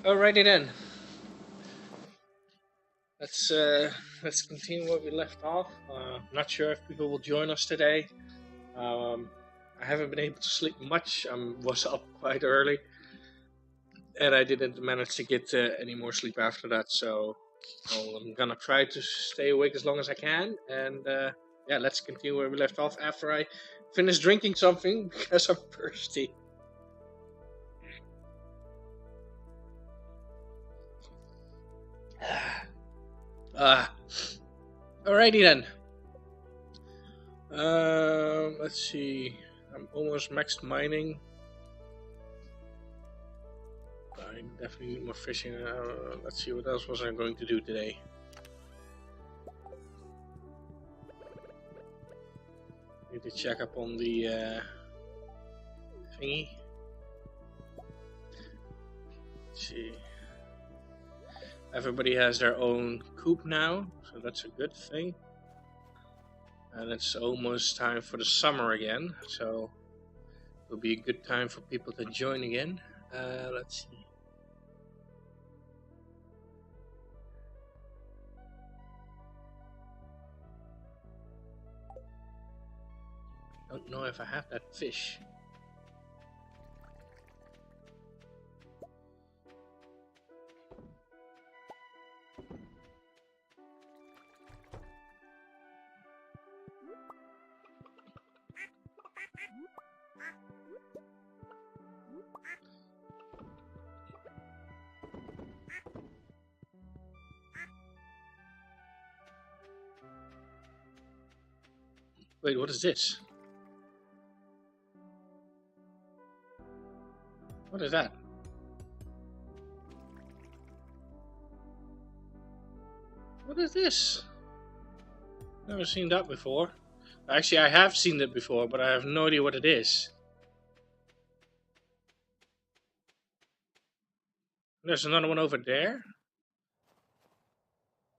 Alrighty then. Let's continue where we left off. Not sure if people will join us today. I haven't been able to sleep much. I was up quite early, and I didn't manage to get any more sleep after that. So I'm gonna try to stay awake as long as I can. And yeah, let's continue where we left off after I finish drinking something because I'm thirsty. Alrighty then. Let's see. I'm almost maxed mining. I definitely need more fishing. Let's see, what else was I going to do today? Need to check up on the thingy. Let's see. Everybody has their own coop now, so that's a good thing. And it's almost time for the summer again, so it'll be a good time for people to join again. Let's see. Don't know if I have that fish. Wait, what is this? What is that? What is this? Never seen that before. Actually, I have seen it before, but I have no idea what it is. There's another one over there.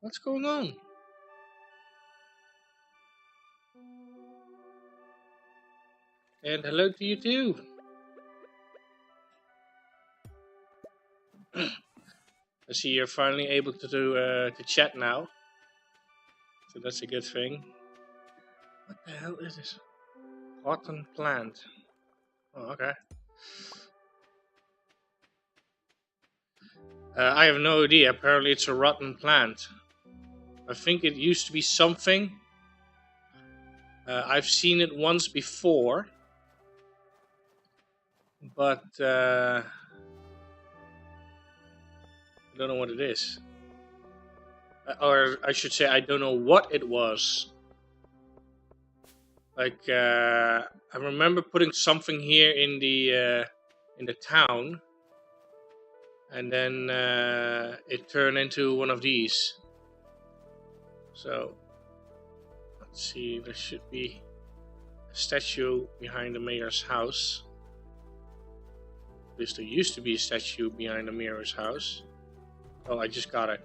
What's going on? And hello to you too. I see you're finally able to do to chat now, so that's a good thing. What the hell is this? Rotten plant. Oh, okay. I have no idea. Apparently, it's a rotten plant. I think it used to be something. I've seen it once before, but I don't know what it is. Or I should say, I don't know what it was. Like, I remember putting something here in the town, and then it turned into one of these. So, let's see, there should be a statue behind the mayor's house. At least there used to be a statue behind the mayor's house. Oh, I just got it.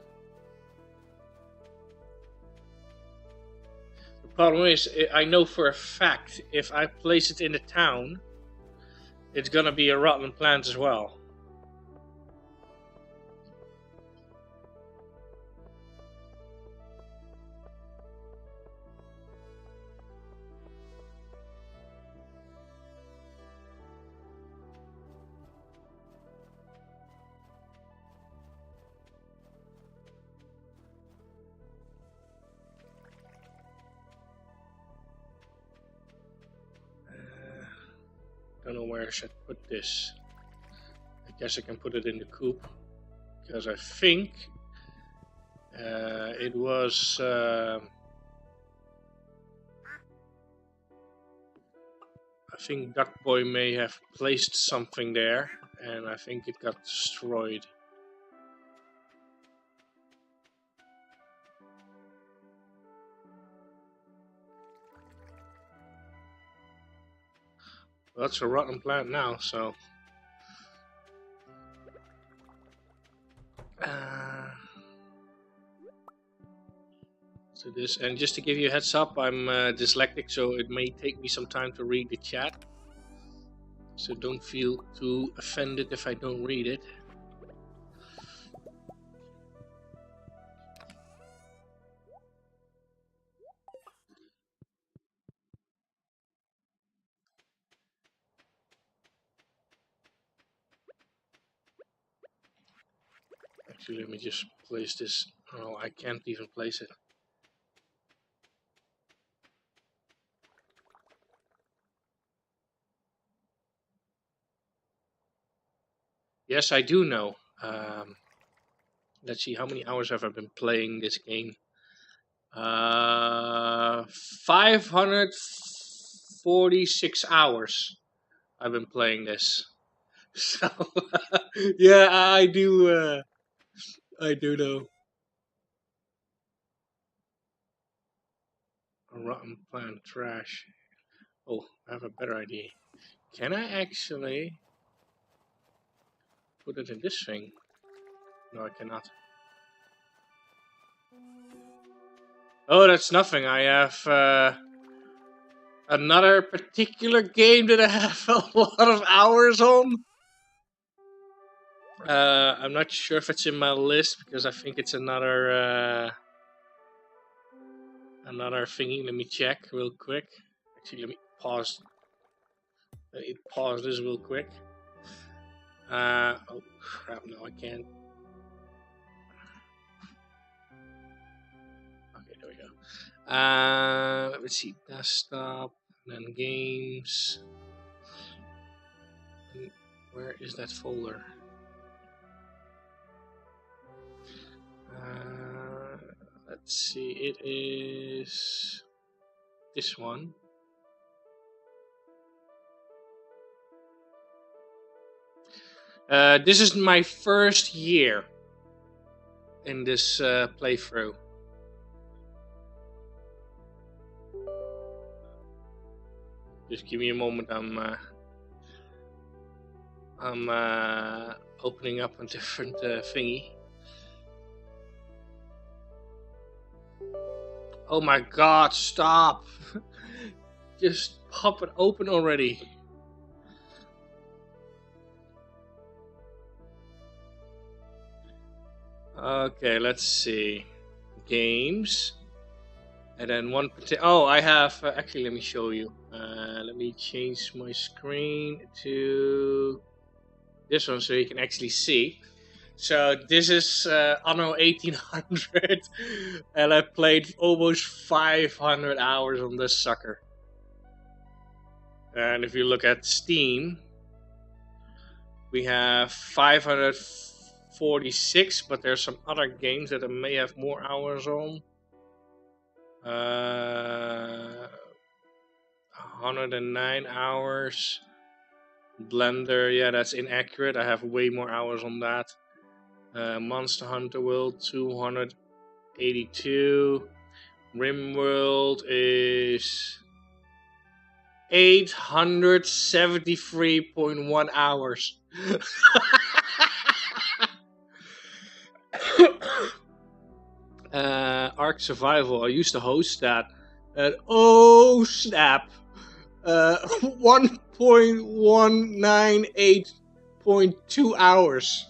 The problem is, I know for a fact, if I place it in the town, it's gonna be a rotten plant as well. Don't know where I should put this. I guess I can put it in the coop, because I think it was I think Duck Boy may have placed something there, and I think it got destroyed. Well, that's a rotten plant now, so so this, and just to give you a heads up, I'm dyslexic, so it may take me some time to read the chat. So don't feel too offended if I don't read it. Actually, let me just place this. Oh, I can't even place it. Yes, I do know. Let's see, how many hours have I been playing this game? 546 hours I've been playing this. So, yeah, I do know. A rotten plant trash. Oh, I have a better idea. Can I actually put it in this thing? No, I cannot. Oh, that's nothing. I have another particular game that I have a lot of hours on. I'm not sure if it's in my list because I think it's another thingy. Let me check real quick. Actually, let me pause. Let me pause this real quick. Oh crap! No, I can't. Okay, there we go. Let me see. Desktop, and then games. And where is that folder? Let's see. It is this one. This is my first year in this playthrough. Just give me a moment. I'm opening up a different thingy. Oh my god! Stop! Just pop it open already. Okay, let's see. Games. And then one. Oh, I have. Actually, let me show you. Let me change my screen to this one so you can actually see. So this is Anno 1800, and I played almost 500 hours on this sucker. And if you look at Steam, we have 546, but there's some other games that I may have more hours on. 109 hours. Blender, yeah, that's inaccurate. I have way more hours on that. Monster Hunter World, 282. RimWorld is 873.1 hours. Ark Survival, I used to host that. And oh snap! 1.198.2 hours.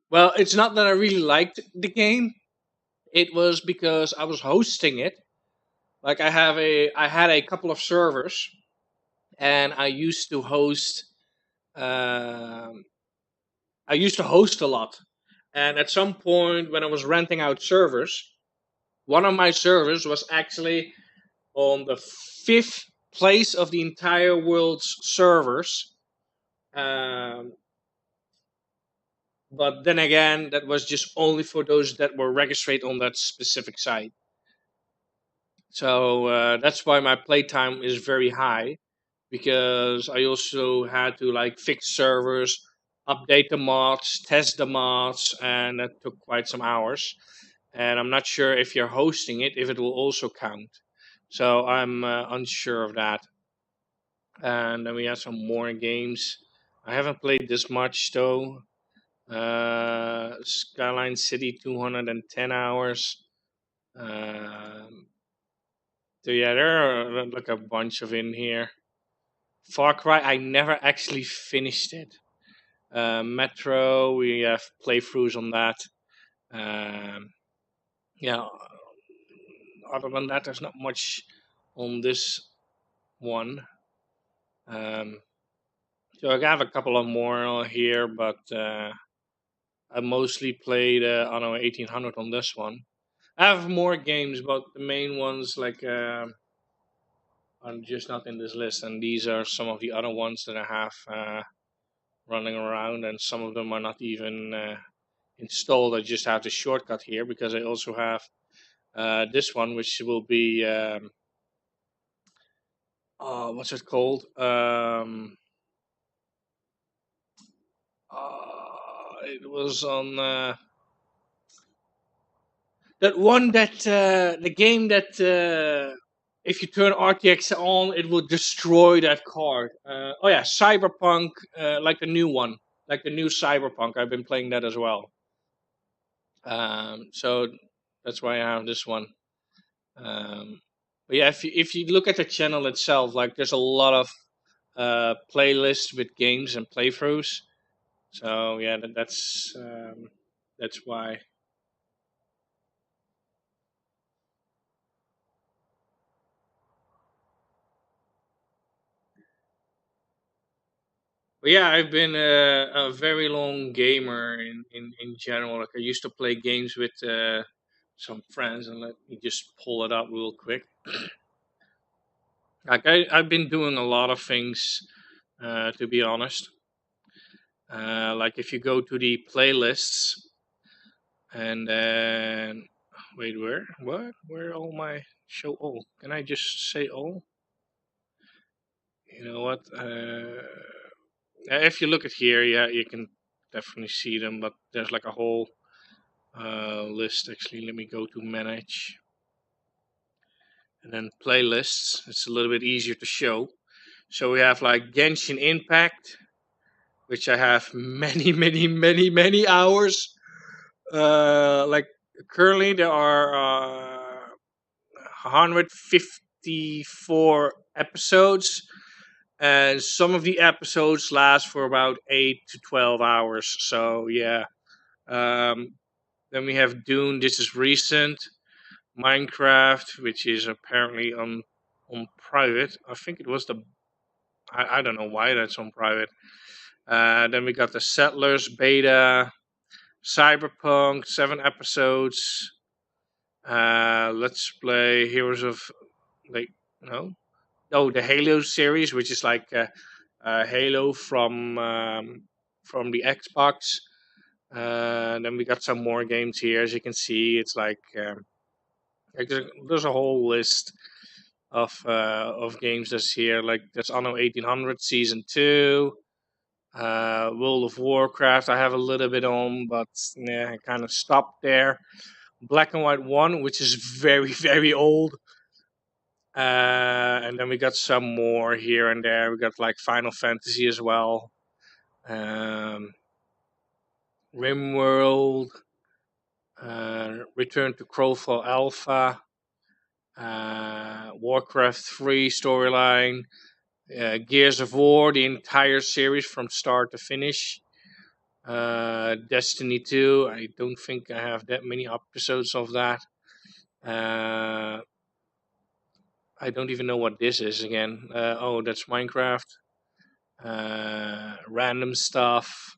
Well, it's not that I really liked the game. It was because I was hosting it. Like I had a couple of servers, and I used to host. I used to host a lot, and at some point when I was renting out servers, one of my servers was actually on the fifth place of the entire world's servers. Um, but then again, that was just only for those that were registered on that specific site. So that's why my playtime is very high, because I also had to like fix servers, update the mods, test the mods, and that took quite some hours. And I'm not sure if you're hosting it, if it will also count. So I'm unsure of that. And then we have some more games. I haven't played this much though. Skyline City, 210 hours. Um, so yeah, there are like a bunch of in here. Far Cry, I never actually finished it. Metro, we have playthroughs on that. Yeah, other than that, there's not much on this one. Um, so I have a couple of more here, but I mostly played Anno 1800 on this one. I have more games, but the main ones are just not in this list, and these are some of the other ones that I have running around, and some of them are not even installed. I just have the shortcut here because I also have this one, which will be what's it called? It was on that one that the game that if you turn RTX on, it will destroy that card. Oh yeah, Cyberpunk, like the new one, like the new Cyberpunk. I've been playing that as well. So that's why I have this one. Um, but yeah, if you look at the channel itself, like there's a lot of playlists with games and playthroughs. So yeah, that's why. But yeah, I've been a very long gamer in general. Like I used to play games with some friends, and let me just pull it up real quick. Like I've been doing a lot of things, to be honest. Like if you go to the playlists, and then wait, where all my show all? Can I just say all? You know what? If you look at here, yeah, you can definitely see them, but there's like a whole list. Actually, let me go to manage and then playlists. It's a little bit easier to show. So we have like Genshin Impact, which I have many, many, many, many hours. Like currently there are 154 episodes, and some of the episodes last for about 8 to 12 hours. So yeah. Um, then we have Dune. This is recent. Minecraft, which is apparently on private. I think it was the. I don't know why that's on private. Then we got the Settlers beta, Cyberpunk, 7 episodes. Let's play Heroes of like no, oh the Halo series, which is like Halo from the Xbox. Then we got some more games here, as you can see. It's like there's a whole list of games that's here. Like there's Anno 1800 Season 2, World of Warcraft. I have a little bit on, but yeah, I kind of stopped there. Black and White 1, which is very very old. And then we got some more here and there. We got like Final Fantasy as well. Um, RimWorld, Return to Crowfall Alpha, Warcraft 3 storyline, Gears of War, the entire series from start to finish. Destiny 2, I don't think I have that many episodes of that. I don't even know what this is again. Oh, that's Minecraft. Random stuff.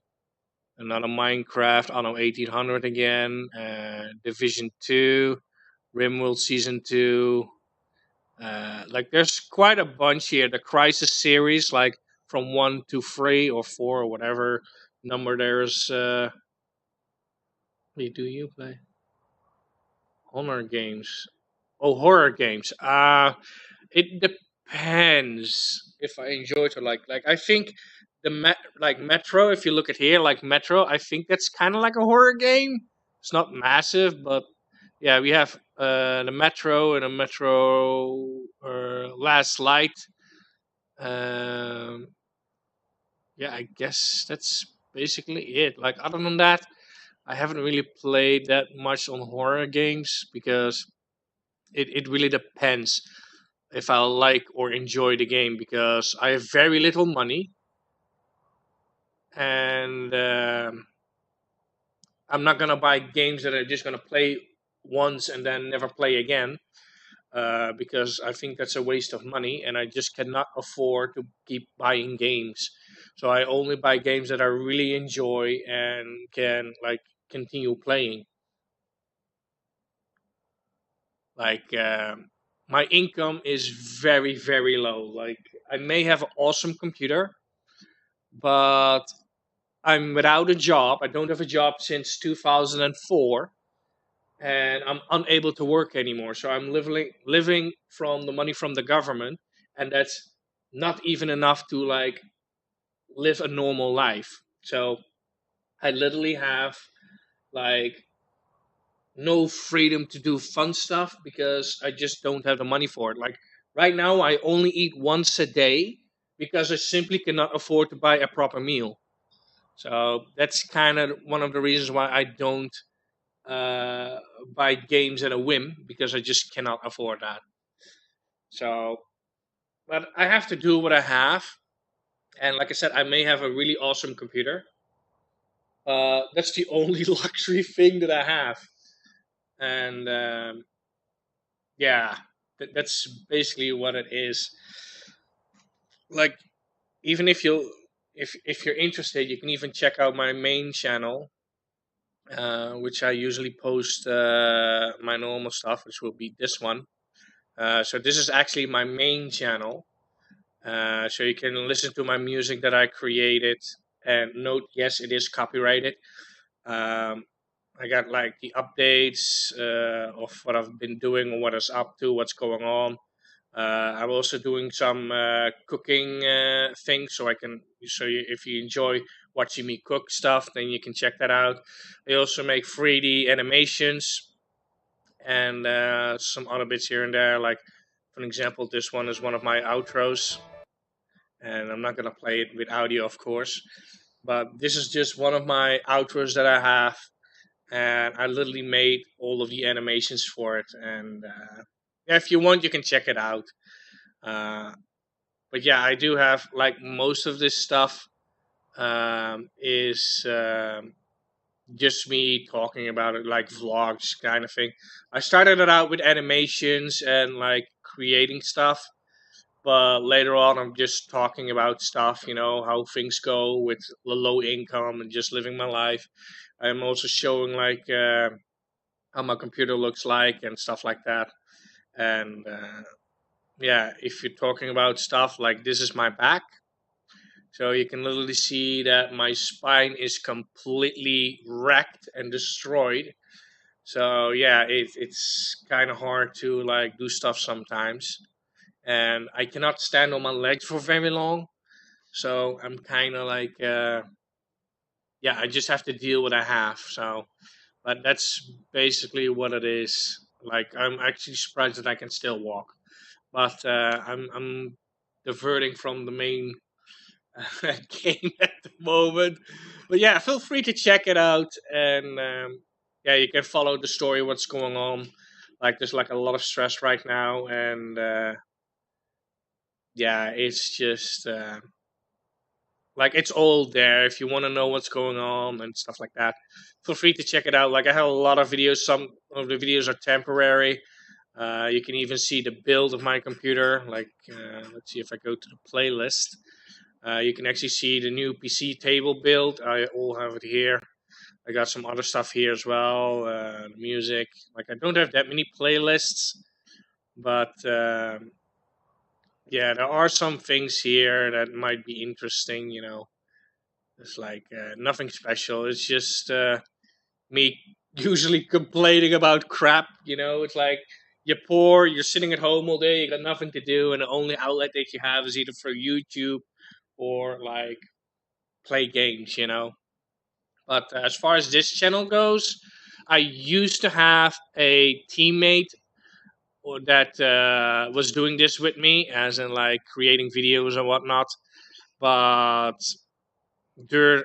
Another Minecraft, Anno 1800 again. Division 2, RimWorld Season 2. Like there's quite a bunch here. The Crisis series, like from 1 to 3 or 4 or whatever number there's. What do you play? Honor games. Oh, horror games. It depends if I enjoy it or like I think like Metro. If you look at here, like Metro, I think that's kind of like a horror game. It's not massive, but yeah, we have the Metro and a Metro Last Light. Um, yeah, I guess that's basically it. Like other than that, I haven't really played that much on horror games because it really depends if I like or enjoy the game because I have very little money and I'm not gonna buy games that I'm just gonna play once and then never play again. because I think that's a waste of money, and I just cannot afford to keep buying games. So I only buy games that I really enjoy and can like continue playing. Like my income is very very low. Like I may have an awesome computer, but I'm without a job. I don't have a job since 2004, and I'm unable to work anymore. So I'm living from the money from the government, and that's not even enough to like live a normal life. So I literally have like no freedom to do fun stuff because I just don't have the money for it. Like right now, I only eat once a day because I simply cannot afford to buy a proper meal. So that's kind of one of the reasons why I don't uh, buy games at a whim, because I just cannot afford that. So, but I have to do what I have. And like I said, I may have a really awesome computer. That's the only luxury thing that I have. And yeah, that's basically what it is. Like, even if you're interested, you can even check out my main channel, which I usually post my normal stuff, which will be this one. So this is actually my main channel. So you can listen to my music that I created. And note, yes, it is copyrighted. Um, I got like the updates of what I've been doing or what is up to, what's going on. I'm also doing some cooking things, so I can. So if you enjoy watching me cook stuff, then you can check that out. I also make 3D animations and some other bits here and there. Like, for example, this one is one of my outros, and I'm not gonna play it with audio, of course. But this is just one of my outros that I have, and I literally made all of the animations for it. And yeah, if you want, you can check it out. Uh, but yeah, I do have like most of this stuff is just me talking about it, like vlogs kind of thing. I started it out with animations and like creating stuff, but later on I'm just talking about stuff, how things go with the low income and just living my life. I'm also showing like how my computer looks like and stuff like that. And yeah, if you're talking about stuff like this is my back, so you can literally see that my spine is completely wrecked and destroyed. So yeah, it's kind of hard to like do stuff sometimes, and I cannot stand on my legs for very long. So I'm kind of like, yeah, I just have to deal with what I have. So, but that's basically what it is. Like I'm actually surprised that I can still walk, but I'm diverting from the main game at the moment. But yeah, feel free to check it out, and yeah, you can follow the story, what's going on. Like there's like a lot of stress right now, and yeah, it's just like it's all there. If you want to know what's going on and stuff like that, feel free to check it out. Like I have a lot of videos. Some of the videos are temporary. You can even see the build of my computer. Like let's see if I go to the playlist. You can actually see the new PC table build. I all have it here. I got some other stuff here as well. Music. Like I don't have that many playlists, but yeah, there are some things here that might be interesting. It's like nothing special. It's just me usually complaining about crap. It's like you're poor, you're sitting at home all day, you got nothing to do, and the only outlet that you have is either for YouTube or like play games. But as far as this channel goes, I used to have a teammate that was doing this with me, as in like creating videos and whatnot. But due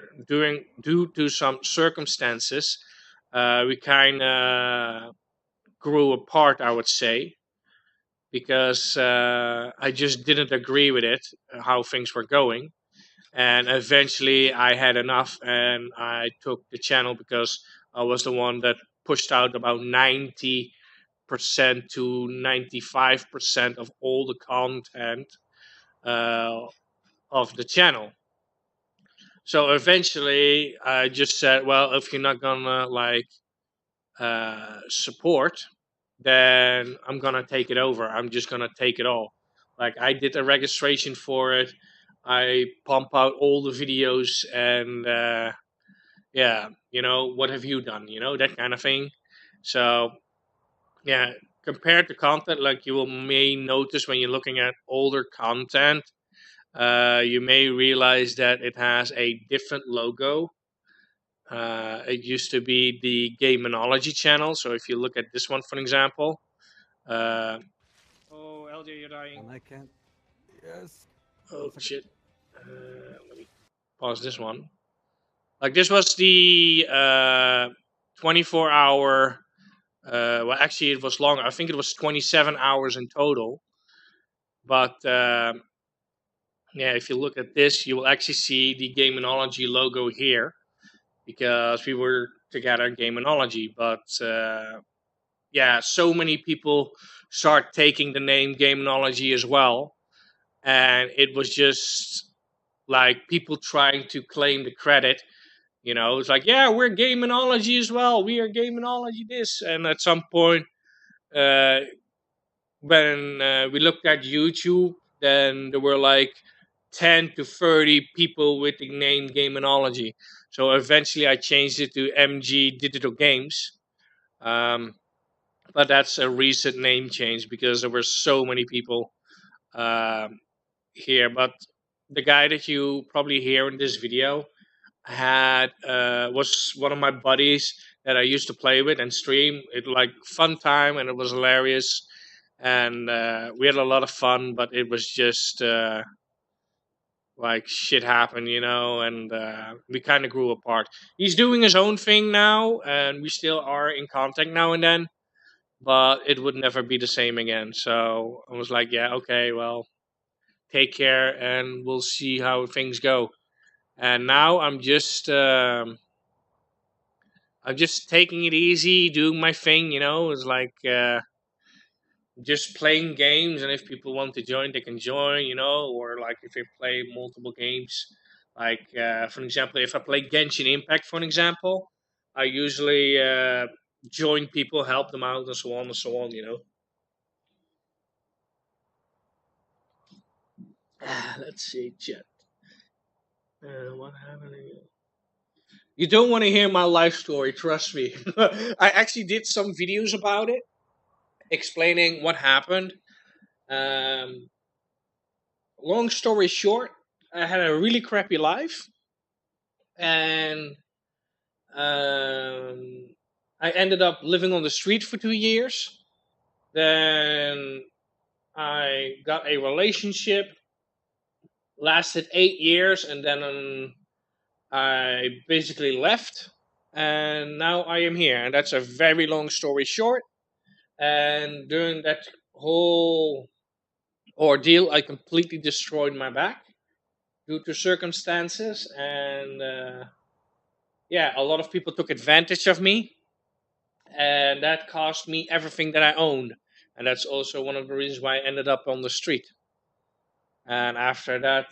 to some circumstances, we kind of grew apart, I would say, because I just didn't agree with it, how things were going. And eventually I had enough and I took the channel because I was the one that pushed out about 90 to 95% of all the content uh, of the channel. So eventually, I just said, well, if you're not gonna like support, then I'm gonna take it over. I'm just gonna take it all. Like I did a registration for it. I pump out all the videos and yeah, what have you done? That kind of thing. So yeah, compared to content, like you will may notice when you're looking at older content, you may realize that it has a different logo. It used to be the Gamenology channel. So if you look at this one, for example, uh, oh LJ, you're dying. And I can't. Yes. Oh 1 second. shit. Let me pause this one. Like this was the 24-hour. Well, actually, it was longer. I think it was 27 hours in total. But yeah, if you look at this, you will actually see the Gamenology logo here because we were together Gamenology. But yeah, so many people start taking the name Gamenology as well, and it was just like people trying to claim the credit. It's like, yeah, we're Gamenology as well. We are Gamenology this, and at some point, uh, when we looked at YouTube, then there were like 10 to 30 people with the name Gamenology. So eventually I changed it to MG Digital Games. Um, but that's a recent name change because there were so many people um, here. But the guy that you probably hear in this video had was one of my buddies that I used to play with and stream. It like fun time and it was hilarious, and we had a lot of fun. But it was just like shit happened, and we kind of grew apart. He's doing his own thing now, and we still are in contact now and then. But it would never be the same again. So I was like, yeah, okay, well, take care, and we'll see how things go. And now I'm just taking it easy, doing my thing. It's like just playing games, and if people want to join, they can join. Or like if they play multiple games, like for example, if I play Genshin Impact, for example, I usually join people, help them out, and so on and so on. Let's see, chat. What happened? You don't want to hear my life story, trust me. I actually did some videos about it, explaining what happened. Um, Long story short, I had a really crappy life, and I ended up living on the street for 2 years. Then I got a relationship, lasted 8 years, and then I basically left, and now I am here. And that's a very long story short. And during that whole ordeal, I completely destroyed my back due to circumstances, and yeah, a lot of people took advantage of me, and that cost me everything that I owned. And that's also one of the reasons why I ended up on the street. And after that,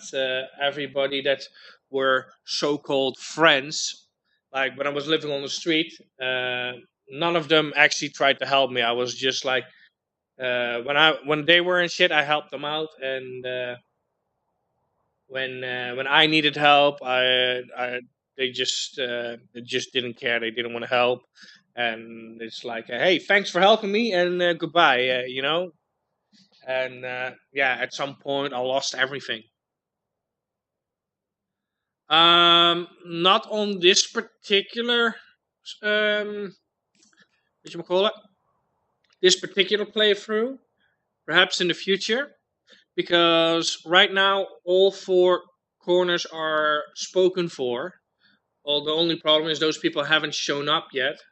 everybody that were so-called friends, like when I was living on the street, none of them actually tried to help me. I was just like, when they were in shit, I helped them out, and when I needed help, they just didn't care. They didn't want to help, and it's like, hey, thanks for helping me, and goodbye. And yeah, at some point, I lost everything. Not on this particular what you call it, this particular playthrough. Perhaps in the future, because right now all four corners are spoken for. Well, the only problem is those people haven't shown up yet.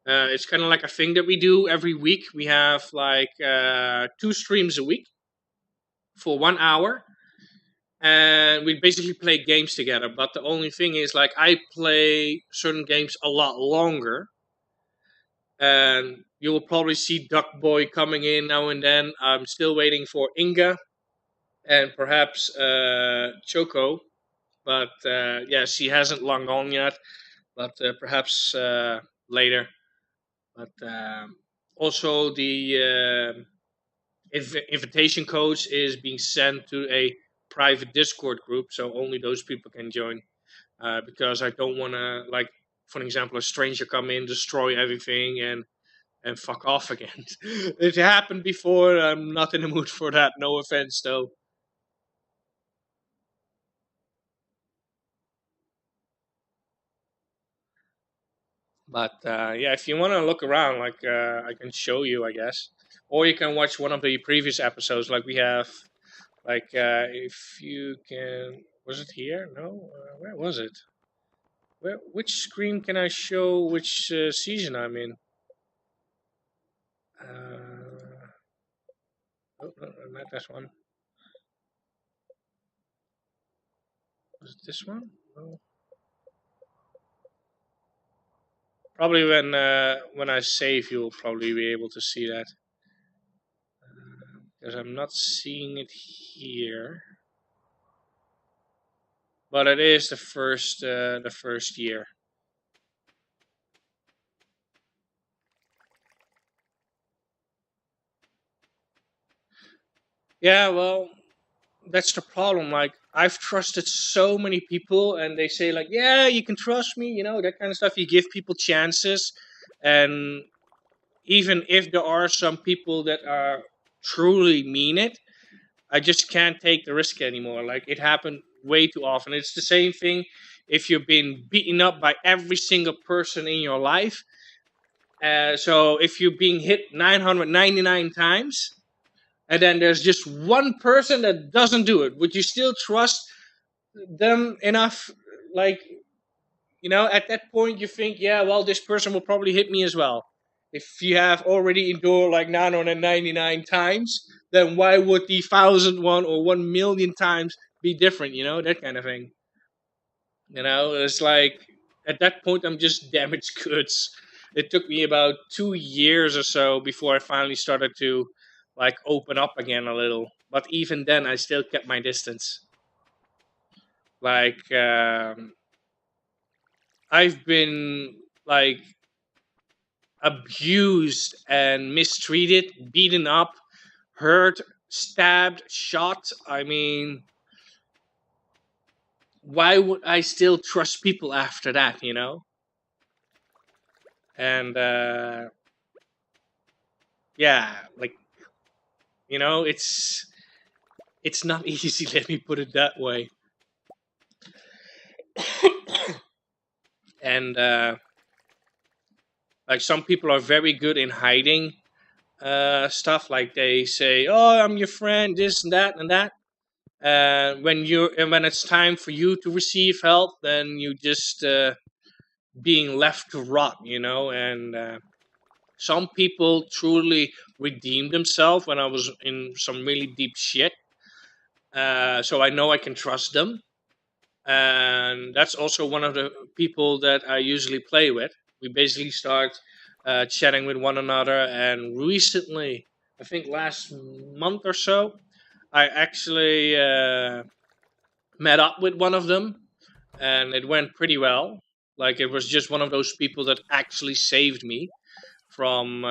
It's kind of like a thing that we do every week. We have like 2 streams a week for 1 hour, and we basically play games together. But the only thing is, like, I play certain games a lot longer, and you will probably see Duck Boy coming in now and then. I'm still waiting for Inga and perhaps Choco, but yeah, she hasn't long gone yet. But perhaps later. But also the invitation codes is being sent to a private Discord group, so only those people can join. Because I don't want to, like, for example, a stranger come in, destroy everything, and fuck off again. It happened before. I'm not in the mood for that. No offense, though. But yeah, if you want to look around, like I can show you, I guess, or you can watch one of the previous episodes. Like we have, like if you can, was it here? No, where was it? Which screen can I show? Which season I'm in? Oh, no, not this one. Was it this one? No. Probably when I save, you'll probably be able to see that. Because I'm not seeing it here. But it is the first year. Yeah, well, that's the problem. Like I've trusted so many people, and they say like, "Yeah, you can trust me," that kind of stuff. You give people chances, and even if there are some people that are truly mean it, I just can't take the risk anymore. Like it happened way too often. It's the same thing if you've been beaten up by every single person in your life. So if you're being hit 999 times, and then there's just one person that doesn't do it, would you still trust them enough? Like, at that point you think, yeah, well, this person will probably hit me as well. If you have already endured like 999 times, then why would the 1,001 or 1,000,000 times be different? That kind of thing. It's like at that point I'm just damaged goods. It took me about 2 years or so before I finally started to like open up again a little. But even then, I still kept my distance. Like I've been like abused and mistreated, beaten up, hurt, stabbed, shot. I mean, why would I still trust people after that? And yeah, like it's not easy. Let me put it that way. And like some people are very good in hiding stuff. Like they say, "Oh, I'm your friend," this and that and that. When it's time for you to receive help, then you just being left to rot. And some people truly redeemed themselves when I was in some really deep shit. So I know I can trust them, and that's also one of the people that I usually play with. We basically start chatting with one another, and recently, I think last month or so, I actually met up with one of them, and it went pretty well. Like it was just one of those people that actually saved me from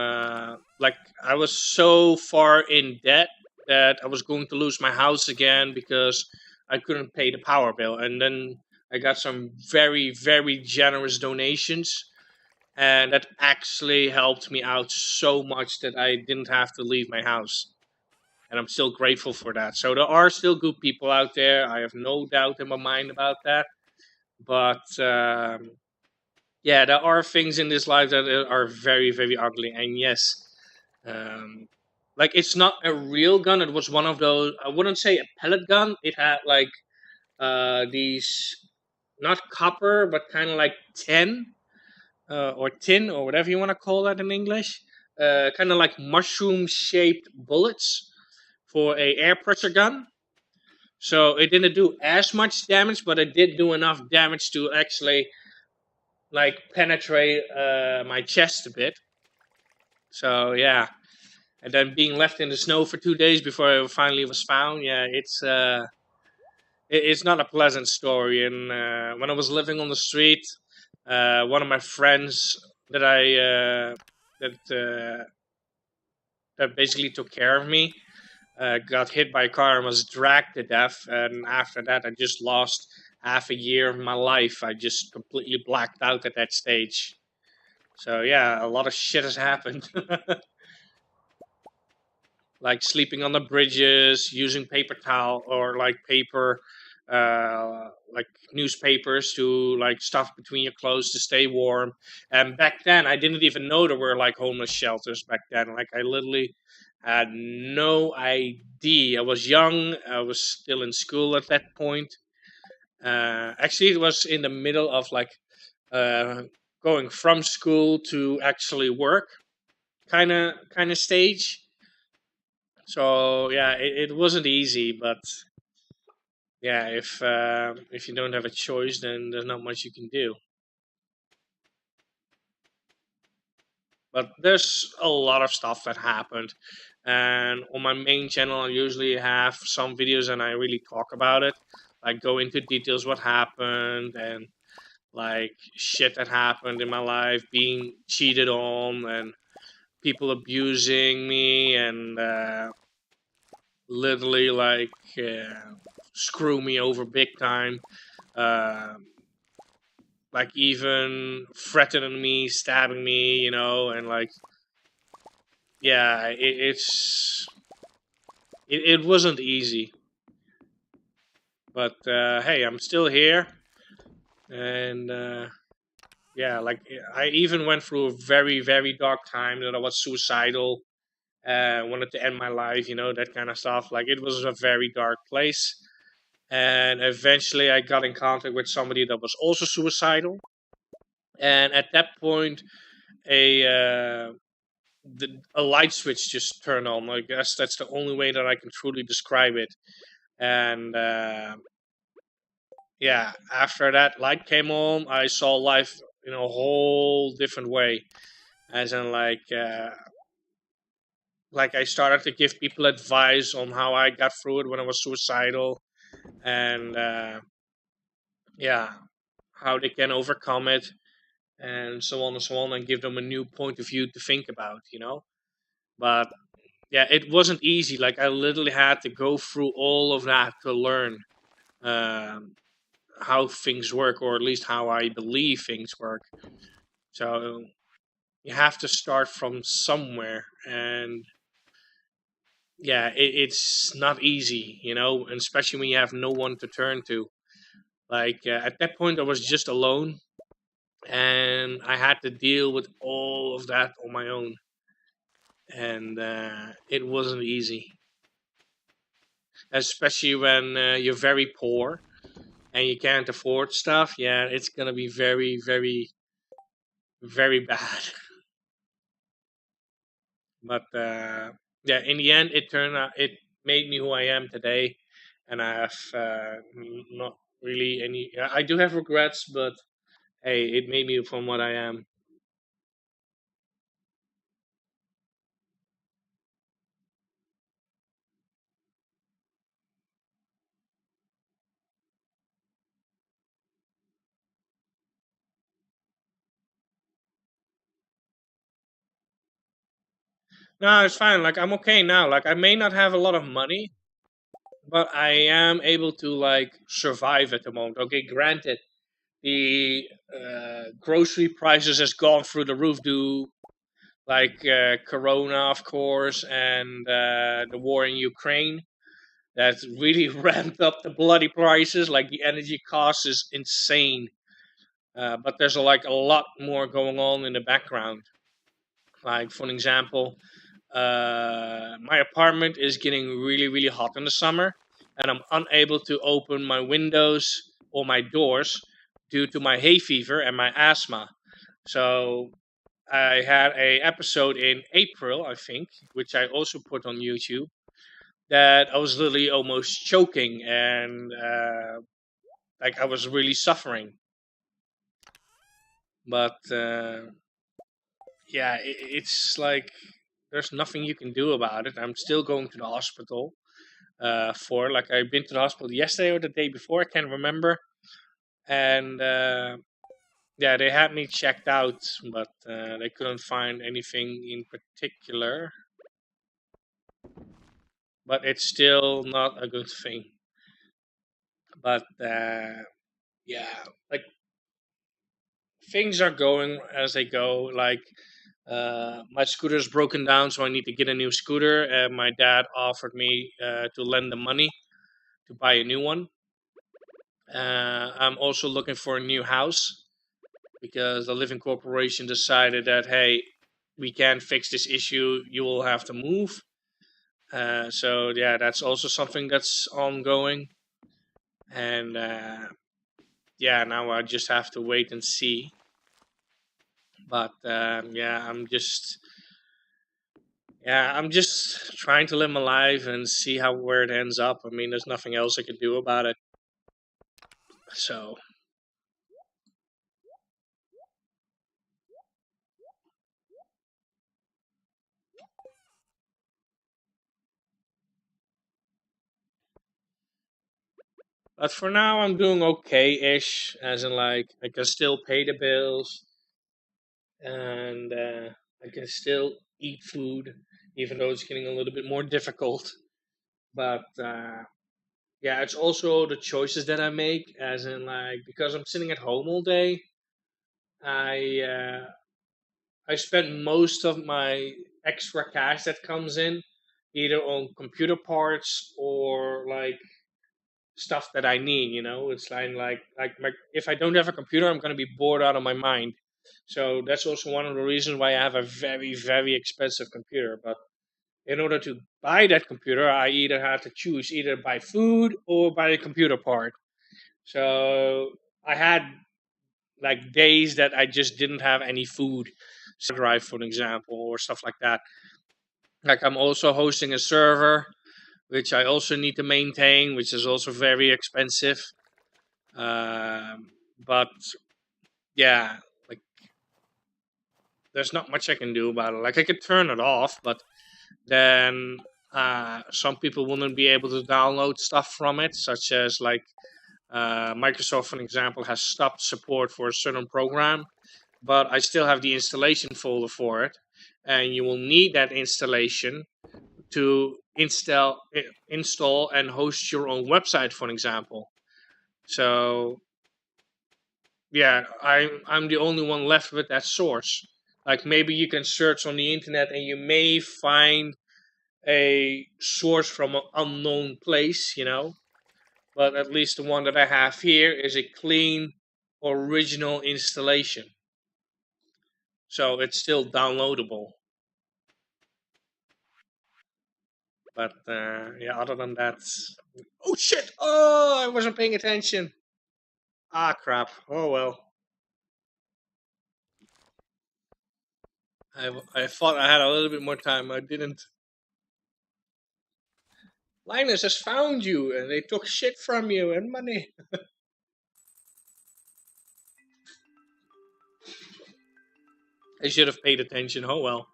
like I was so far in debt that I was going to lose my house again because I couldn't pay the power bill. And then I got some very, very generous donations, and that actually helped me out so much that I didn't have to leave my house. And I'm still grateful for that. So there are still good people out there. I have no doubt in my mind about that. But yeah, there are things in this life that are very, very ugly. And yes, um, like it's not a real gun. It was one of those. I wouldn't say a pellet gun. It had like these, not copper, but kind of like tin or whatever you want to call that in English. Kind of like mushroom shaped bullets for a air pressure gun. So it didn't do as much damage, but it did do enough damage to actually like penetrate my chest a bit. So yeah, and then being left in the snow for 2 days before I finally was found. Yeah, it's not a pleasant story. And when I was living on the street, one of my friends that I that that basically took care of me got hit by a car and was dragged to death. And after that, I just lost half a year of my life. I just completely blacked out at that stage. So yeah, a lot of shit has happened. Like sleeping on the bridges, using paper towel or like paper, like newspapers to like stuff between your clothes to stay warm. And back then, I didn't even know there were like homeless shelters back then. Like I literally had no idea. I was young. I was still in school at that point. Actually, it was in the middle of like uh, going from school to actually work kind of stage. So yeah, it wasn't easy, but yeah, if you don't have a choice, then there's not much you can do. But there's a lot of stuff that happened, and on my main channel, I usually have some videos and I really talk about it, like go into details what happened and like shit that happened in my life, being cheated on and people abusing me and literally like screw me over big time. Um like even threatening me, stabbing me, and like yeah, it wasn't easy, but hey, I'm still here, and yeah, like I even went through a very very dark time that I was suicidal, wanted to end my life, that kind of stuff. Like it was a very dark place, and eventually I got in contact with somebody that was also suicidal, and at that point, a a light switch just turned on. I guess that's the only way that I can truly describe it. And yeah, after that light came on, I saw life in a whole different way. As in, like I started to give people advice on how I got through it when I was suicidal, and yeah, how they can overcome it, and so on, and give them a new point of view to think about. But yeah, it wasn't easy. Like I literally had to go through all of that to learn um, how things work, or at least how I believe things work. So you have to start from somewhere, and yeah, it's not easy, and especially when you have no one to turn to. Like at that point, I was just alone, and I had to deal with all of that on my own, and it wasn't easy, especially when you're very poor and you can't afford stuff. Yeah, it's gonna be very, very, very bad. But yeah, in the end, it turned out it made me who I am today, and I have not really any. I do have regrets, but hey, it made me from what I am. No, it's fine. Like I'm okay now. Like I may not have a lot of money, but I am able to like survive at the moment. Okay, granted, the grocery prices has gone through the roof due like Corona, of course, and the war in Ukraine. That's really ramped up the bloody prices. Like the energy cost is insane. But there's like a lot more going on in the background. Like for an example, my apartment is getting really really hot in the summer, and I'm unable to open my windows or my doors due to my hay fever and my asthma. So I had a episode in April, I think, which I also put on YouTube, that I was literally almost choking and like I was really suffering. But yeah, it's like there's nothing you can do about it. I'm still going to the hospital. For like I've been to the hospital yesterday or the day before, I can't remember, and yeah, they had me checked out, but they couldn't find anything in particular. But it's still not a good thing. But yeah, like things are going as they go. Like my scooter is broken down, so I need to get a new scooter. And my dad offered me to lend the money to buy a new one. I'm also looking for a new house because the living corporation decided that hey, we can't fix this issue. You will have to move. So yeah, that's also something that's ongoing, and yeah, now I just have to wait and see. But yeah, I'm just trying to live my life and see how where it ends up. I mean, there's nothing else I could do about it. So, but for now, I'm doing okay-ish, as in like I can still pay the bills and I can still eat food, even though it's getting a little bit more difficult. But yeah, it's also the choices that I make, as in like because I'm sitting at home all day, I I spend most of my extra cash that comes in either on computer parts or like stuff that I need. You know, it's if I don't have a computer, I'm gonna be bored out of my mind. So that's also one of the reasons why I have a very expensive computer. But in order to buy that computer, I either had to choose either buy food or buy a computer part. So I had like days that I just didn't have any food. So drive, for an example, or stuff like that. Like I'm also hosting a server, which I also need to maintain, which is also very expensive. But yeah, like there's not much I can do about it. Like I could turn it off, but then some people wouldn't be able to download stuff from it, such as like Microsoft, for example, has stopped support for a certain program, but I still have the installation folder for it, and you will need that installation to install and host your own website, for example. So yeah, I'm the only one left with that source. Like maybe you can search on the internet and you may find a source from an unknown place, you know. But at least the one that I have here is a clean, original installation, so it's still downloadable. But yeah, other than that, oh shit! Oh, I wasn't paying attention. Ah, crap. Oh well. I thought I had a little bit more time. I didn't. Linus has found you, and they took shit from you and money. I should have paid attention. Oh well.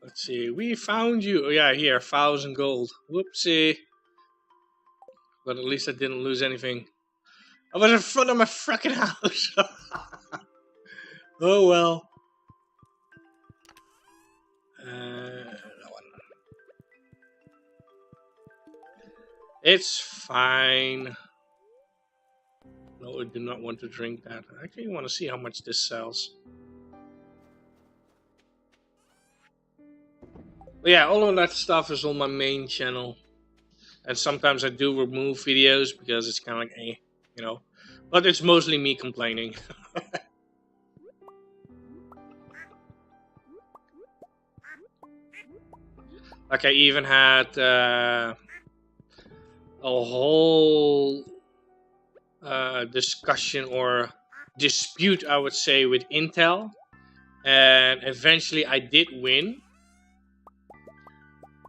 Let's see. We found you. Oh yeah, here, 1,000 gold. Whoopsie. But at least I didn't lose anything. I was in front of my fucking house. Oh well. No one. It's fine. No, I do not want to drink that. I actually want to see how much this sells. But yeah, all of that stuff is on my main channel. And sometimes I do remove videos because it's kind of like, you know. But it's mostly me complaining. Like I even had a whole discussion or dispute, I would say, with Intel, and eventually I did win,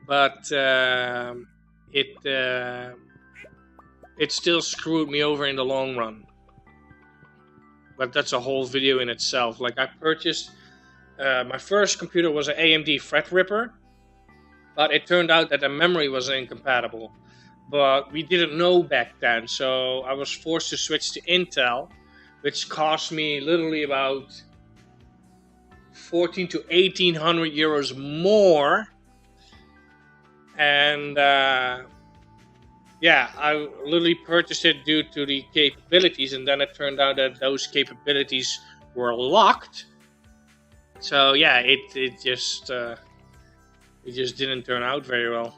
but it still screwed me over in the long run. but that's a whole video in itself. Like I purchased my first computer was an AMD Threadripper, but it turned out that the memory was incompatible. But we didn't know back then, so I was forced to switch to Intel, which cost me literally about 14 to 1800 euros more. And yeah, I literally purchased it due to the capabilities, and then it turned out that those capabilities were locked. So yeah, it just didn't turn out very well.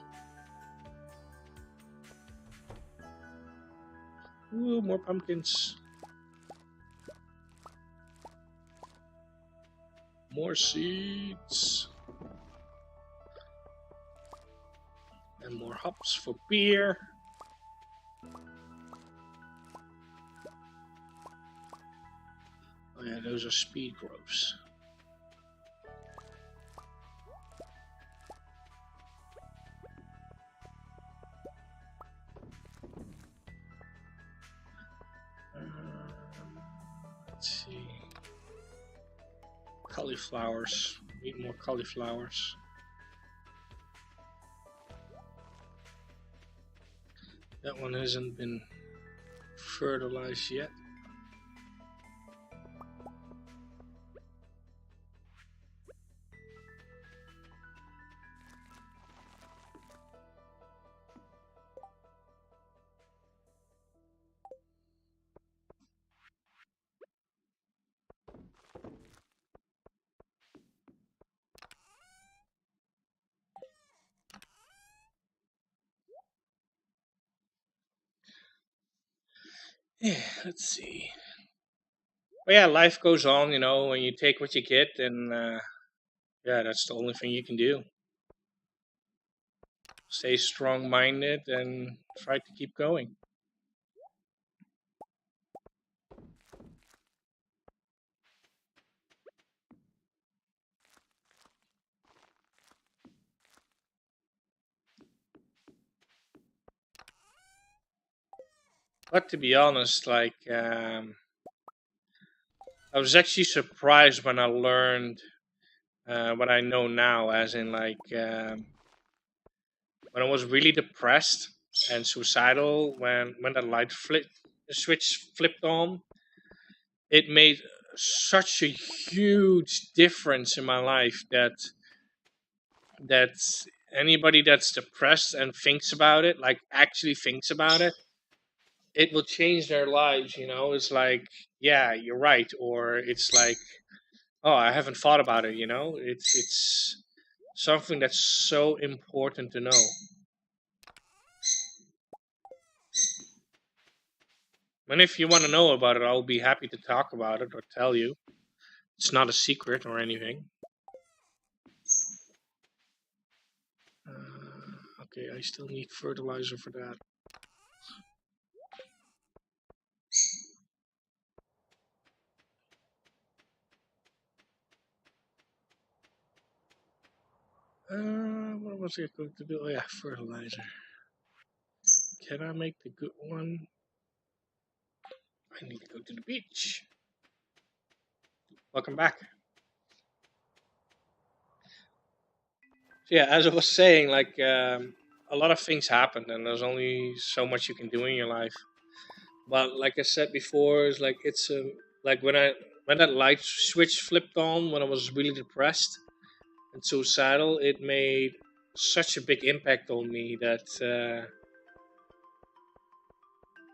Ooh, more pumpkins. More seeds. And more hops for beer. Oh yeah, those are speed growths. Let's see. Cauliflowers. Need more cauliflowers. That one hasn't been fertilized yet. Yeah, let's see. But yeah, life goes on, you know, when you take what you get, and yeah, that's the only thing you can do. Stay strong-minded and try to keep going. But to be honest, like, I was actually surprised when I learned what I know now, as in, like, when I was really depressed and suicidal, when that switch flipped on, it made such a huge difference in my life that anybody that's depressed and thinks about it, like actually thinks about it, it will change their lives. You know, it's like, yeah, you're right, or it's like, oh, I haven't thought about it. You know, it's something that's so important to know. And if you want to know about it, I'll be happy to talk about it or tell you. It's not a secret or anything. Okay, I still need fertilizer for that. What was I going to do? Oh yeah, fertilizer. Can I make the good one? I need to go to the beach. Welcome back. So yeah, as I was saying, like, a lot of things happened, and there's only so much you can do in your life. But like I said before, it's like like when that light switch flipped on when I was really depressed and suicidal, it made such a big impact on me that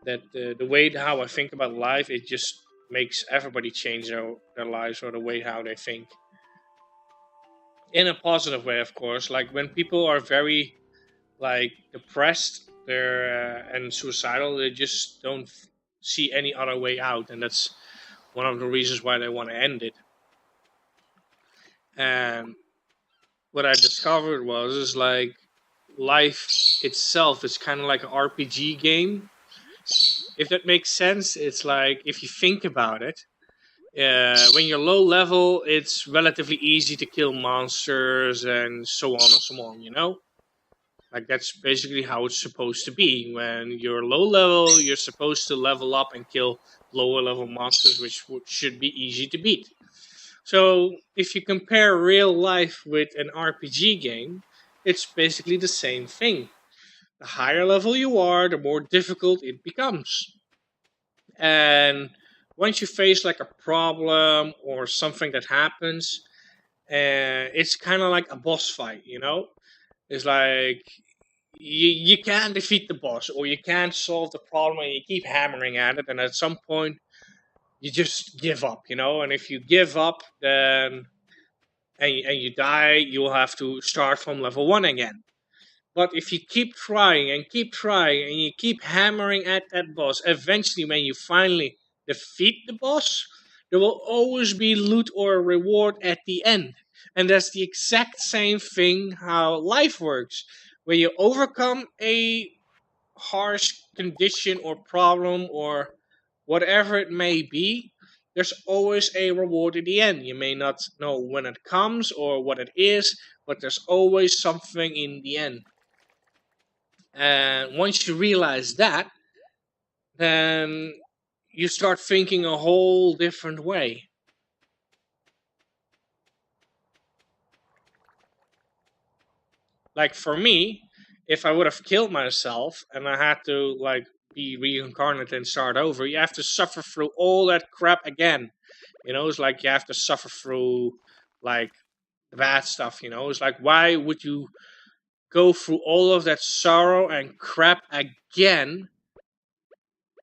the way how I think about life, it just makes everybody change their lives or the way how they think. In a positive way, of course. Like when people are very like depressed, they're and suicidal, they just don't see any other way out, and that's one of the reasons why they want to end it. And what I discovered was is like life itself is kind of like an RPG game. If that makes sense, it's like if you think about it, when you're low level, it's relatively easy to kill monsters and so on and so on, you know? Like that's basically how it's supposed to be. When you're low level, you're supposed to level up and kill lower level monsters, which should be easy to beat. So if you compare real life with an RPG game, it's basically the same thing. The higher level you are, the more difficult it becomes. And once you face like a problem or something that happens, it's kind of like a boss fight, you know? It's like you can't defeat the boss or you can't solve the problem and you keep hammering at it, and at some point you just give up, you know? And if you give up, then and you die, you'll have to start from level 1 again. But if you keep trying and keep trying and you keep hammering at that boss, eventually when you finally defeat the boss, there will always be loot or reward at the end. And that's the exact same thing how life works. When you overcome a harsh condition or problem or whatever it may be, there's always a reward at the end. You may not know when it comes or what it is, but there's always something in the end. And once you realize that, then you start thinking a whole different way. Like for me, if I would have killed myself and I had to like be reincarnated and start over, you have to suffer through all that crap again. You know, it's like you have to suffer through like the bad stuff, you know. It's like why would you go through all of that sorrow and crap again?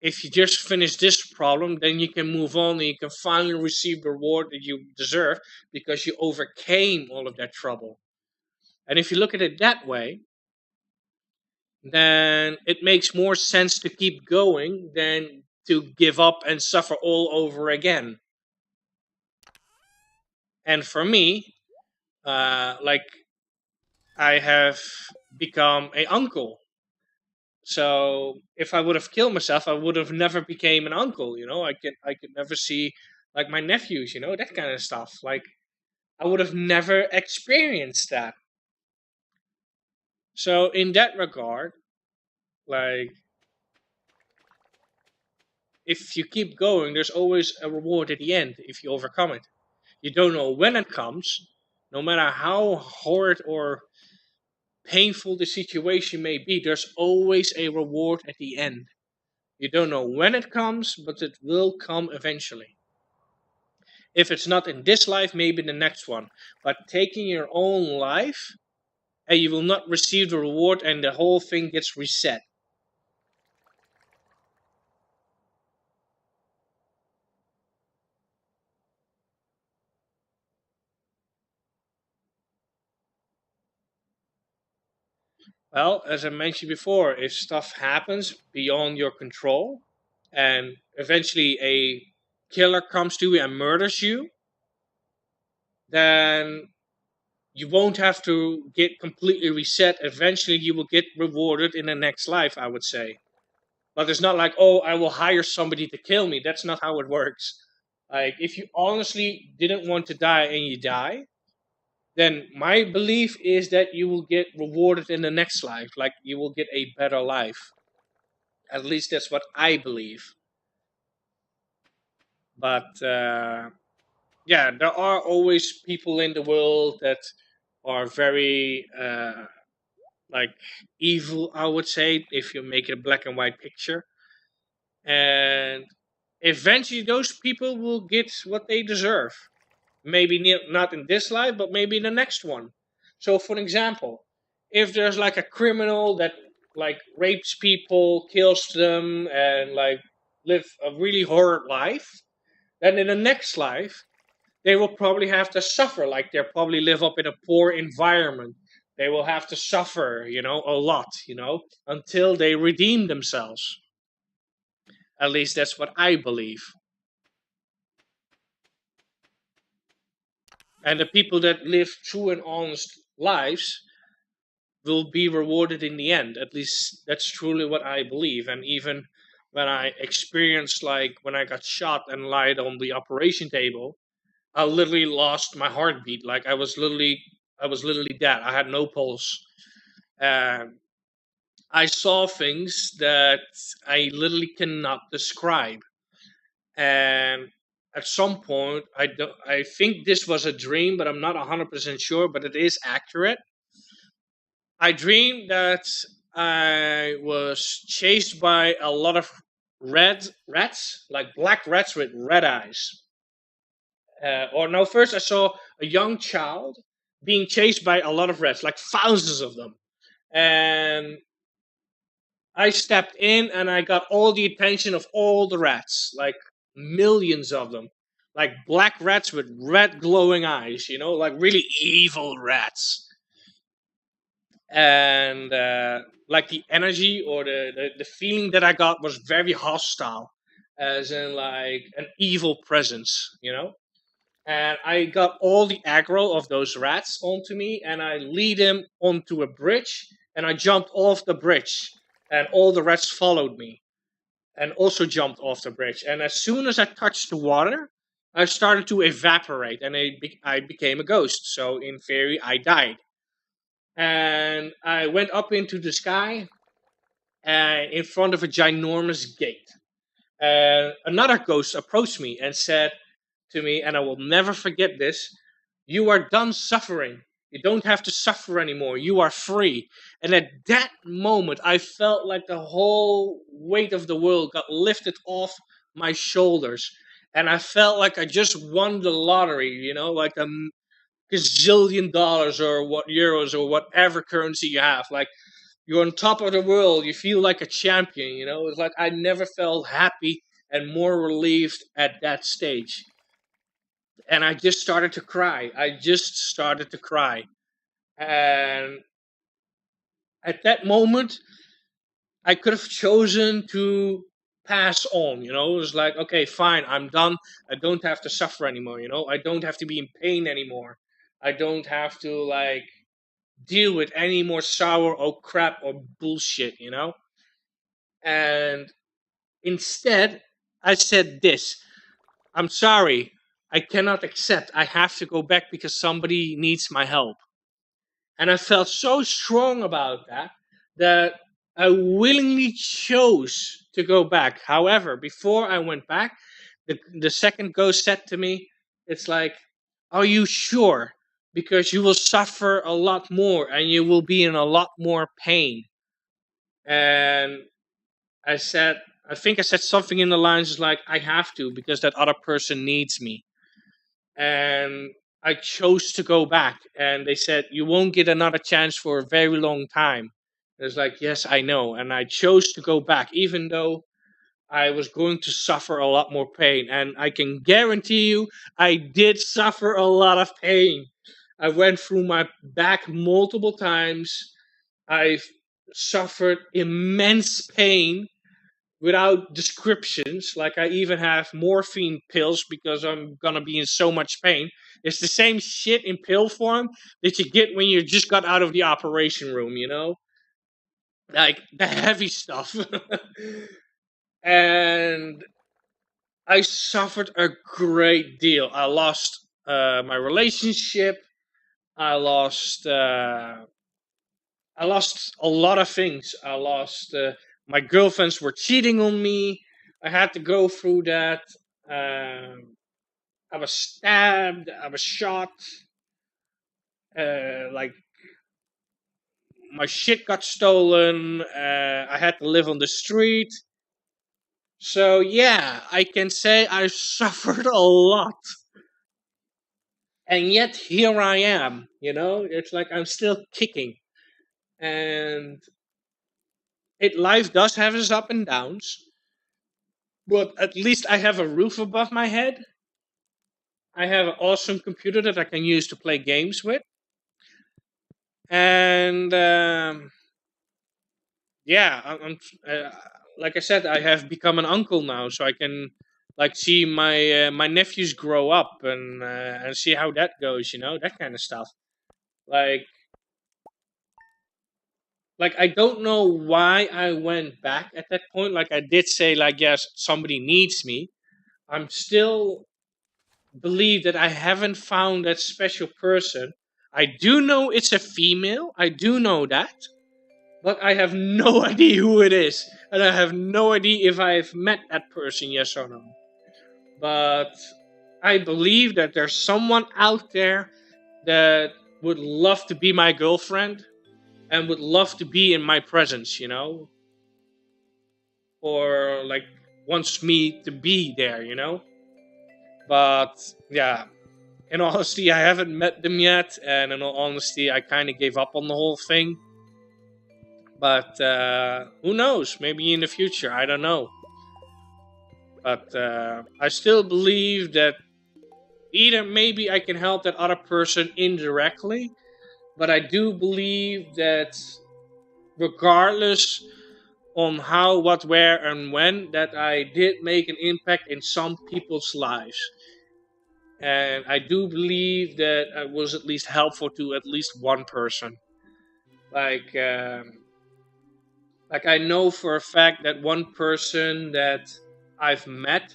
If you just finish this problem, then you can move on and you can finally receive the reward that you deserve because you overcame all of that trouble. And if you look at it that way, then it makes more sense to keep going than to give up and suffer all over again. And for me, like I have become a uncle. So if I would have killed myself, I would have never became an uncle. You know, I could never see like my nephews. You know, that kind of stuff. Like I would have never experienced that. So in that regard, like if you keep going, there's always a reward at the end if you overcome it. You don't know when it comes, no matter how hard or painful the situation may be, there's always a reward at the end. You don't know when it comes, but it will come eventually. If it's not in this life, maybe the next one. But taking your own life, and you will not receive the reward, and the whole thing gets reset. Well, as I mentioned before, if stuff happens beyond your control, and eventually a killer comes to you and murders you, then you won't have to get completely reset. Eventually, you will get rewarded in the next life, I would say. But it's not like, oh, I will hire somebody to kill me. That's not how it works. Like, if you honestly didn't want to die and you die, then my belief is that you will get rewarded in the next life. Like, you will get a better life. At least that's what I believe. But yeah, there are always people in the world that are very like evil, I would say, if you make it a black and white picture. And eventually, those people will get what they deserve. Maybe not in this life, but maybe in the next one. So, for example, if there's like a criminal that like rapes people, kills them, and like live a really horrid life, then in the next life they will probably have to suffer. Like they'll probably live up in a poor environment. They will have to suffer, you know, a lot, you know, until they redeem themselves. At least that's what I believe. And the people that live true and honest lives will be rewarded in the end. At least that's truly what I believe. And even when I experienced, like, when I got shot and lied on the operation table, I literally lost my heartbeat. Like I was literally dead. I had no pulse. Um, I saw things that I literally cannot describe, and at some point, I think this was a dream, but I'm not 100% sure. But it is accurate. I dreamed that I was chased by a lot of red rats, like black rats with red eyes. Or no, first I saw a young child being chased by a lot of rats, like thousands of them. And I stepped in and I got all the attention of all the rats, like millions of them. Like black rats with red glowing eyes, like really evil rats. And like the energy or the feeling that I got was very hostile, as in like an evil presence. And I got all the aggro of those rats onto me, and I lead them onto a bridge, and I jumped off the bridge, and all the rats followed me, and also jumped off the bridge. And as soon as I touched the water, I started to evaporate, and I became a ghost. So in theory, I died, and I went up into the sky, in front of a ginormous gate. Another ghost approached me and said to me, and I will never forget this: "You are done suffering. You don't have to suffer anymore. You are free." And at that moment, I felt like the whole weight of the world got lifted off my shoulders. And I felt like I just won the lottery, like a gazillion dollars or what euros or whatever currency you have. Like you're on top of the world. You feel like a champion. It's like I never felt happy and more relieved at that stage. And I just started to cry. I just started to cry. And at that moment, I could have chosen to pass on. It was like, okay, fine, I'm done. I don't have to suffer anymore. I don't have to be in pain anymore. I don't have to like deal with any more sour or crap or bullshit. And instead, I said this: I'm sorry, I cannot accept. I have to go back because somebody needs my help. And I felt so strong about that I willingly chose to go back. However, before I went back, the second ghost said to me, it's like, "Are you sure? Because you will suffer a lot more and you will be in a lot more pain." And I said, I think I said something in the lines like, "I have to because that other person needs me." And I chose to go back. And they said, "You won't get another chance for a very long time." And it's like, yes, I know. And I chose to go back, even though I was going to suffer a lot more pain. And I can guarantee you, I did suffer a lot of pain. I went through my back multiple times. I've suffered immense pain without descriptions. Like I even have morphine pills because I'm gonna be in so much pain. It's the same shit in pill form that you get when you just got out of the operation room. Like the heavy stuff. And I suffered a great deal. I lost my relationship. I lost. I lost a lot of things. I lost. My girlfriends were cheating on me. I had to go through that. I was stabbed. I was shot. Like my shit got stolen. I had to live on the street. So yeah, I can say I suffered a lot. And yet here I am. It's like I'm still kicking. And life does have its up and downs. But at least I have a roof above my head. I have an awesome computer that I can use to play games with. And yeah, uh, like I said, I have become an uncle now, so I can like see my nephews grow up and see how that goes. That kind of stuff. Like I don't know why I went back at that point. Like I did say, like yes, somebody needs me. I'm still believe that I haven't found that special person. I do know it's a female. I do know that. but I have no idea who it is, and I have no idea if I've met that person, yes or no. But I believe that there's someone out there that would love to be my girlfriend and would love to be in my presence, or like wants me to be there. But yeah, in all honesty, I haven't met them yet, and in all honesty, I kind of gave up on the whole thing. But who knows? Maybe in the future, I don't know. But I still believe that either maybe I can help that other person indirectly, but I do believe that regardless on how, what, where, and when, that I did make an impact in some people's lives. And I do believe that I was at least helpful to at least one person. Like, like I know for a fact that one person that I've met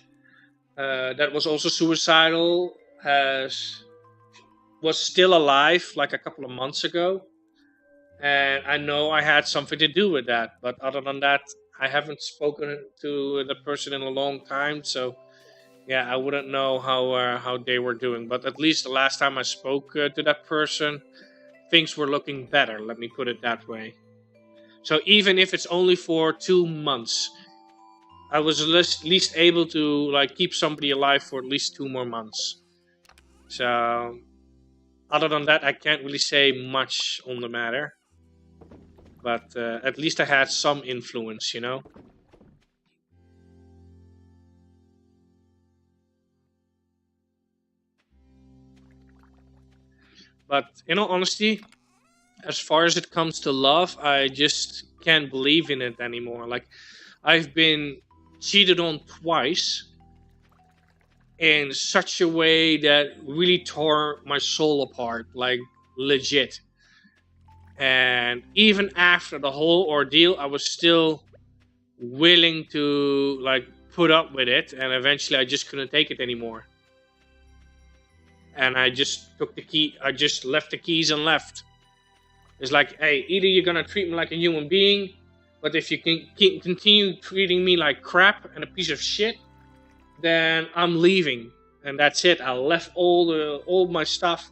that was also suicidal has was still alive like a couple of months ago, and I know I had something to do with that. But other than that, I haven't spoken to the person in a long time, so yeah, I wouldn't know how they were doing. But at least the last time I spoke to that person, things were looking better. Let me put it that way. So even if it's only for 2 months, I was at least able to like keep somebody alive for at least 2 more months. So other than that, I can't really say much on the matter. But at least I had some influence. But in all honesty, as far as it comes to love, I just can't believe in it anymore. Like, I've been cheated on twice in such a way that really tore my soul apart, like legit. And even after the whole ordeal, I was still willing to like put up with it, and eventually I just couldn't take it anymore. And I just took the key. I just left the keys and left. It's like, hey, either you're gonna treat me like a human being, but if you can continue treating me like crap and a piece of shit, then I'm leaving, and that's it. I left all my stuff.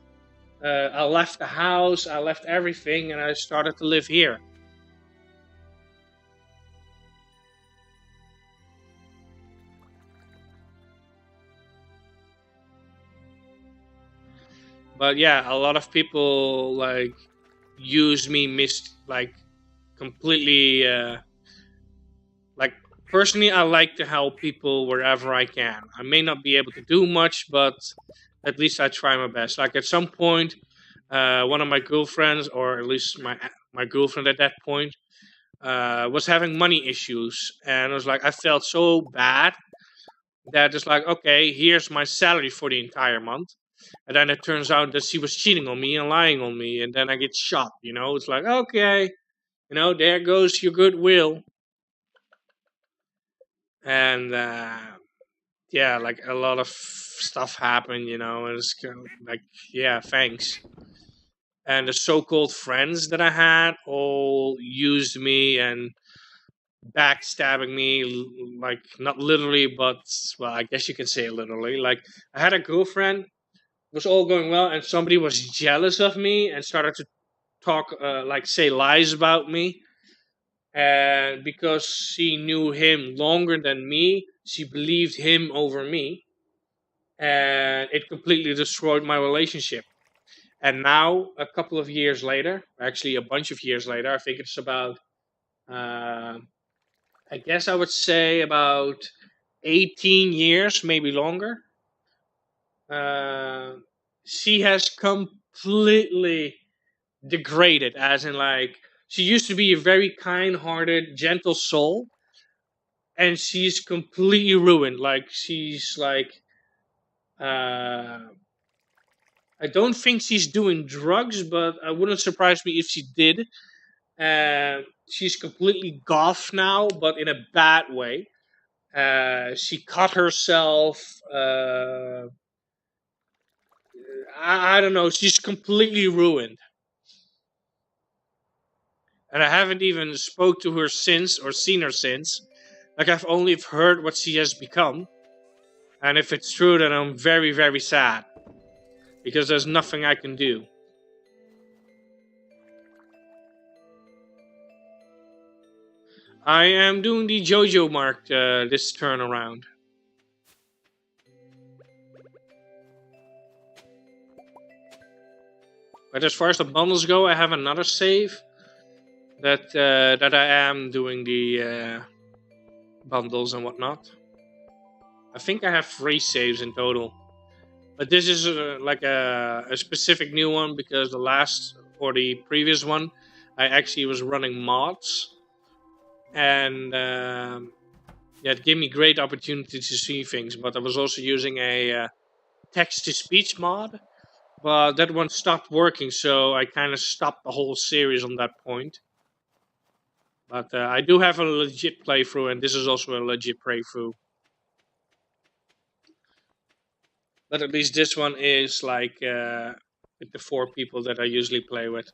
I left the house. I left everything, and I started to live here. But yeah, a lot of people like use me like completely. Like personally, I like to help people wherever I can. I may not be able to do much, but at least I try my best. Like at some point, one of my girlfriends, or at least my girlfriend at that point, was having money issues, and it was like I felt so bad that it's like, okay, here's my salary for the entire month, and then it turns out that she was cheating on me and lying on me, and then I get shot. It's like, okay, there goes your goodwill. And yeah, like a lot of stuff happened, and it's kind of like, yeah, thanks. And the so-called friends that I had all used me and backstabbing me, like not literally, but well, I guess you can say it literally. Like I had a girlfriend, it was all going well, and somebody was jealous of me and started to talk, like say lies about me. And because she knew him longer than me, she believed him over me, and it completely destroyed my relationship. And now, a couple of years later, actually a bunch of years later, I think it's about, uh, I guess I would say about 18 years, maybe longer. Uh, she has completely degraded, as in, like, she used to be a very kind hearted, gentle soul, and she's completely ruined. Like, she's like, uh, I don't think she's doing drugs, but I wouldn't surprise me if she did. She's completely goth now, but in a bad way. She cut herself. I don't know. She's completely ruined. and I haven't even spoke to her since or seen her since. Like, I've only heard what she has become, and if it's true, then I'm very, very sad because there's nothing I can do. I am doing the JoJo mark this turn around. But as far as the bundles go, I have another save that I am doing the bundles and whatnot. I think I have 3 saves in total. But this is like a specific new one because the last or the previous one, I actually was running mods. And yeah, it gave me great opportunity to see things. But I was also using a text-to-speech mod. But that one stopped working, so I kind of stopped the whole series on that point. But I do have a legit playthrough, and this is also a legit playthrough. But at least this one is like with the 4 people that I usually play with.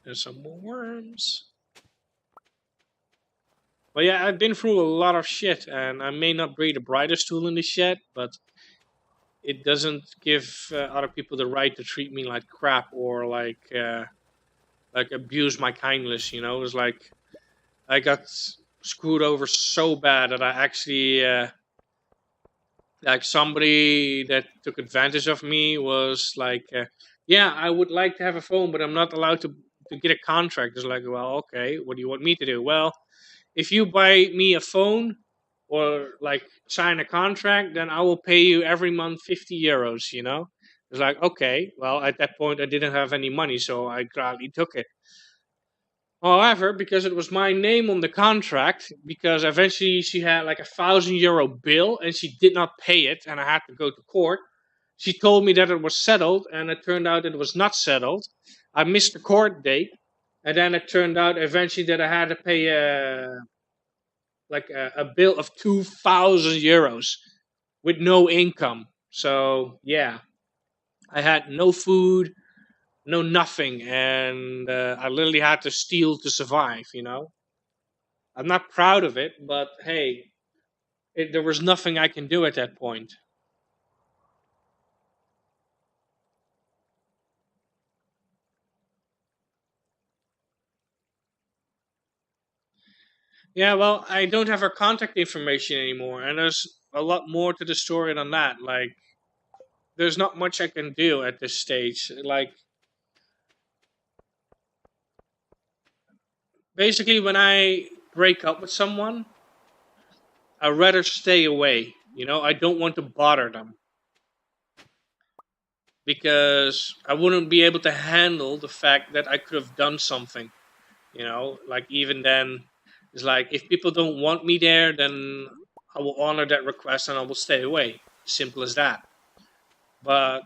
There's some more worms. But yeah, I've been through a lot of shit, and I may not be the brightest tool in the shed, but it doesn't give other people the right to treat me like crap or like abuse my kindness. You know, it's like I got screwed over so bad that I actually like somebody that took advantage of me was like, yeah, I would like to have a phone, but I'm not allowed to get a contract. It's like, well, okay, what do you want me to do? Well, if you buy me a phone or like sign a contract, then I will pay you every month 50 euros, you know? It's like, okay, well, at that point I didn't have any money, so I gladly took it. However, because it was my name on the contract, because eventually she had like €1,000 bill and she did not pay it, and I had to go to court. She told me that it was settled, and it turned out it was not settled. I missed the court date, and then it turned out eventually that I had to pay a bill of €2,000 with no income. So yeah, I had no food, no nothing, and I literally had to steal to survive. You know, I'm not proud of it, but hey, there was nothing I can do at that point. Yeah, well, I don't have her contact information anymore, and there's a lot more to the story than that. Like, there's not much I can do at this stage. Like, basically, when I break up with someone, I'd rather stay away. You know, I don't want to bother them because I wouldn't be able to handle the fact that I could have done something. You know, like even then, it's like if people don't want me there, then I will honor that request and I will stay away. Simple as that. But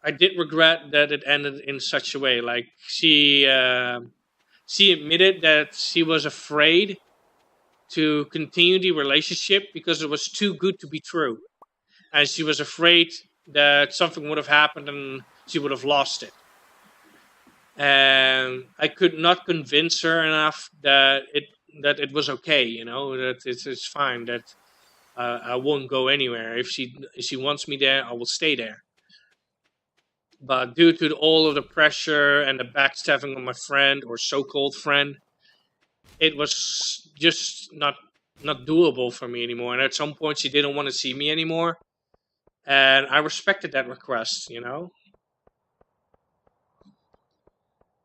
I did regret that it ended in such a way. Like she admitted that she was afraid to continue the relationship because it was too good to be true, and she was afraid that something would have happened and she would have lost it. And I could not convince her enough that it was okay, you know, that it's fine, that I won't go anywhere. If she wants me there, I will stay there. But due to all of the pressure and the backstabbing of my friend or so-called friend, it was just not doable for me anymore. And at some point, she didn't want to see me anymore, and I respected that request, you know.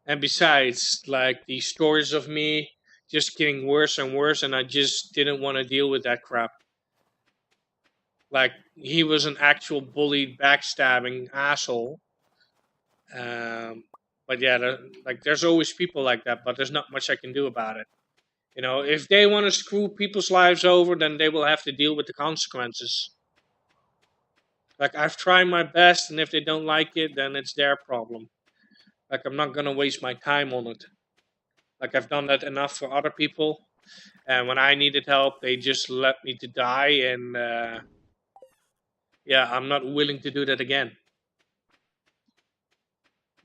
And besides, like the stories of me just getting worse and worse, and I just didn't want to deal with that crap. Like he was an actual bullied, backstabbing asshole. Um, but yeah, like there's always people like that, but there's not much I can do about it. You know, if they want to screw people's lives over, then they will have to deal with the consequences. Like I've tried my best, and if they don't like it, then it's their problem. Like I'm not gonna waste my time on it. Like I've done that enough for other people, and when I needed help, they just let me to die. And yeah, I'm not willing to do that again.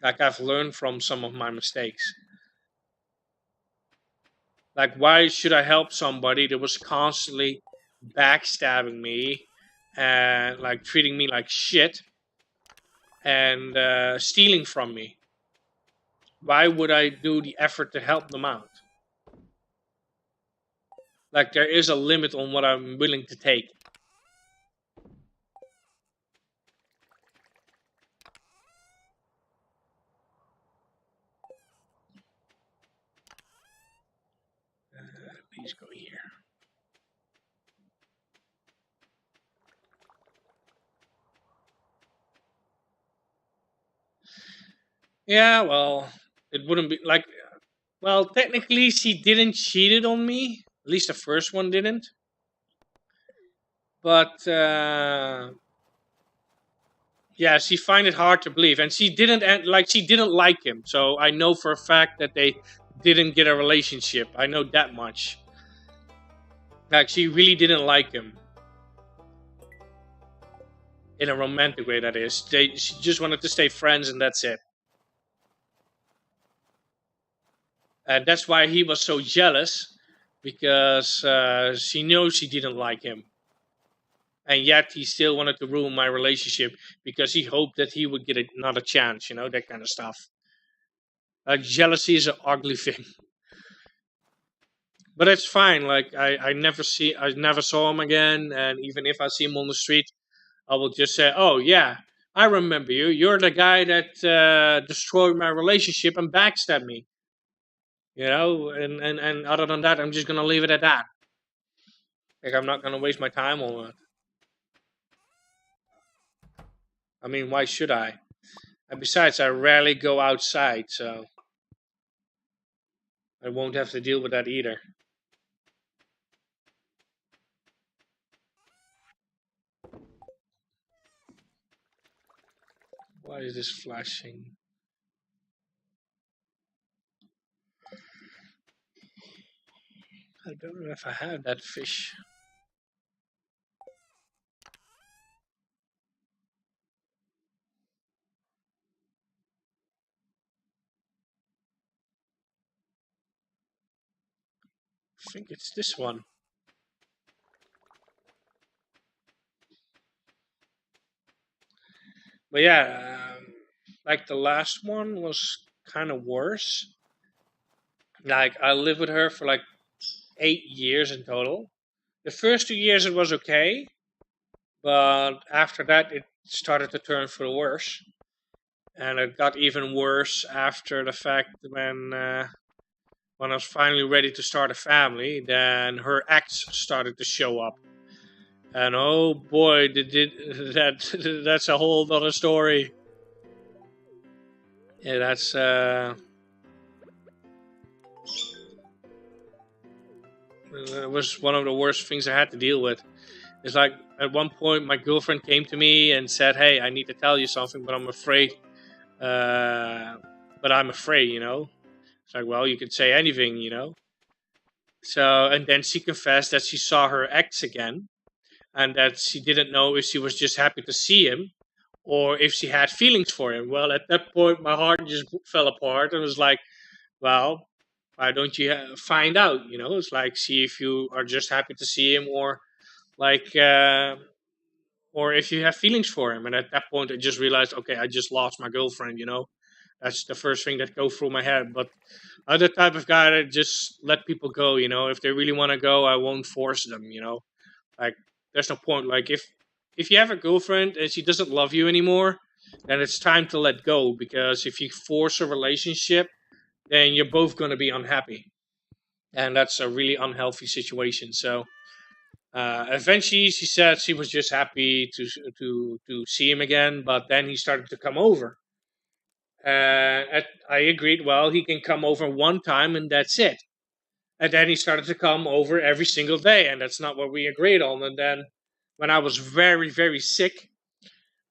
Like, I've learned from some of my mistakes. Like, why should I help somebody that was constantly backstabbing me and like treating me like shit and stealing from me? Why would I do the effort to help them out? Like, there is a limit on what I'm willing to take. Please go here. Yeah, well, it wouldn't be like. Well, technically, she didn't cheated on me. At least the first one didn't. But yeah, she find it hard to believe, and she didn't she didn't like him. So I know for a fact that they didn't get a relationship. I know that much. Like, she really didn't like him in a romantic way. That is, she just wanted to stay friends, and that's it. And that's why he was so jealous, because she knows she didn't like him. And yet he still wanted to ruin my relationship because he hoped that he would get another chance, that kind of stuff. Jealousy is an ugly thing. But it's fine. Like, I never saw him again, and even if I see him on the street, I will just say, "Oh yeah, I remember you. You're the guy that destroyed my relationship and backstabbed me." And other than that, I'm just gonna leave it at that. Like, I'm not gonna waste my time on it. I mean, why should I? And besides, I rarely go outside, so I won't have to deal with that either. Why is this flashing? I don't know if I have that fish. I think it's this one. But yeah, like, the last one was kind of worse. Like, I lived with her for like 8 years in total. The first 2 years it was okay, but after that it started to turn for the worse. And it got even worse after the fact when I was finally ready to start a family, then her ex started to show up. And oh boy, that's a whole other story. Yeah, that's it was one of the worst things I had to deal with. It's like, at one point my girlfriend came to me and said, "Hey, I need to tell you something, but I'm afraid." But I'm afraid, It's like, well, you could say anything. So, and then she confessed that she saw her ex again, and that she didn't know if she was just happy to see him or if she had feelings for him. Well, at that point, my heart just fell apart and was like, well, why don't you find out? It's like, see if you are just happy to see him, or like, or if you have feelings for him. And at that point, I just realized, okay, I just lost my girlfriend. That's the first thing that goes through my head. But I'm the type of guy that just let people go. If they really want to go, I won't force them. Like, there's no point. Like, if you have a girlfriend and she doesn't love you anymore, then it's time to let go. Because if you force a relationship, then you're both going to be unhappy, and that's a really unhealthy situation. So eventually, she said she was just happy to see him again, but then he started to come over. I agreed. Well, he can come over one time, and that's it. And then he started to come over every single day, and that's not what we agreed on. And then, when I was very, very sick,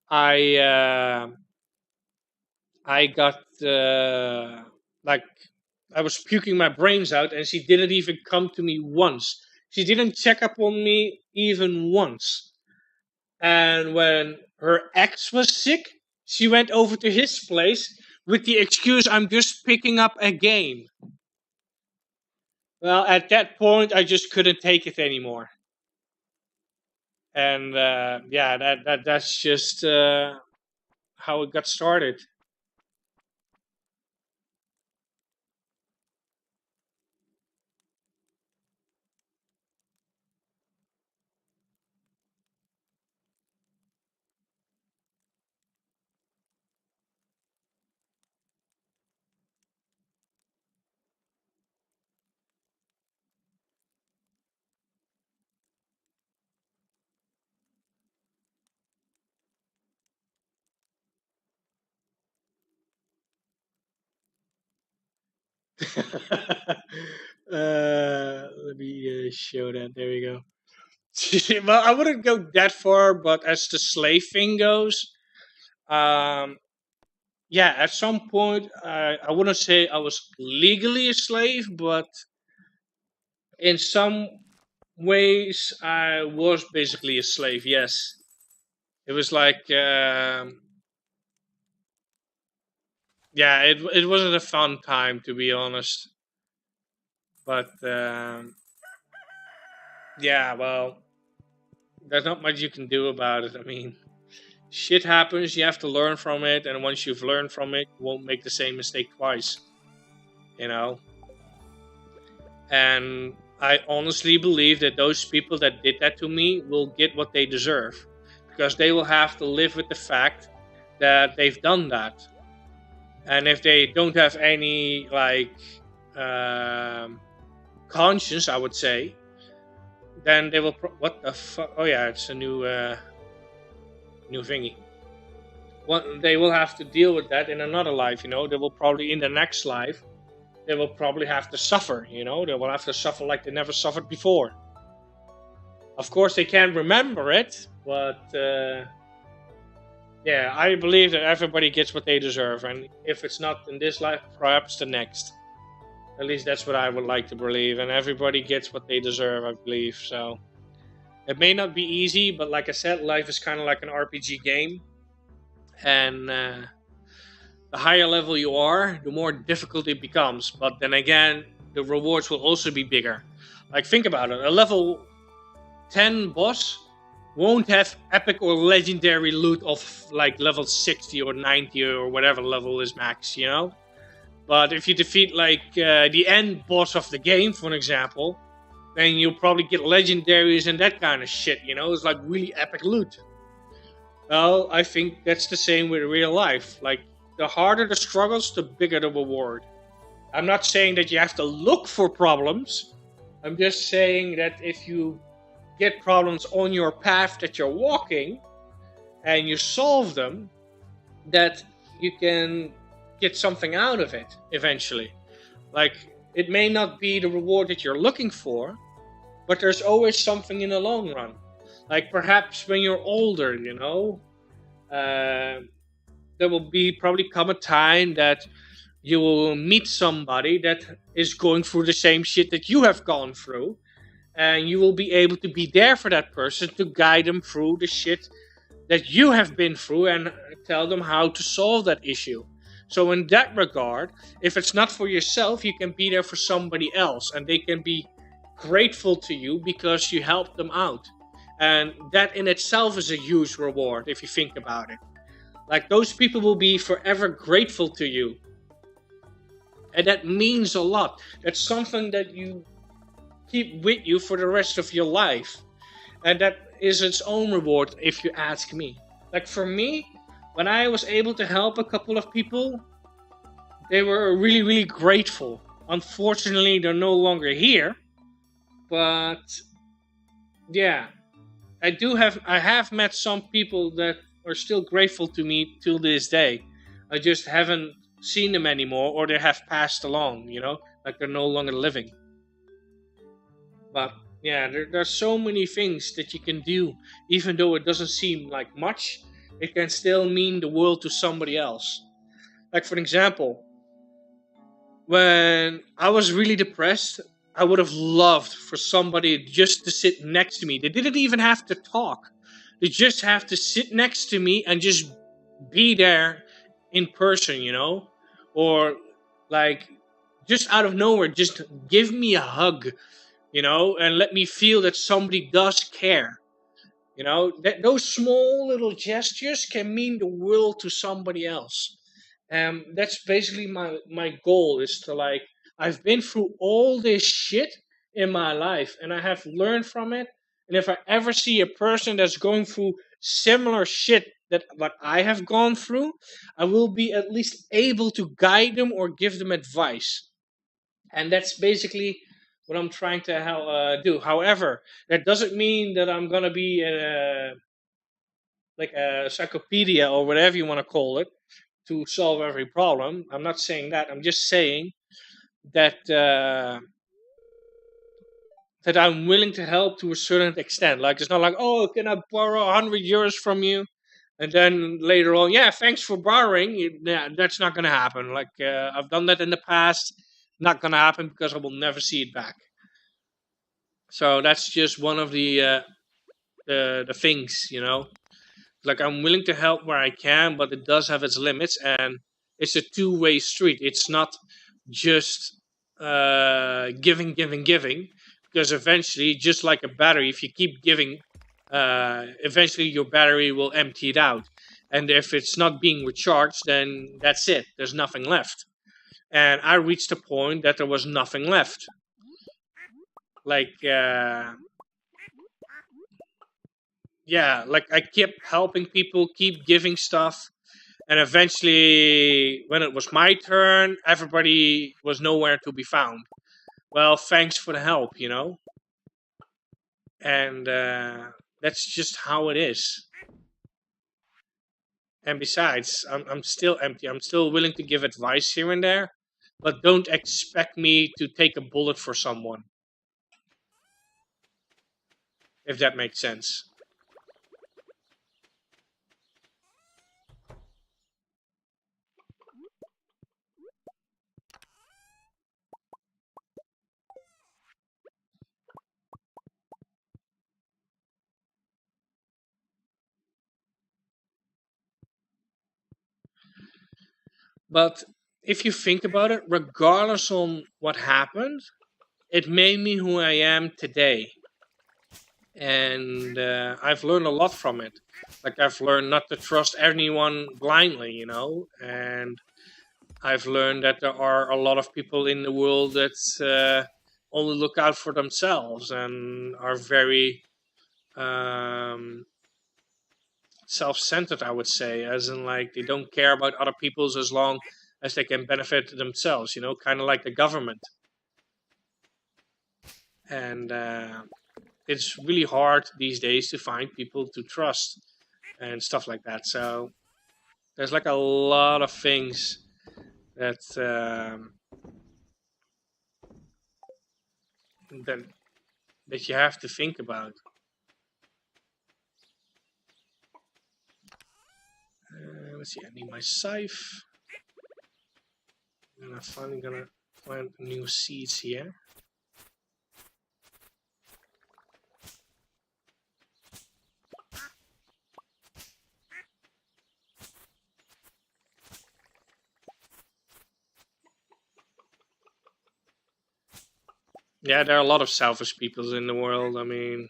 I I got like, I was puking my brains out, and she didn't even come to me once. She didn't check up on me even once. And when her ex was sick, she went over to his place, with the excuse I'm just picking up a game. Well, at that point, I just couldn't take it anymore. And yeah, that's just how it got started. Let me show that. There we go. Well, I wouldn't go that far, but as the slave thing goes, um, yeah, at some point, I wouldn't say I was legally a slave, but in some ways, I was basically a slave. Yes, it was like, yeah, it wasn't a fun time to be honest, but yeah, well, there's not much you can do about it. I mean, shit happens. You have to learn from it, and once you've learned from it, you won't make the same mistake twice. You know, and I honestly believe that those people that did that to me will get what they deserve, because they will have to live with the fact that they've done that. And if they don't have any like um, conscience, I would say, then they will. What the fuck? Oh yeah, it's a new thingy. Well, they will have to deal with that in another life. You know, they will probably in the next life. They will probably have to suffer. You know, they will have to suffer like they never suffered before. Of course, they can't remember it, but yeah, I believe that everybody gets what they deserve, and if it's not in this life, perhaps the next. At least that's what I would like to believe, and everybody gets what they deserve, I believe. So it may not be easy, but like I said, life is kind of like an RPG game, and the higher level you are, the more difficult it becomes. But then again, the rewards will also be bigger. Like think about it: a level 10 boss won't have epic or legendary loot of like level 60 or 90 or whatever level is max, you know? But if you defeat like the end boss of the game, for an example, then you'll probably get legendaries and that kind of shit, you know? It's like really epic loot. Well, I think that's the same with real life. Like, the harder the struggles, the bigger the reward. I'm not saying that you have to look for problems. I'm just saying that if you get problems on your path that you're walking and you solve them, that you can get something out of it eventually. Like, it may not be the reward that you're looking for, but there's always something in the long run. Like, perhaps when you're older, you know, there will be probably come a time that you will meet somebody that is going through the same shit that you have gone through, and you will be able to be there for that person to guide them through the shit that you have been through and tell them how to solve that issue. So in that regard, if it's not for yourself, you can be there for somebody else, and they can be grateful to you because you helped them out. And that in itself is a huge reward if you think about it. Like, those people will be forever grateful to you. And that means a lot. That's something that you keep with you for the rest of your life. And that is its own reward, if you ask me. Like, for me, when I was able to help a couple of people, they were really, really grateful. Unfortunately, they're no longer here. But yeah, I have met some people that are still grateful to me till this day. I just haven't seen them anymore, or they have passed along, you know, like they're no longer living. But yeah, there's so many things that you can do, even though it doesn't seem like much. It can still mean the world to somebody else. Like, for example, when I was really depressed, I would have loved for somebody just to sit next to me. They didn't even have to talk. They just have to sit next to me and just be there in person, you know? or like just out of nowhere, just give me a hug, and let me feel that somebody does care. That those small little gestures can mean the world to somebody else. That's basically my goal, is to like, I've been through all this shit in my life and I have learned from it. And if I ever see a person that's going through similar shit that what I have gone through, I will be at least able to guide them or give them advice. And that's basically what I'm trying to do. However, that doesn't mean that I'm gonna be like a encyclopedia or whatever you want to call it to solve every problem. I'm not saying that. I'm just saying that that I'm willing to help to a certain extent. Like, it's not like, oh, can I borrow 100 euros from you? And then later on, yeah, thanks for borrowing. Yeah, that's not gonna happen. Like, I've done that in the past. Not gonna happen because I will never see it back. So that's just one of the things, Like, I'm willing to help where I can, but it does have its limits, and it's a two-way street. It's not just giving, giving, giving, because eventually, just like a battery, if you keep giving, eventually your battery will empty it out. And if it's not being recharged, then that's it. There's nothing left. And I reached a point that there was nothing left. Like, yeah, like I kept helping people, keep giving stuff, and eventually, when it was my turn, everybody was nowhere to be found. Well, thanks for the help, And that's just how it is. And besides, I'm still empty. I'm still willing to give advice here and there, but don't expect me to take a bullet for someone, if that makes sense. But if you think about it, regardless on what happened, it made me who I am today. And I've learned a lot from it. Like, I've learned not to trust anyone blindly, and I've learned that there are a lot of people in the world that only look out for themselves and are very self-centered, I would say, as in, like, they don't care about other people's as long as they can benefit themselves, kind of like the government. And it's really hard these days to find people to trust and stuff like that. So there's like a lot of things that that that you have to think about. Let's see. I need my scythe, and I'm finally gonna plant new seeds here. Yeah, there are a lot of selfish people in the world. I mean,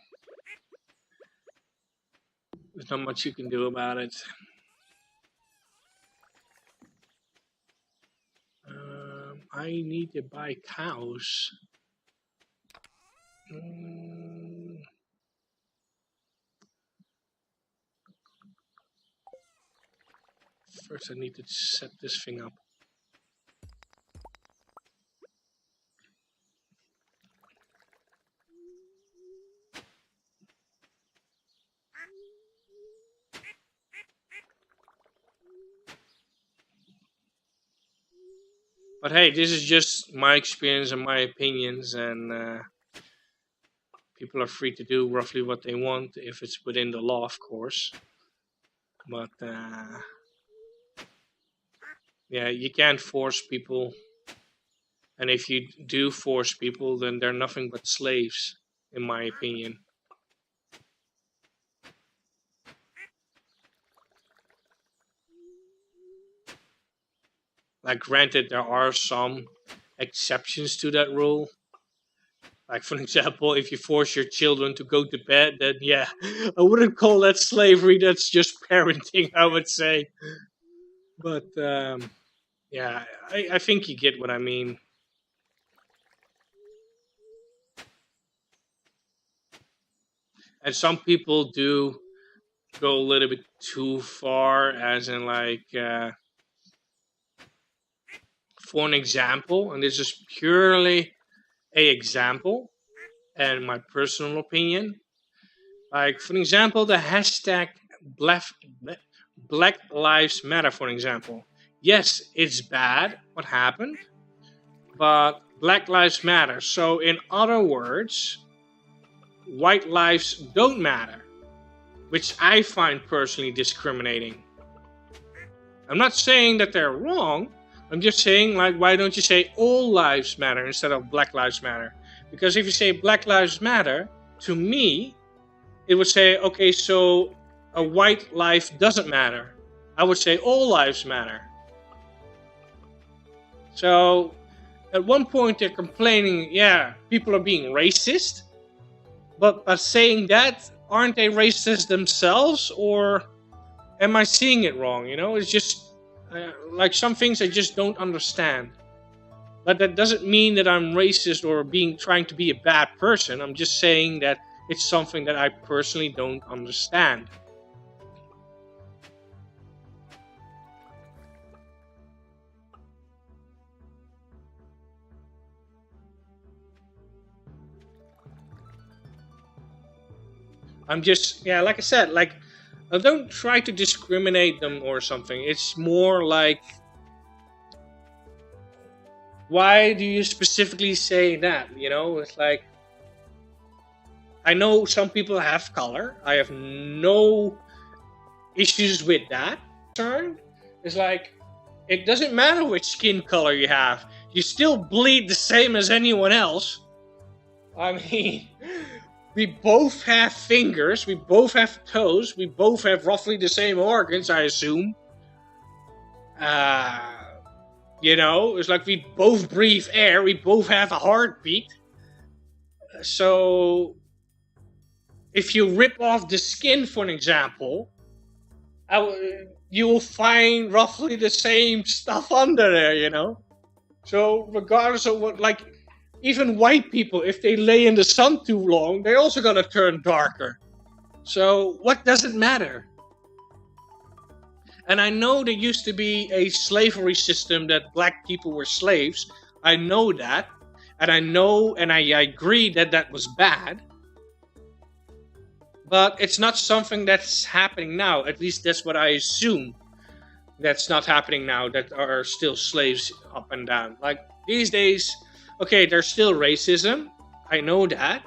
there's not much you can do about it. I need to buy cows. First, I need to set this thing up. But hey, this is just my experience and my opinions, and people are free to do roughly what they want if it's within the law, of course. But yeah, you can't force people, and if you do force people, then they're nothing but slaves, in my opinion. Like, granted, there are some exceptions to that rule. Like, for example, if you force your children to go to bed, then yeah, I wouldn't call that slavery. That's just parenting, I would say. But yeah, I think you get what I mean. And some people do go a little bit too far, as in, like, for an example, and this is purely a example and my personal opinion. Like, for example, the hashtag Black, Black Lives Matter, for example. Yes, it's bad what happened, but Black Lives Matter. So, in other words, white lives don't matter, which I find personally discriminating. I'm not saying that they're wrong. I'm just saying, like, why don't you say all lives matter instead of Black Lives Matter? Because if you say Black Lives Matter, to me, it would say, okay, so a white life doesn't matter. I would say all lives matter. So at one point they're complaining, yeah, people are being racist. But by saying that, aren't they racist themselves? Or am I seeing it wrong? You know, it's just like some things I just don't understand. But that doesn't mean that I'm racist or trying to be a bad person. I'm just saying that it's something that I personally don't understand. I'm just, yeah, like I said, like, I don't try to discriminate them or something. It's more like, why do you specifically say that? You know, it's like, I know some people have color. I have no issues with that. Concerned is like, it doesn't matter which skin color you have. You still bleed the same as anyone else. I mean, we both have fingers, we both have toes, we both have roughly the same organs, I assume. You know, it's like we both breathe air, we both have a heartbeat. So, if you rip off the skin, for an example, you will find roughly the same stuff under there, you know? So, regardless of what, like, even white people, if they lay in the sun too long, they're also gonna turn darker. So, what does it matter? And I know there used to be a slavery system that black people were slaves. I know that. And I know and I agree that that was bad. But it's not something that's happening now. At least that's what I assume. That's not happening now, that are still slaves up and down. Like, these days, okay, there's still racism. I know that.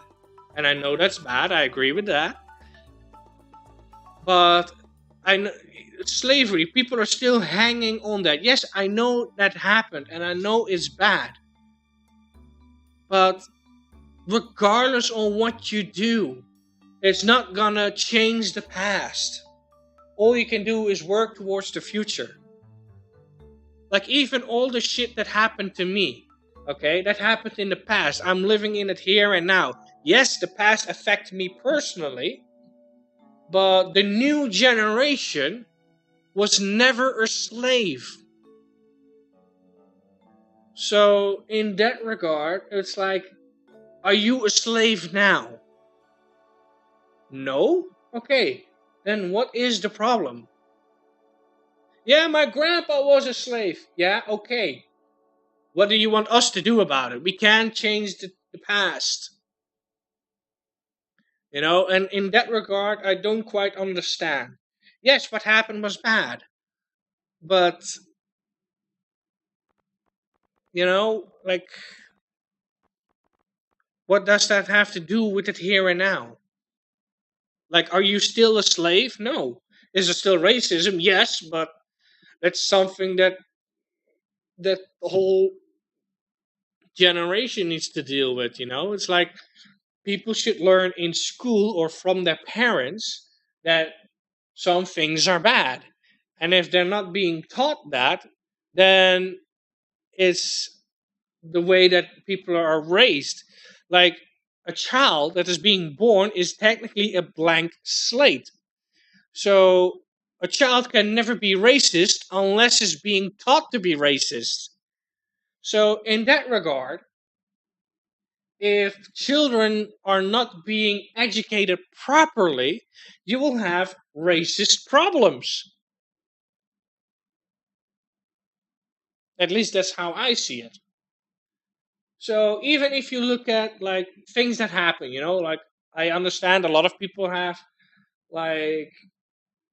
And I know that's bad. I agree with that. But slavery, people are still hanging on that. Yes, I know that happened. And I know it's bad. But regardless of what you do, it's not gonna change the past. All you can do is work towards the future. Like, even all the shit that happened to me, okay, that happened in the past. I'm living in it here and now. Yes, the past affected me personally, but the new generation was never a slave. So, in that regard, it's like, are you a slave now? No? Okay, then what is the problem? Yeah, my grandpa was a slave. Yeah, okay. What do you want us to do about it? We can't change the past. You know, and in that regard, I don't quite understand. Yes, what happened was bad. But, you know, like, what does that have to do with it here and now? Like, are you still a slave? No. Is there still racism? Yes, but that's something that the whole generation needs to deal with, you know? It's like, people should learn in school or from their parents that some things are bad. And if they're not being taught that, then it's the way that people are raised. Like a child that is being born is technically a blank slate. So a child can never be racist unless it's being taught to be racist. So in that regard, if children are not being educated properly, you will have racist problems. At least that's how I see it. So even if you look at like things that happen, like I understand a lot of people have like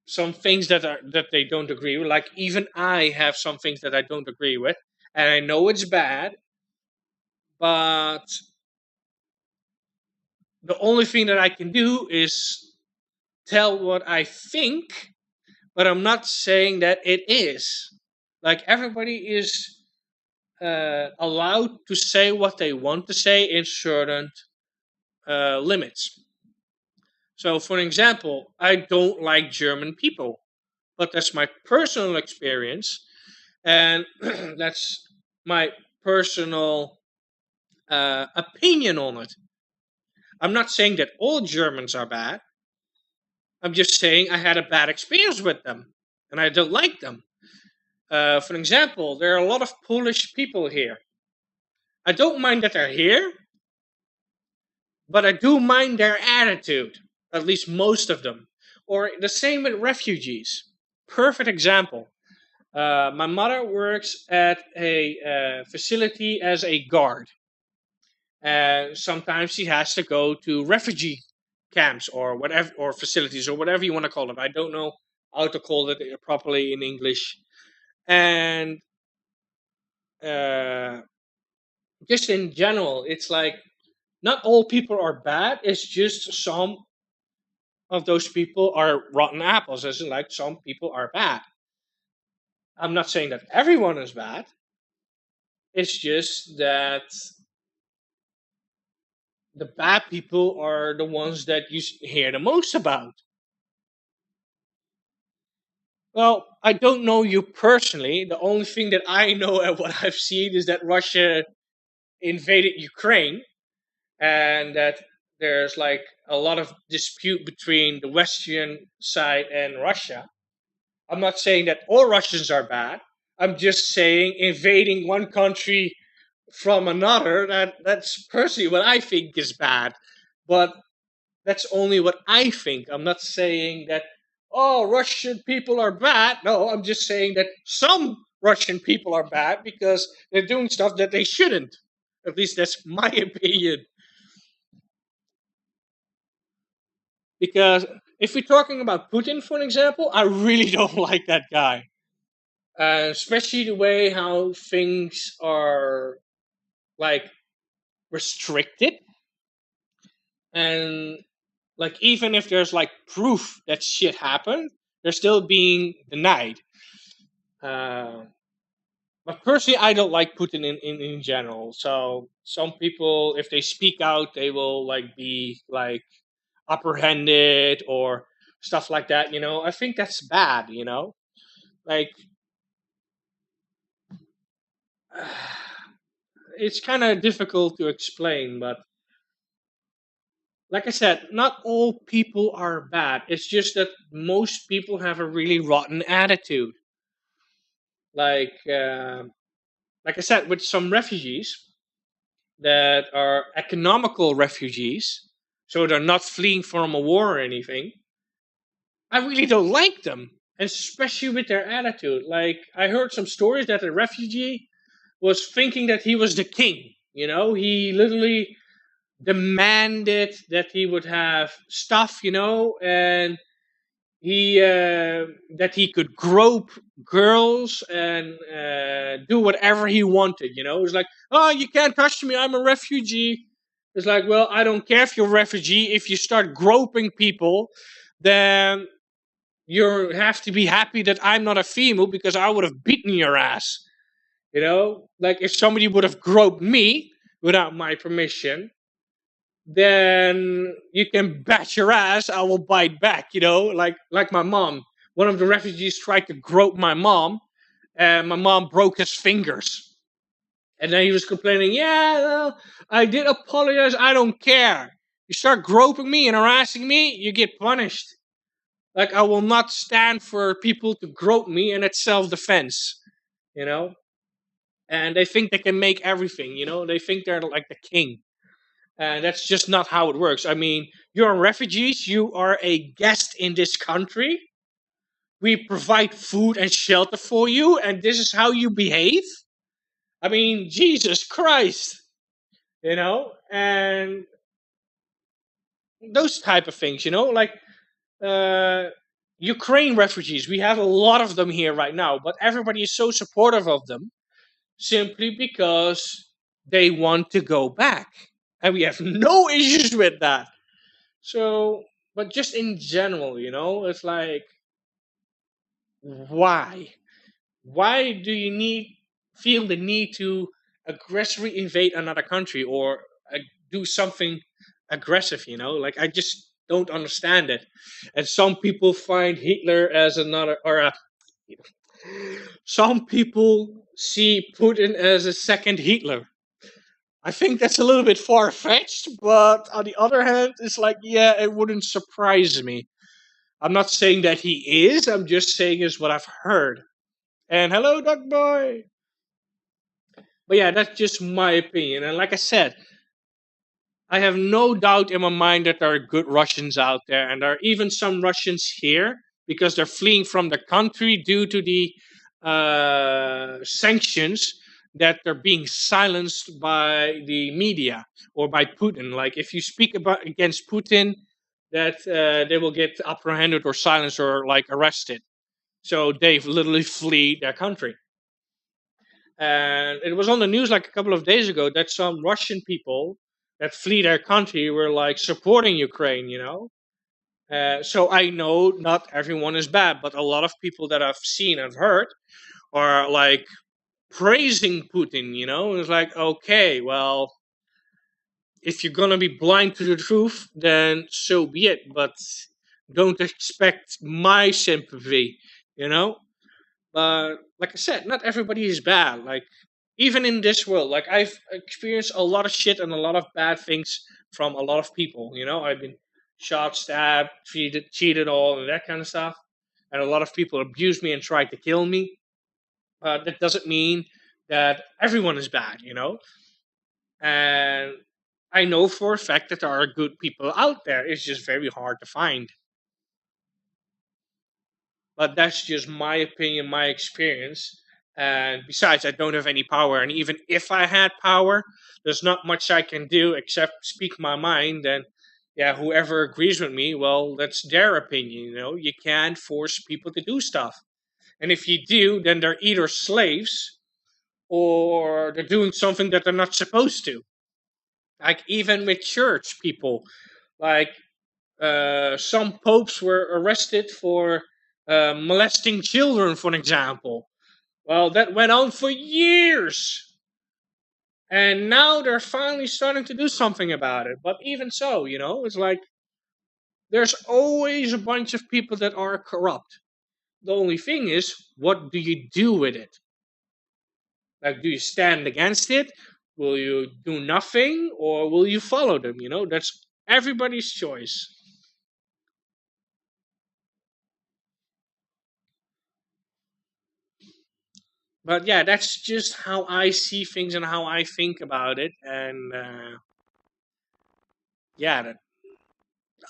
some things that they don't agree with. Like even I have some things that I don't agree with, and I know it's bad, but the only thing that I can do is tell what I think, but I'm not saying that it is. Like everybody is allowed to say what they want to say in certain limits. So, for example, I don't like German people, but that's my personal experience, and that's my personal opinion on it. I'm not saying that all Germans are bad. I'm just saying I had a bad experience with them, and I don't like them. For example, there are a lot of Polish people here. I don't mind that they're here, but I do mind their attitude, at least most of them. Or the same with refugees. Perfect example. My mother works at a facility as a guard. Sometimes she has to go to refugee camps or whatever, or facilities or whatever you want to call them. I don't know how to call it properly in English. And uh, just in general, it's like not all people are bad. It's just some of those people are rotten apples. As in, like some people are bad. I'm not saying that everyone is bad. It's just that the bad people are the ones that you hear the most about. Well, I don't know you personally. The only thing that I know and what I've seen is that Russia invaded Ukraine, and that there's like a lot of dispute between the Western side and Russia. I'm not saying that all Russians are bad. I'm just saying invading one country from another, that's personally what I think is bad. But that's only what I think. I'm not saying that Russian people are bad. No, I'm just saying that some Russian people are bad because they're doing stuff that they shouldn't. At least that's my opinion. Because if we're talking about Putin, for example, I really don't like that guy. Especially the way how things are like restricted, and like even if there's like proof that shit happened, they're still being denied. Uh, but personally, I don't like Putin in general. So some people, if they speak out, they will like be like apprehended or stuff like that. I think that's bad. Like it's kind of difficult to explain, but like I said, not all people are bad. It's just that most people have a really rotten attitude. Like, like I said, with some refugees that are economical refugees, so they're not fleeing from a war or anything. I really don't like them, especially with their attitude. Like, I heard some stories that a refugee was thinking that he was the king. He literally demanded that he would have stuff, and he that he could grope girls and do whatever he wanted. It was like, oh, you can't touch me, I'm a refugee. It's like, well, I don't care if you're a refugee. If you start groping people, then you have to be happy that I'm not a female, because I would have beaten your ass. Like if somebody would have groped me without my permission, then you can bat your ass. I will bite back. Like my mom. One of the refugees tried to grope my mom, and my mom broke his fingers. And then he was complaining, yeah, well, I did apologize. I don't care. You start groping me and harassing me, you get punished. Like, I will not stand for people to grope me, and it's self defense, you know? And they think they can make everything, They think they're like the king. And that's just not how it works. I mean, you're refugees, you are a guest in this country. We provide food and shelter for you, and this is how you behave? I mean, Jesus Christ, And those type of things, like uh, Ukraine refugees. We have a lot of them here right now, but everybody is so supportive of them simply because they want to go back. And we have no issues with that. So, but just in general, it's like, why? Why do you feel the need to aggressively invade another country or do something aggressive? Like, I just don't understand it. And some people find Hitler as another, or some people see Putin as a second Hitler. I think that's a little bit far fetched, but on the other hand, it's like, yeah, it wouldn't surprise me. I'm not saying that he is, I'm just saying is what I've heard. And hello, Duck Boy! But yeah, that's just my opinion. And like I said, I have no doubt in my mind that there are good Russians out there, and there are even some Russians here because they're fleeing from the country due to the sanctions that they're being silenced by the media or by Putin. Like, if you speak against Putin, that they will get apprehended or silenced or like arrested. So they've literally flee their country. And it was on the news like a couple of days ago that some Russian people that flee their country were like supporting Ukraine. So I know not everyone is bad, but a lot of people that I've seen and heard are like praising Putin. It's like, okay, well, if you're gonna be blind to the truth, then so be it. But don't expect my sympathy, you know. But like I said, not everybody is bad. Like, even in this world, like, I've experienced a lot of shit and a lot of bad things from a lot of people. I've been shot, stabbed, cheated, all and that kind of stuff. And a lot of people abused me and tried to kill me. That doesn't mean that everyone is bad. And I know for a fact that there are good people out there. It's just very hard to find. But that's just my opinion, my experience. And besides, I don't have any power. And even if I had power, there's not much I can do except speak my mind. And yeah, whoever agrees with me, well, that's their opinion. You can't force people to do stuff. And if you do, then they're either slaves or they're doing something that they're not supposed to. Like, even with church people, like some popes were arrested for molesting children, for example. Well, that went on for years. And now they're finally starting to do something about it. But even so, it's like there's always a bunch of people that are corrupt. The only thing is, what do you do with it? Like, do you stand against it? Will you do nothing? Or will you follow them? That's everybody's choice. But yeah, that's just how I see things and how I think about it. And yeah,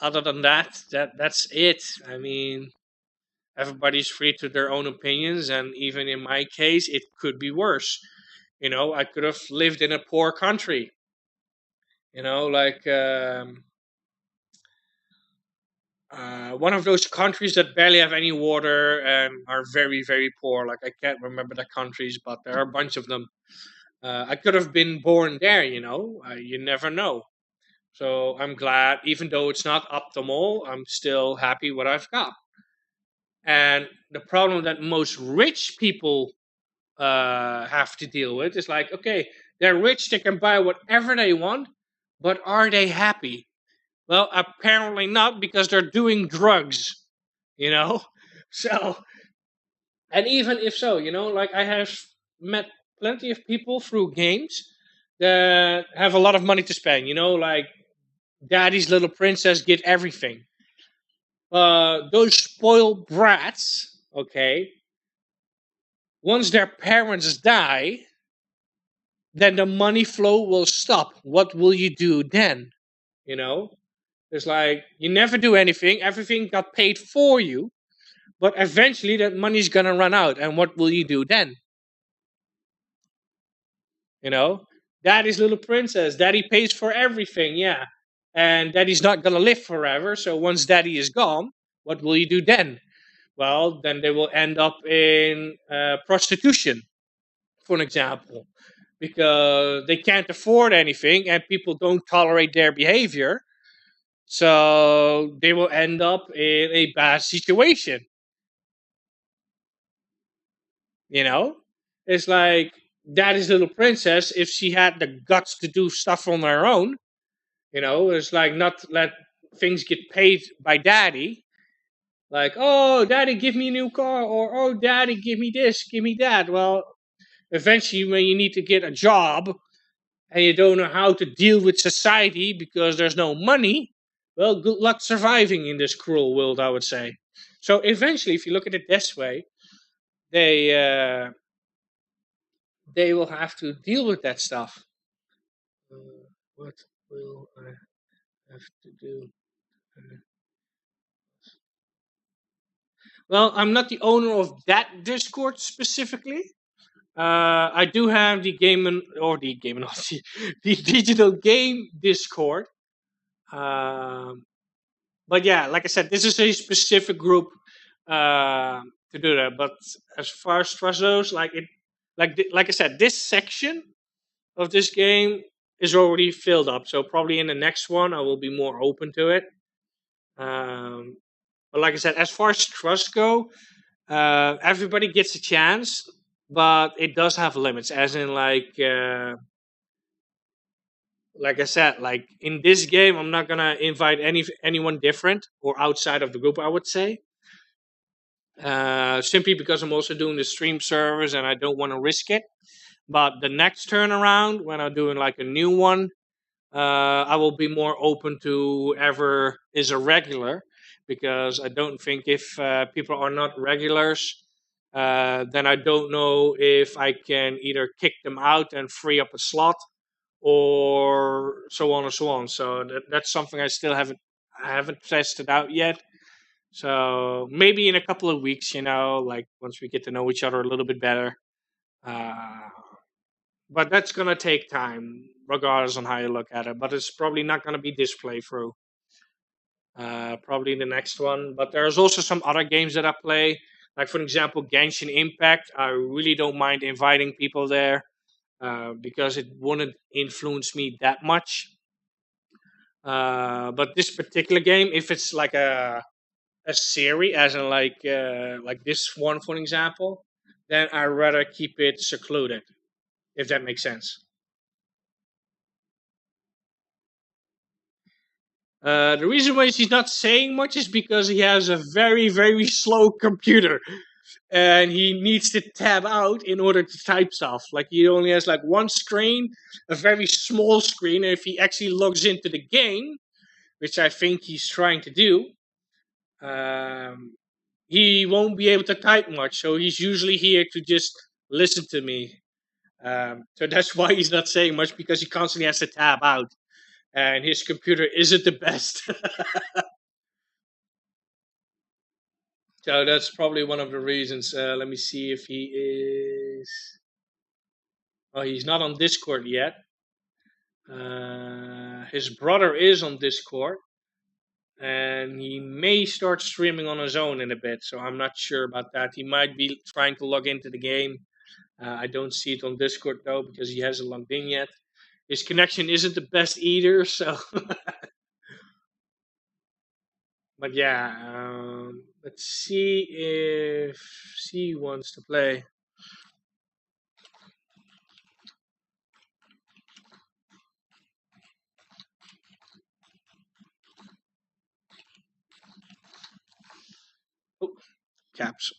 other than that's it. I mean, everybody's free to their own opinions, and even in my case, it could be worse. I could have lived in a poor country. Like one of those countries that barely have any water and are very, very poor. Like, I can't remember the countries, but there are a bunch of them. I could have been born there. You never know. So I'm glad, even though it's not optimal, I'm still happy what I've got. And the problem that most rich people have to deal with is like, okay, they're rich, they can buy whatever they want, but are they happy? Well, apparently not, because they're doing drugs, you know? So, and even if so, like, I have met plenty of people through games that have a lot of money to spend. You know, like Daddy's Little Princess get everything. Those spoiled brats, okay, once their parents die, then the money flow will stop. What will you do then? You know, it's like you never do anything, everything got paid for you, but eventually that money's gonna run out, and what will you do then? You know, Daddy's Little Princess, Daddy pays for everything, yeah, and Daddy's not gonna live forever. So once Daddy is gone, what will you do then? Well, then they will end up in prostitution, for an example, because they can't afford anything and people don't tolerate their behavior. So they will end up in a bad situation. You know, it's like Daddy's Little Princess. If she had the guts to do stuff on her own, it's like not let things get paid by Daddy. Like, oh, Daddy, give me a new car, or oh, Daddy, give me this, give me that. Well, eventually, when you need to get a job and you don't know how to deal with society because there's no money, well, good luck surviving in this cruel world, I would say. So eventually, if you look at it this way, they uh, they will have to deal with that stuff. What will I have to do? Uh, Well, I'm not the owner of that Discord specifically. I do have the the digital game Discord. Um, but yeah, like I said, this is a specific group to do that. But as far as trust goes, like I said, this section of this game is already filled up. So probably in the next one, I will be more open to it. Um, but like I said, as far as trust go, everybody gets a chance, but it does have limits. As in, like I said, like in this game, I'm not gonna invite anyone different or outside of the group. I would say, simply because I'm also doing the stream servers and I don't want to risk it. But the next turnaround, when I'm doing like a new one, I will be more open to whoever is a regular, because I don't think if people are not regulars, then I don't know if I can either kick them out and free up a slot, or so on and so on. So that's something I haven't tested out yet. So maybe in a couple of weeks, like once we get to know each other a little bit better. Uh, but that's gonna take time, regardless on how you look at it. But it's probably not gonna be this playthrough. Probably the next one. But there's also some other games that I play, like for example, Genshin Impact. I really don't mind inviting people there because it wouldn't influence me that much. But this particular game, if it's like a series, as in like this one, for example, then I'd rather keep it secluded, if that makes sense. The reason why he's not saying much is because he has a very, very slow computer and he needs to tab out in order to type stuff. Like he only has like one screen, a very small screen. And if he actually logs into the game, which I think he's trying to do, um, he won't be able to type much. So he's usually here to just listen to me. So that's why he's not saying much, because he constantly has to tab out. And his computer isn't the best. So that's probably one of the reasons. Let me see if he is. Oh, he's not on Discord yet. His brother is on Discord, and he may start streaming on his own in a bit. So I'm not sure about that. He might be trying to log into the game. I don't see it on Discord though, because he hasn't logged in yet. His connection isn't the best either. So, but yeah, let's see if she wants to play. Oh, caps.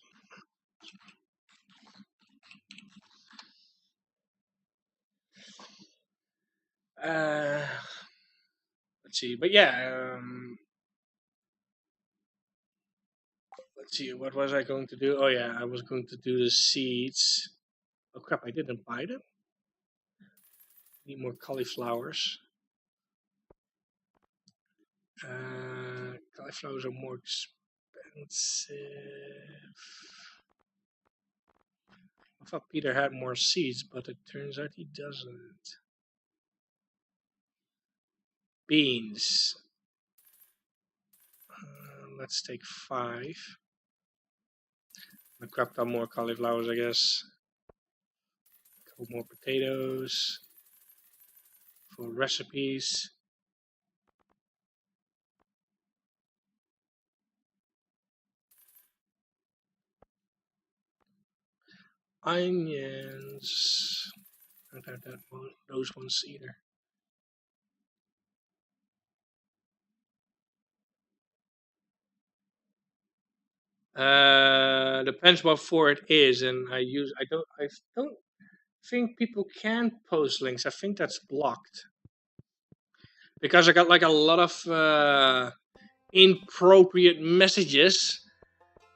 Let's see. But yeah, let's see. What was I going to do? Oh yeah, I was going to do the seeds. Oh crap! I didn't buy them. Need more cauliflowers. Cauliflowers are more expensive. I thought Peter had more seeds, but it turns out he doesn't. Beans. Let's take 5. I grabbed up more cauliflowers, I guess. A couple more potatoes for recipes. Onions. I don't have those ones either. Depends what for it is, and I don't think people can post links. I think that's blocked because I got like a lot of inappropriate messages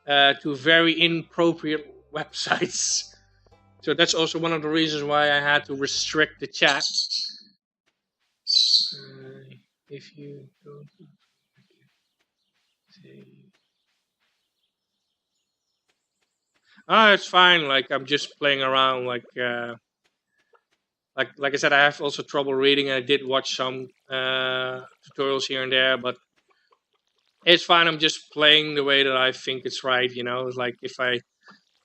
to very inappropriate websites. So that's also one of the reasons why I had to restrict the chat. If you don't say, it's fine. Like I'm just playing around. Like I said, I have also trouble reading. I did watch some tutorials here and there, but it's fine. I'm just playing the way that I think it's right. You know, it's like if I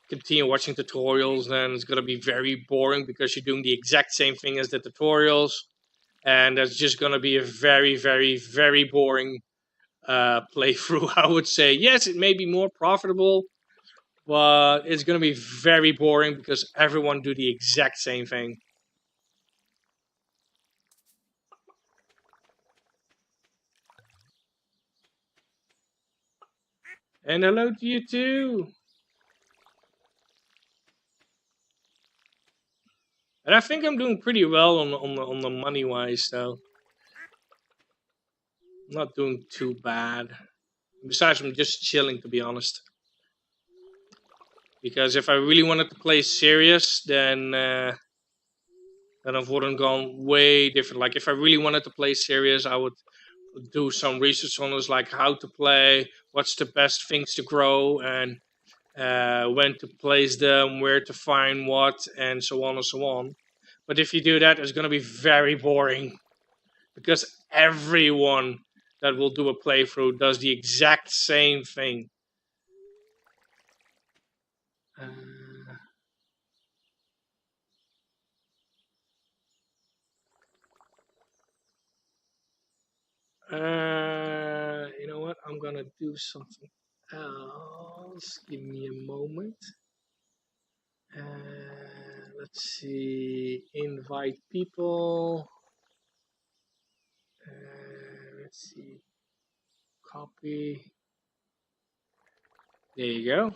continue watching tutorials, then it's gonna be very boring because you're doing the exact same thing as the tutorials, and that's just gonna be a very, very, very boring playthrough. I would say yes, it may be more profitable, but it's gonna be very boring because everyone do the exact same thing. And hello to you too. And I think I'm doing pretty well on the money wise, though. I'm not doing too bad. Besides, I'm just chilling, to be honest. Because if I really wanted to play serious, then I would have gone way different. Like if I really wanted to play serious, I would do some research on this, like how to play, what's the best things to grow, and when to place them, where to find what, and so on and so on. But if you do that, it's going to be very boring because everyone that will do a playthrough does the exact same thing. You know what? I'm gonna do something else. Give me a moment. Let's see. Invite people. Let's see. Copy. There you go.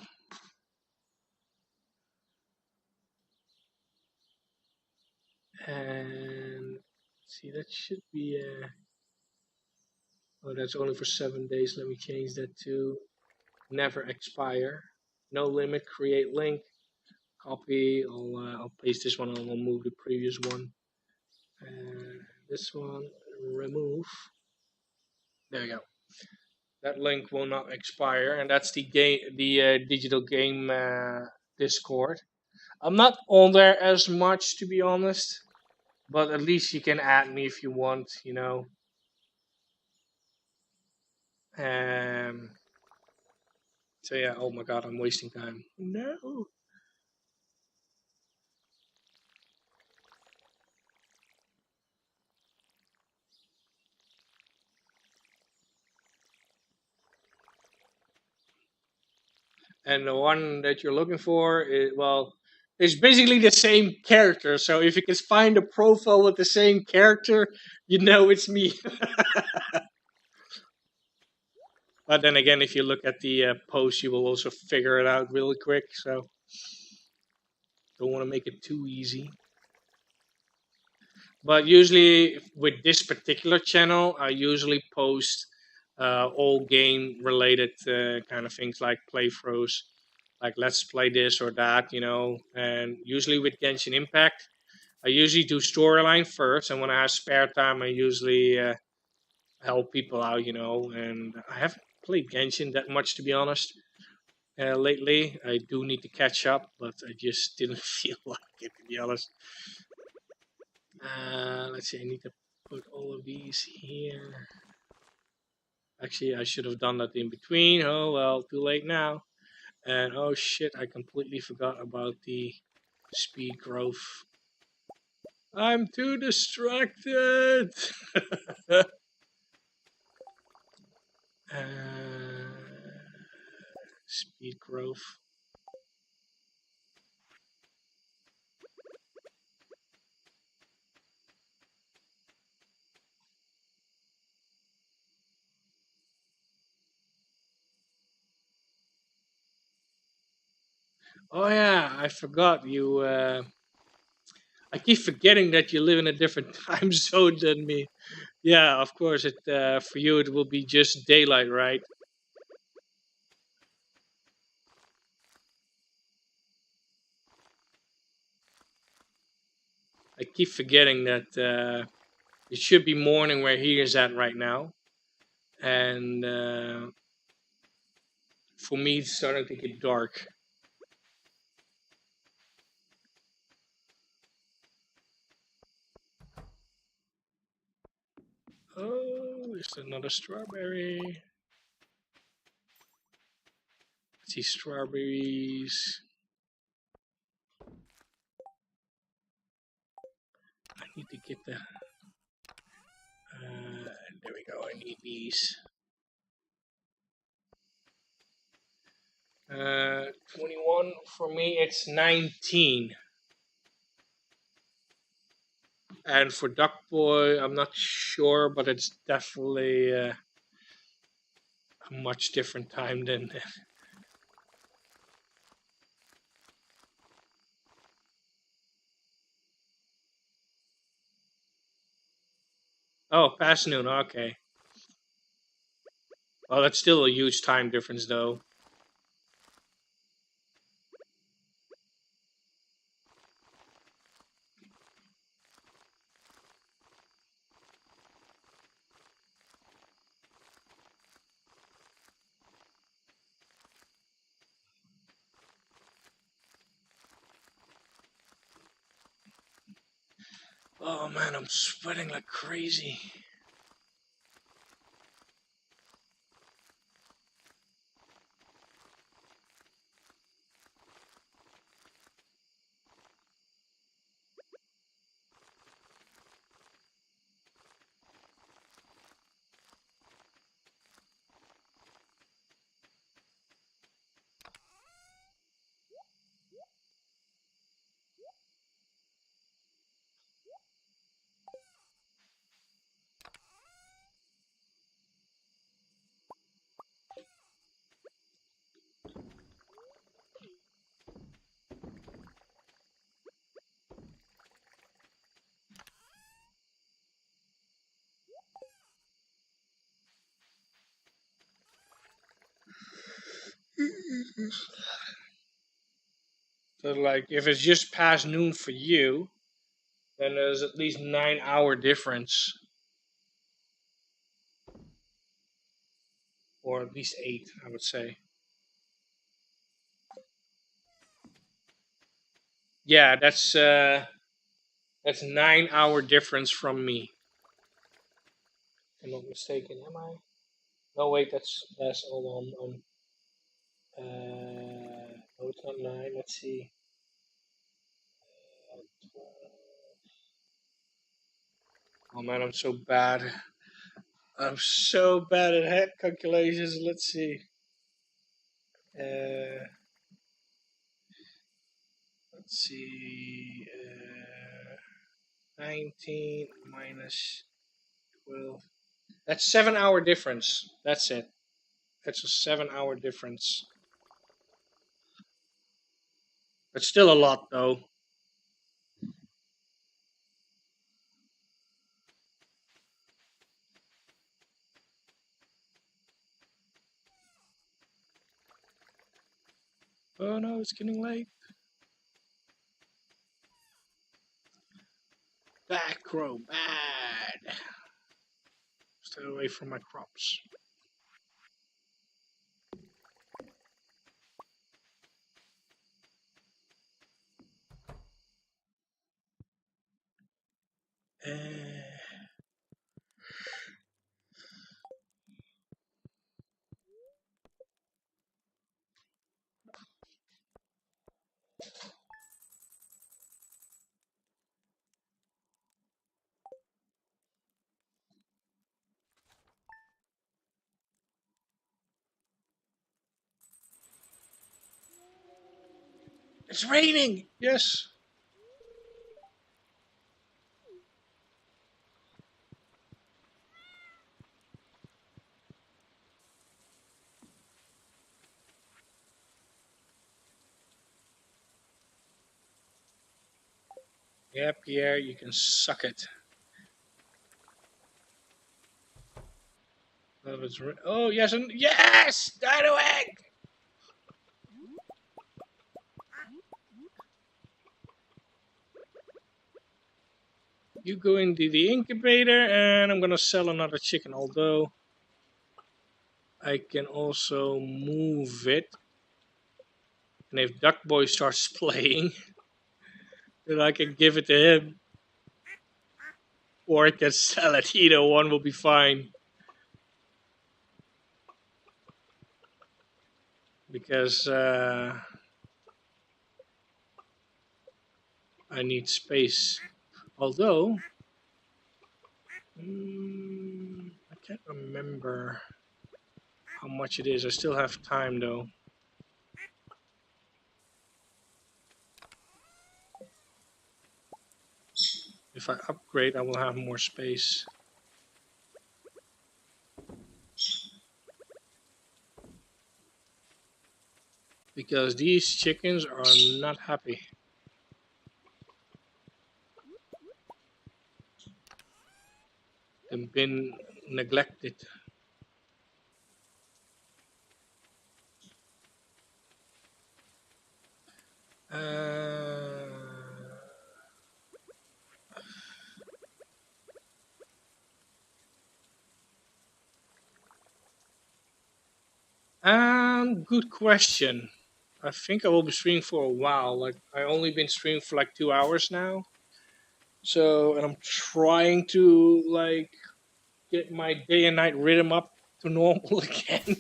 And see, that should be oh, that's only for 7 days. Let me change that to never expire. No limit. Create link. Copy. I'll paste this one. I'll move the previous one. This one. Remove. There we go. That link will not expire, and that's the digital game Discord. I'm not on there as much, to be honest, but at least you can add me if you want, you know. So yeah. Oh my God, I'm wasting time. No. And the one that you're looking for is, well, it's basically the same character. So if you can find a profile with the same character, you know it's me. But then again, if you look at the post, you will also figure it out really quick. So don't want to make it too easy. But usually with this particular channel, I usually post all game related kind of things like playthroughs, like let's play this or that, you know. And usually with Genshin Impact, I usually do storyline first, and when I have spare time, I usually help people out, you know. And I haven't played Genshin that much, to be honest. Lately, I do need to catch up, but I just didn't feel like it, to be honest. Let's see, I need to put all of these here. Actually, I should have done that in between. Oh well, too late now. And oh shit, I completely forgot about the speed growth. I'm too distracted. uh, speed growth. Oh yeah, I forgot you. I keep forgetting that you live in a different time zone than me. Yeah, of course. It for you it will be just daylight, right? I keep forgetting that it should be morning where he is at right now, and for me it's starting to get dark. Oh, it's another strawberry. Let's see, strawberries. I need to get the. There we go. I need these. 21 for me. It's 19. And for Duck Boy, I'm not sure, but it's definitely a much different time than. Oh, past noon. Okay. Well, that's still a huge time difference, though. Oh man, I'm sweating like crazy. So, like, if it's just past noon for you, then there's at least 9 hour difference, or at least eight, I would say. Yeah, that's 9 hour difference from me. I'm not mistaken, am I? No, wait, that's all on. No, it's not nine. Let's see. Oh man, I'm so bad. I'm so bad at head calculations. Let's see. Uh, let's see. 19 minus 12. That's 7 hour difference. That's it. That's a 7 hour difference. But still a lot, though. Oh no, it's getting late. Back row, bad. Stay away from my crops. It's raining! Yes! Yeah, Pierre, you can suck it. Oh, yes, and yes! Dino egg! You go into the incubator, and I'm gonna sell another chicken, although I can also move it. And if Duck Boy starts playing, then I can give it to him. Or I can sell it. Either one will be fine. Because I need space. Although, I can't remember how much it is. I still have time though. If I upgrade, I will have more space. Because these chickens are not happy. They've been neglected. Good question. I think I will be streaming for a while. Like I only been streaming for like 2 hours now. So, and I'm trying to like get my day and night rhythm up to normal again.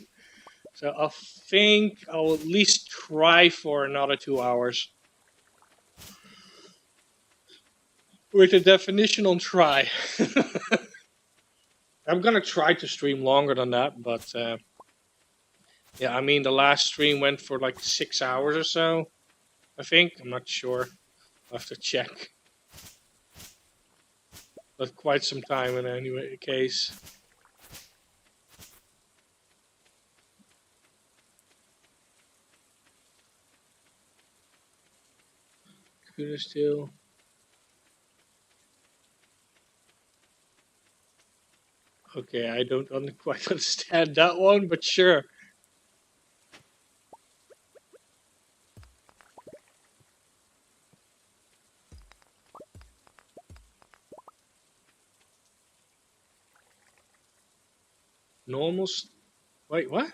So I think I'll at least try for another 2 hours. With a definition on try. I'm gonna try to stream longer than that, but yeah, I mean the last stream went for like 6 hours or so. I think I'm not sure. I'll have to check. But quite some time in any case. Computer still. Okay, I don't quite understand that one, but sure. Normal. Wait, what?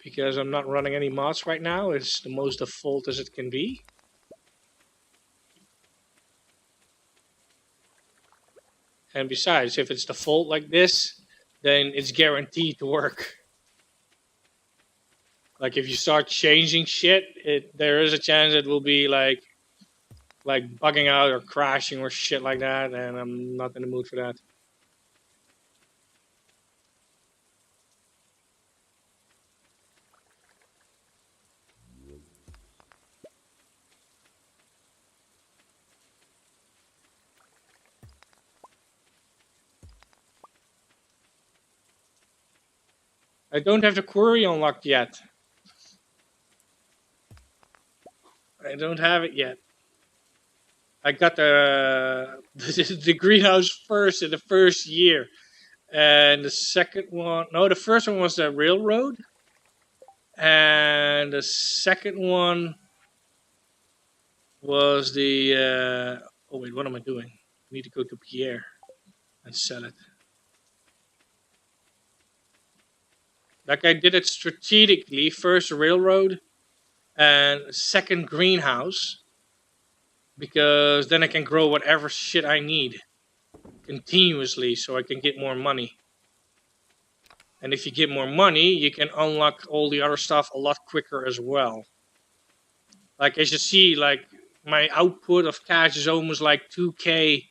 Because I'm not running any mods right now. It's the most default as it can be. And besides, if it's default like this, then it's guaranteed to work. Like if you start changing shit, there is a chance it will be like bugging out or crashing or shit like that, and I'm not in the mood for that. I don't have the query unlocked yet. I don't have it yet. I got the greenhouse first in the first year, and the second one, no, the first one was the railroad, and the second one was the. Oh wait, what am I doing? I need to go to Pierre and sell it. Like I did it strategically. First railroad, and second greenhouse, because then I can grow whatever shit I need continuously, so I can get more money. And if you get more money, you can unlock all the other stuff a lot quicker as well. Like as you see, like my output of cash is almost like 2K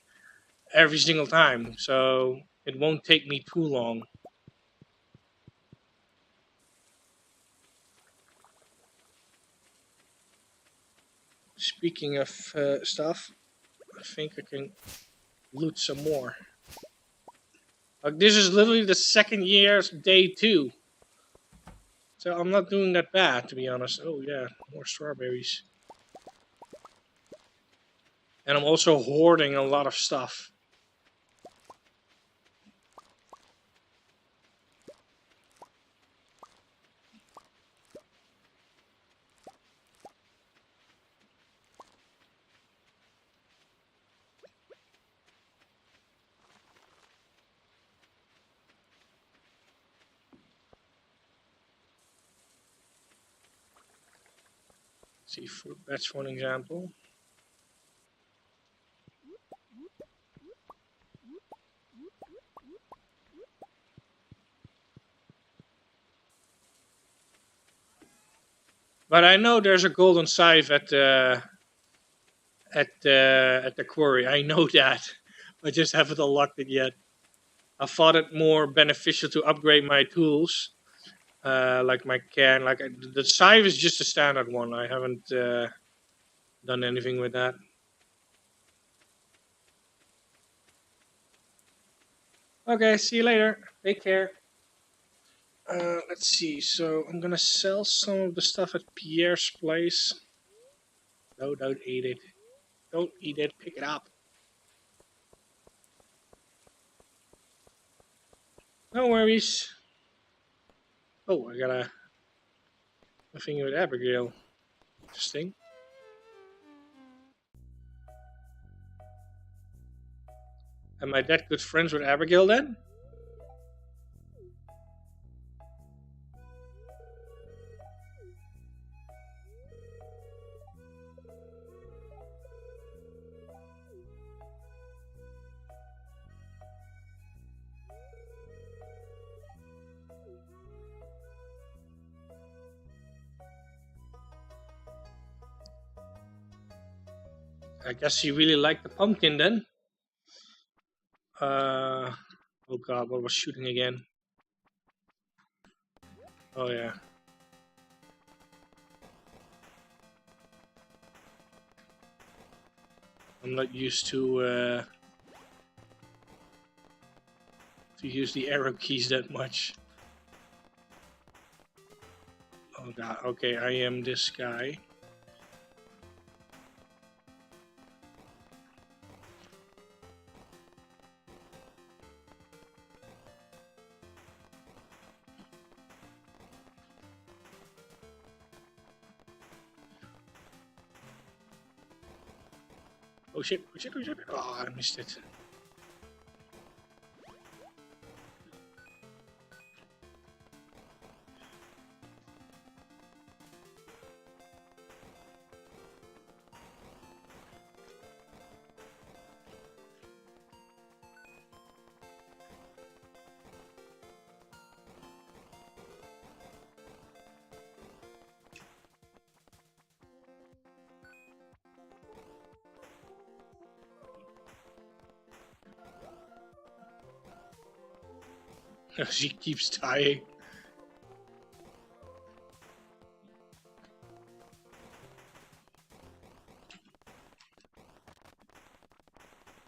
every single time, so it won't take me too long. Speaking of stuff, I think I can loot some more. Like this is literally the second year's day 2. So I'm not doing that bad, to be honest. Oh yeah, more strawberries. And I'm also hoarding a lot of stuff. See, fruit bats for an example. But I know there's a golden scythe at the quarry. I know that. I just haven't unlocked it yet. I thought it more beneficial to upgrade my tools, like my can. Like the scythe is just a standard one. I haven't done anything with that. Okay, see you later. Take care. Let's see. So I'm gonna sell some of the stuff at Pierre's place. No, don't eat it. Don't eat it. Pick it up. No worries. Oh, I got a thing with Abigail. Interesting. Am I that good friends with Abigail then? I guess you really like the pumpkin then. Oh god, what was shooting again? Oh yeah. I'm not used to use the arrow keys that much. Oh god, okay, I am this guy. Oh shit, oh shit, oh shit. Oh, I missed it. She keeps dying.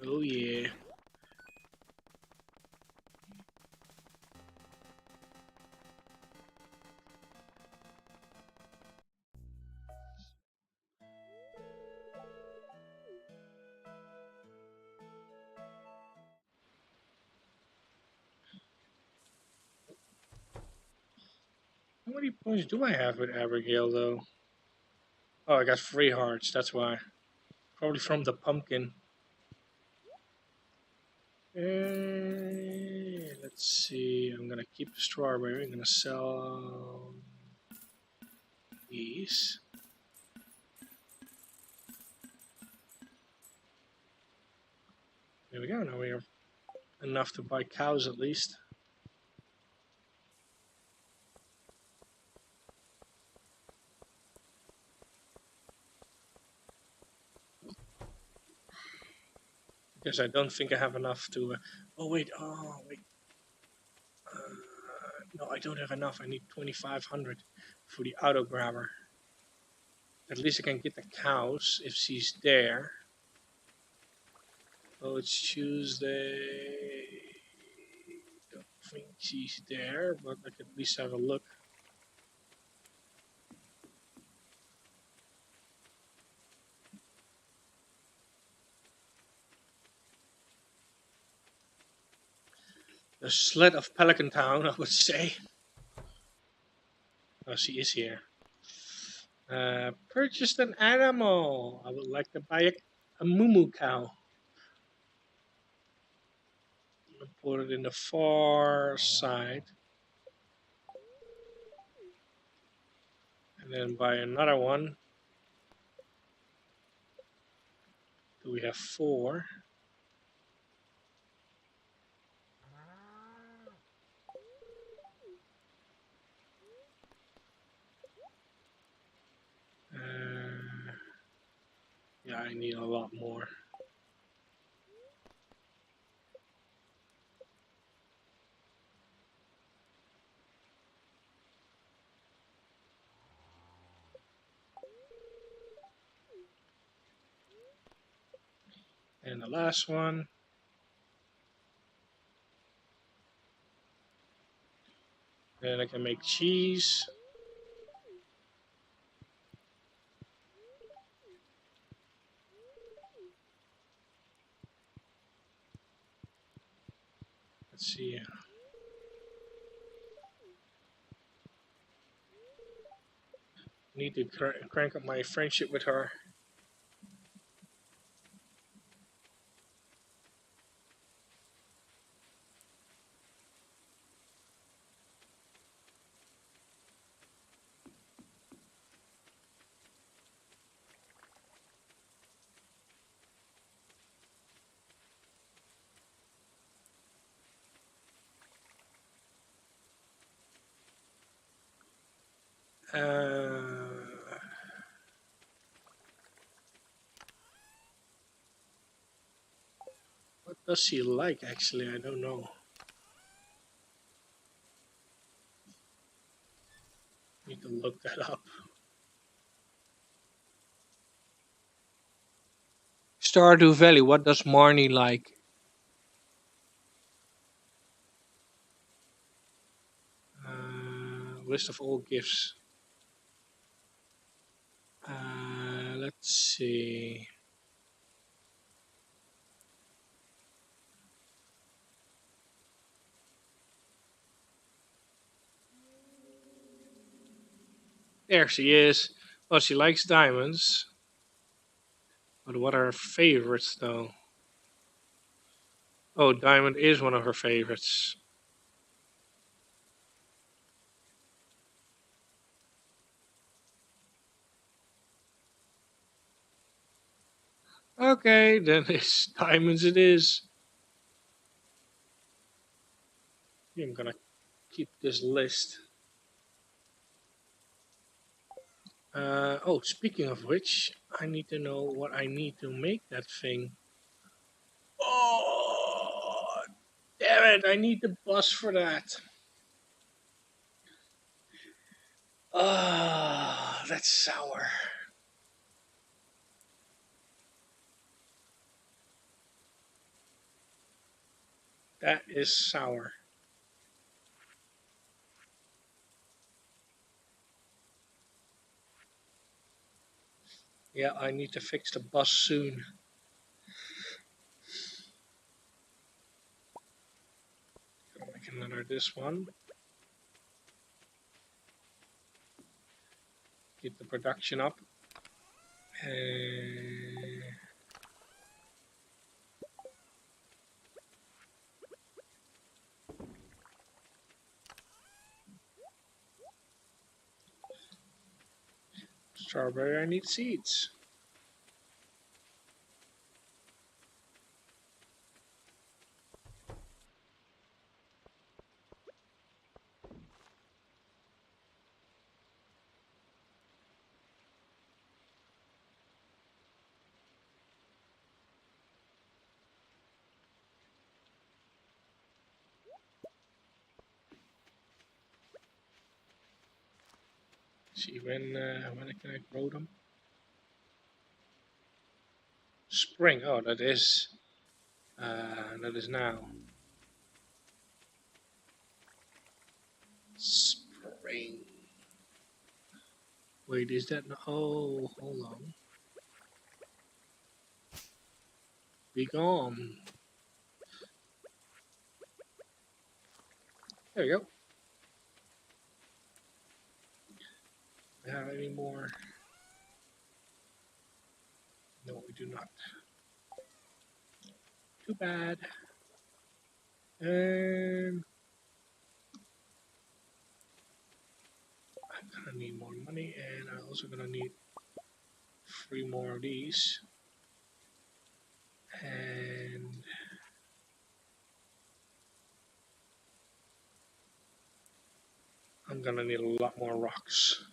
Oh yeah. How many points do I have with Abigail though? Oh, I got 3 hearts, that's why. Probably from the pumpkin. Let's see. I'm gonna keep the strawberry. I'm gonna sell these. There we go. Now we have enough to buy cows at least. Because I don't think I have enough to. Oh wait. Oh wait. No, I don't have enough. I need 2,500 for the auto grabber. At least I can get the cows if she's there. Oh, it's Tuesday. Don't think she's there, but I can at least have a look. The sled of Pelican Town, I would say. Oh, she is here. Purchased an animal. I would like to buy a moo cow. I'll put it in the far side. And then buy another one. Do we have 4? Yeah, I need a lot more. And the last one. Then I can make cheese. Let's see. Need to crank up my friendship with her. What does she like actually? I don't know. Need to look that up. Stardew Valley, what does Marnie like? List of all gifts. Let's see. There she is. Well, she likes diamonds. But what are her favorites, though? Oh, diamond is one of her favorites. Okay, then it's diamonds it is. I'm gonna keep this list. Oh, speaking of which, I need to know what I need to make that thing. Oh, damn it, I need the bus for that. Ah, that's sour. That is sour. Yeah, I need to fix the bus soon. Gonna make another this one. Keep the production up. And strawberry, I need seeds. See when can I grow them? Spring. Oh, that is now. Spring. Wait, is that? Oh, hold on. Be gone. There we go. Do we have any more? No, we do not. Too bad. And I'm gonna need more money, and I'm also gonna need 3 more of these. And I'm gonna need a lot more rocks.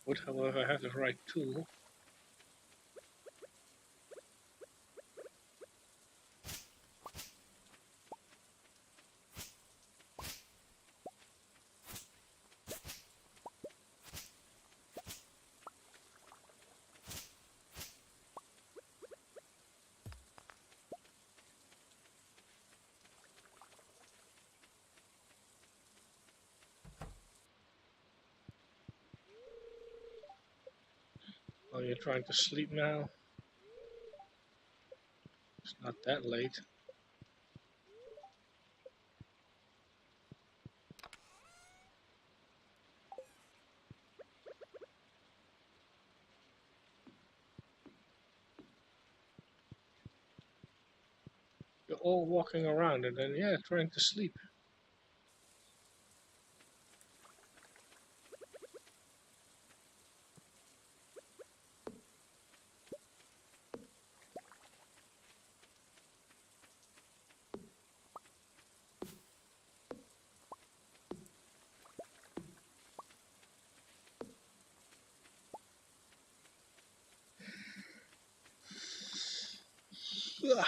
Would, however, have the right tool. Oh, you're trying to sleep now? It's not that late. You're all walking around and then, yeah, trying to sleep. Ugh.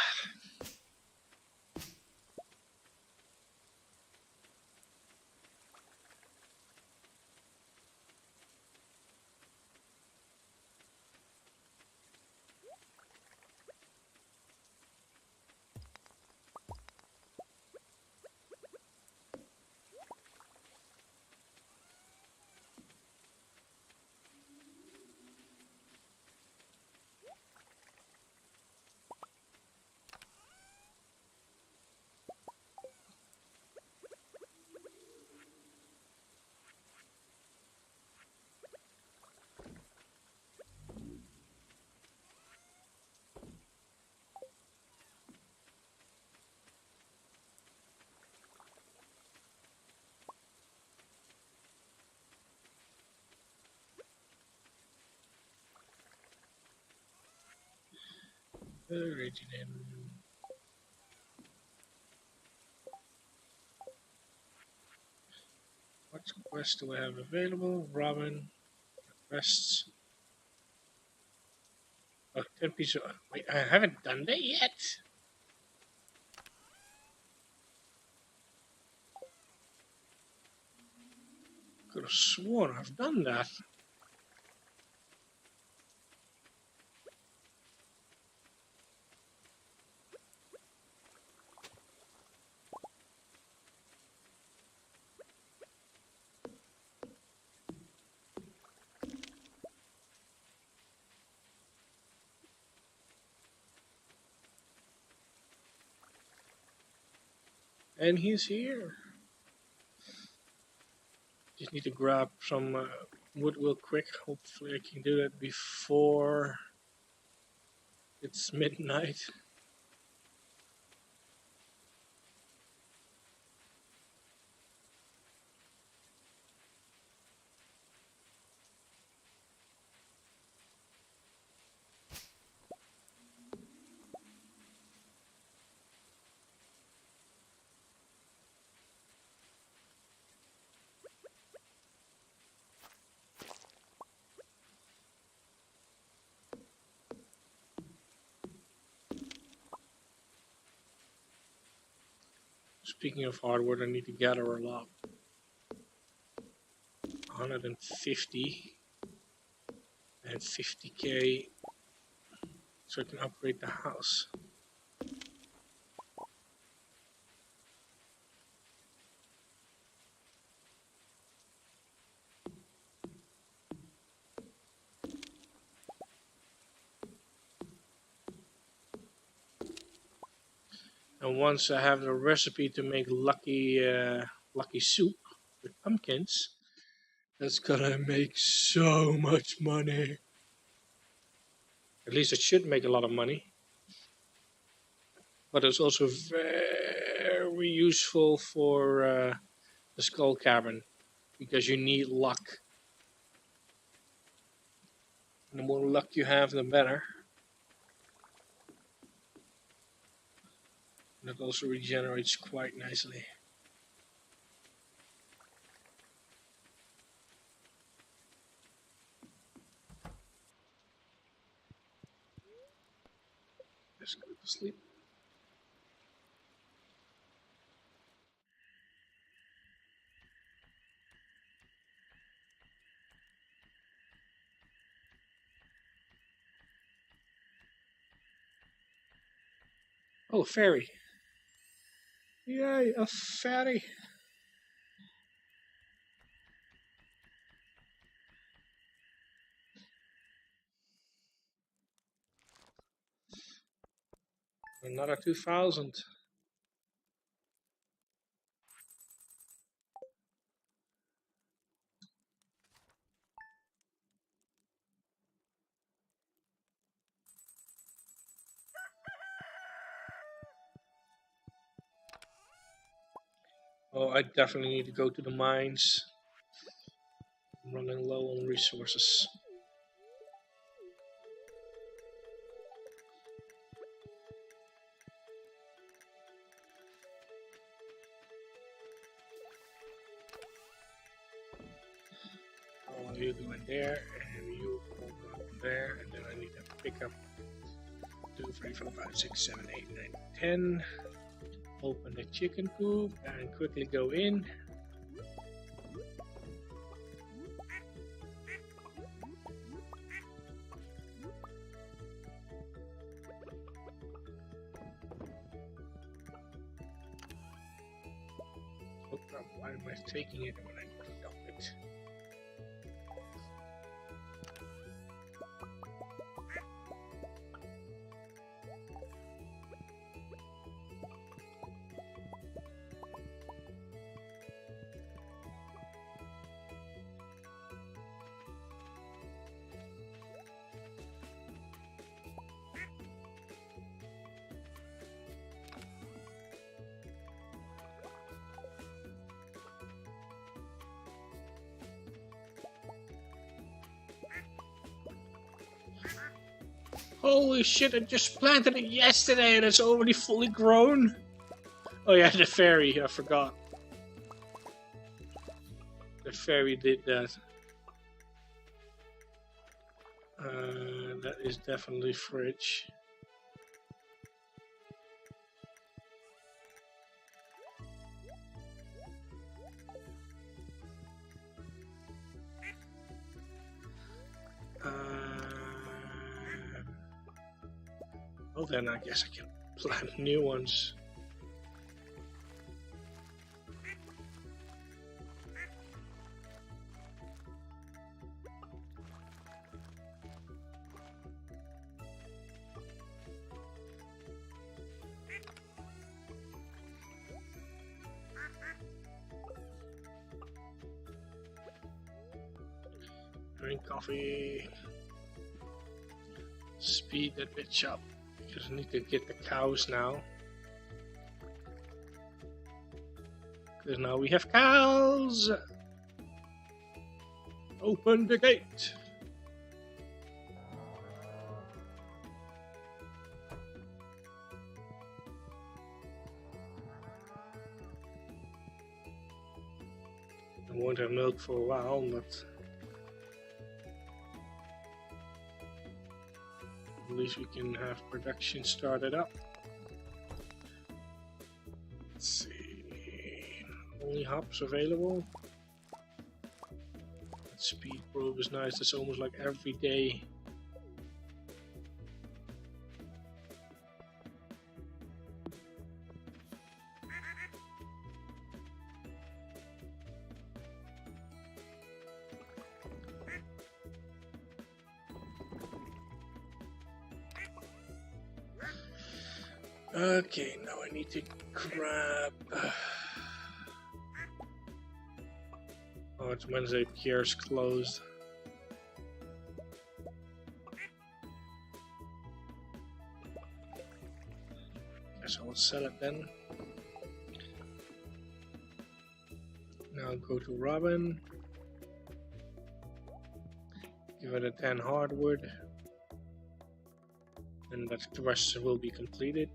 Alrighty then. What quest do I have available? Robin quests. Oh, 10 pieces. Wait, I haven't done that yet. Could have sworn I've done that. And he's here. Just need to grab some wood real quick. Hopefully I can do it before it's midnight. Speaking of hardwood, I need to gather a lot. 150 and 50k so I can upgrade the house. And once I have the recipe to make lucky soup with pumpkins, that's gonna make so much money. At least it should make a lot of money. But it's also very useful for the skull cavern because you need luck. And the more luck you have, the better. And it also regenerates quite nicely. Let's go to sleep. Oh, fairy. Yay, a fairy. Another 2,000. Oh, I definitely need to go to the mines. I'm running low on resources. Oh, you go in there, and you go there, and then I need to pick up 2, 3, 4, 5, 6, 7, 8, 9, 10. Open the chicken coop and quickly go in. Oh, why am I taking it when I dump it? Holy shit, I just planted it yesterday and it's already fully grown. Oh yeah, the fairy, I forgot. The fairy did that. That is definitely fridge. Well, then I guess I can plant new ones. Drink coffee. Speed that bitch up. Because I need to get the cows now. Because now we have cows! Open the gate! I won't have milk for a while, but at least we can have production started up. Let's see. Only hops available. That speed probe is nice. That's almost like every day. Okay, now I need to grab... Oh, it's Wednesday. Pierre's closed. Guess I will sell it then. Now go to Robin. Give it a 10 hardwood. And that thrush will be completed.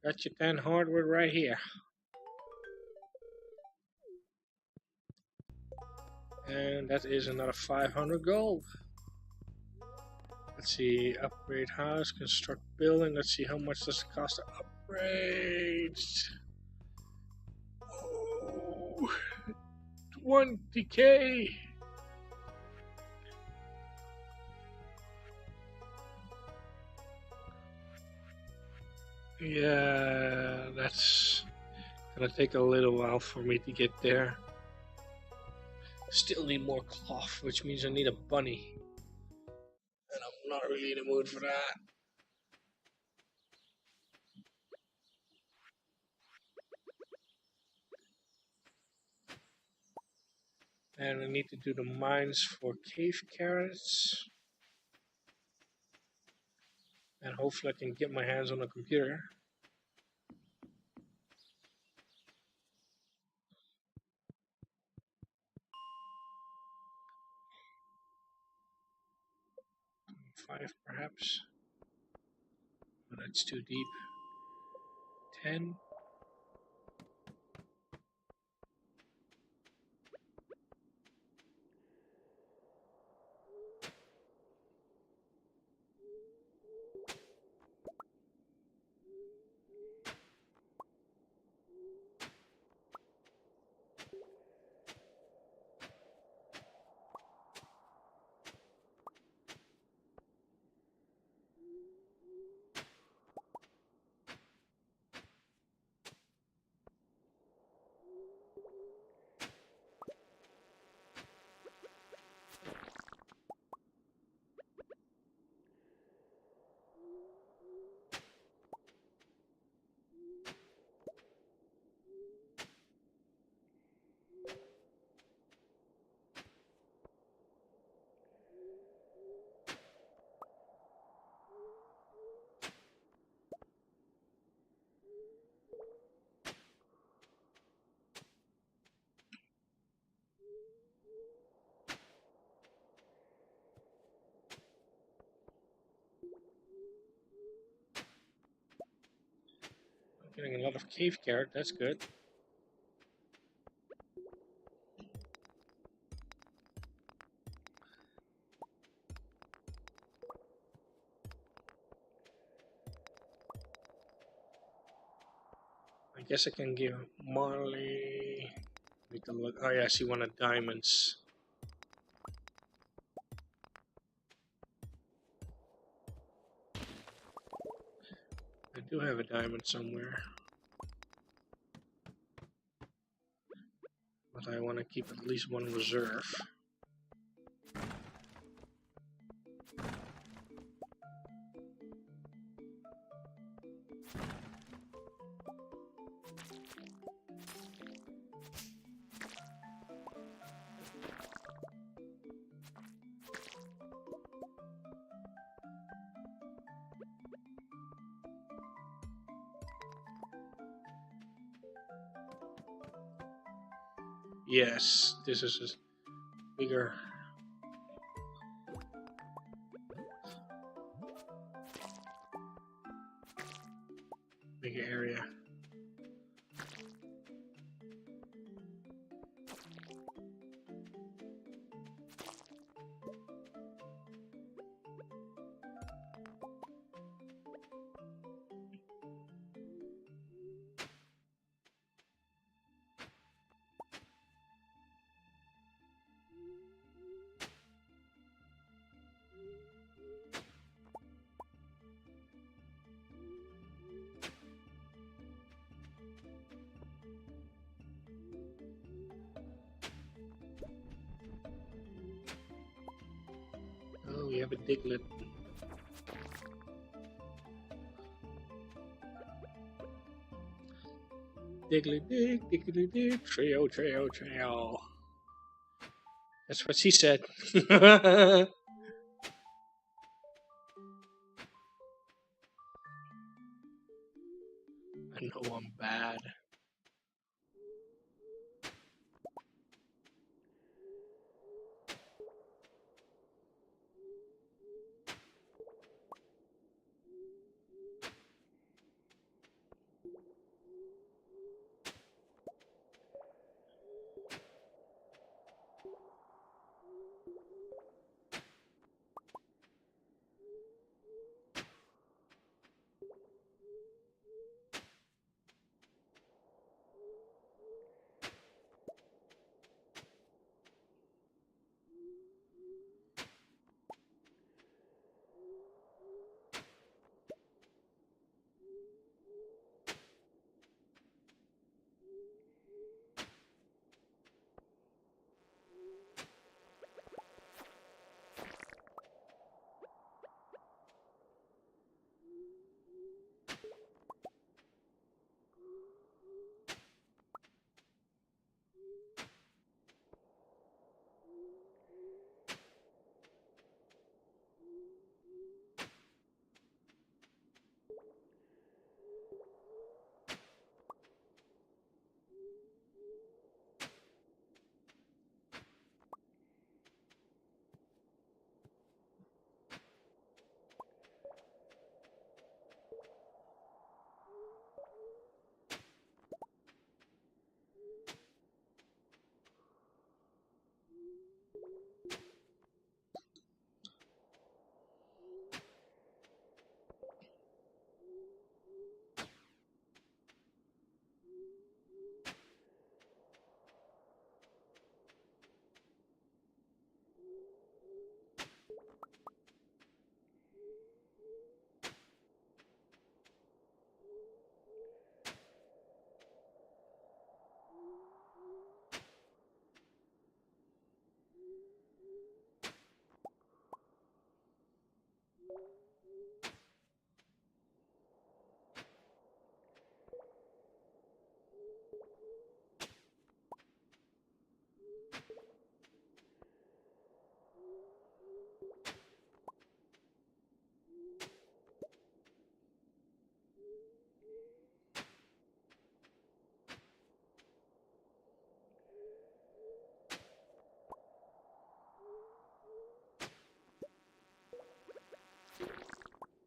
Got your 10 hardwood right here. And that is another 500 gold. Let's see, upgrade house, construct building. Let's see how much does it cost to upgrade. Oh, 20k. Yeah, that's gonna take a little while for me to get there. Still need more cloth, which means I need a bunny. And I'm not really in the mood for that. And I need to do the mines for cave carrots. And hopefully I can get my hands on a computer. Five perhaps. But that's too deep. 10. Getting a lot of cave carrot, that's good. I guess I can give Marley. Need to look. Oh yeah, she wanted diamonds. I do have a diamond somewhere, but I want to keep at least one reserve. Yes, this is a bigger area. Oh, we have a diglet. Diggly dig, diggly dig, trio, trio, trio. That's what she said. I know I'm bad.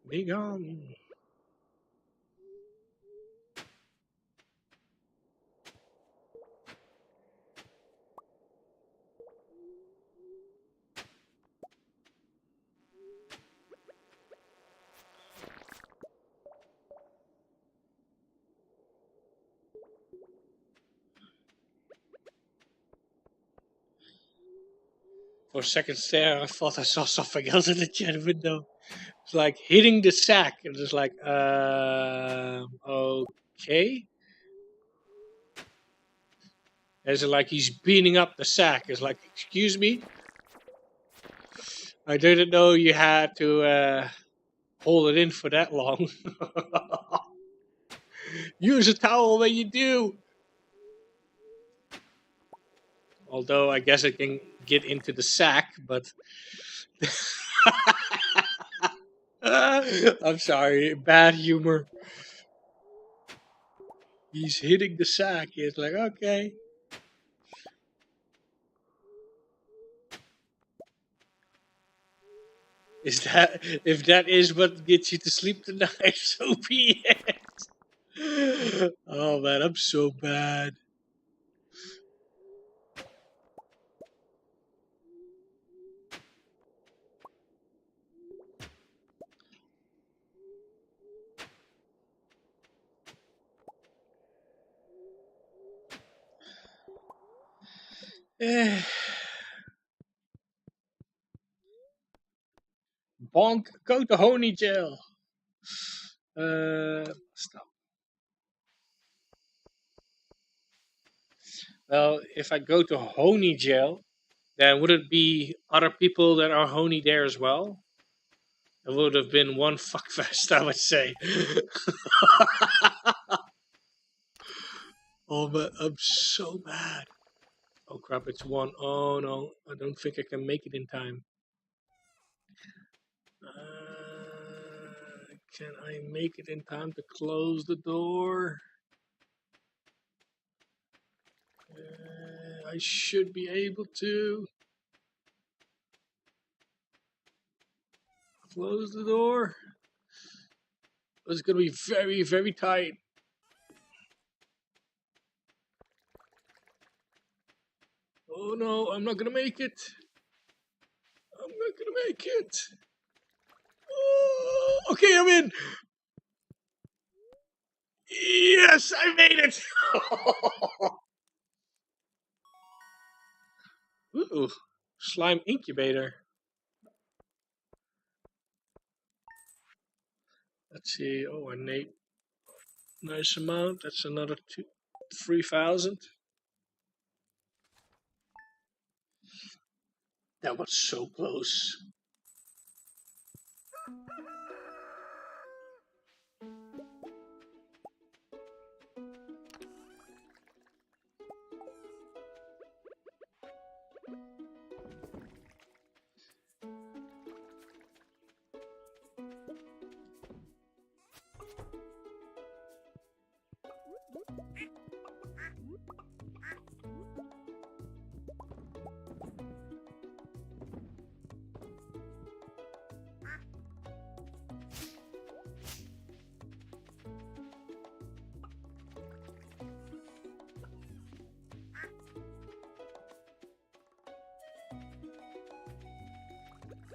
Be gone. For a second there, I thought I saw something else in the chat window. It's like hitting the sack. And it's like, okay. It's like he's beating up the sack. It's like, excuse me? I didn't know you had to hold it in for that long. Use a towel when you do. Although I guess it can get into the sack, but I'm sorry, bad humor. He's hitting the sack. It's like, okay. If that is what gets you to sleep tonight, so be it. Oh man, I'm so bad. Bonk, go to honey jail. Stop. Well, if I go to honey jail, then would it be other people that are honey there as well? It would have been one fuckfest, I would say. Oh, but I'm so mad. Oh crap, it's one. Oh no, I don't think I can make it in time. Can I make it in time to close the door? I should be able to. Close the door. It's going to be very, very tight. Oh no, I'm not going to make it. I'm not going to make it. Oh, okay, I'm in. Yes, I made it. Ooh, slime incubator. Let's see. Oh, I made nice amount. That's another 3,000. That was so close.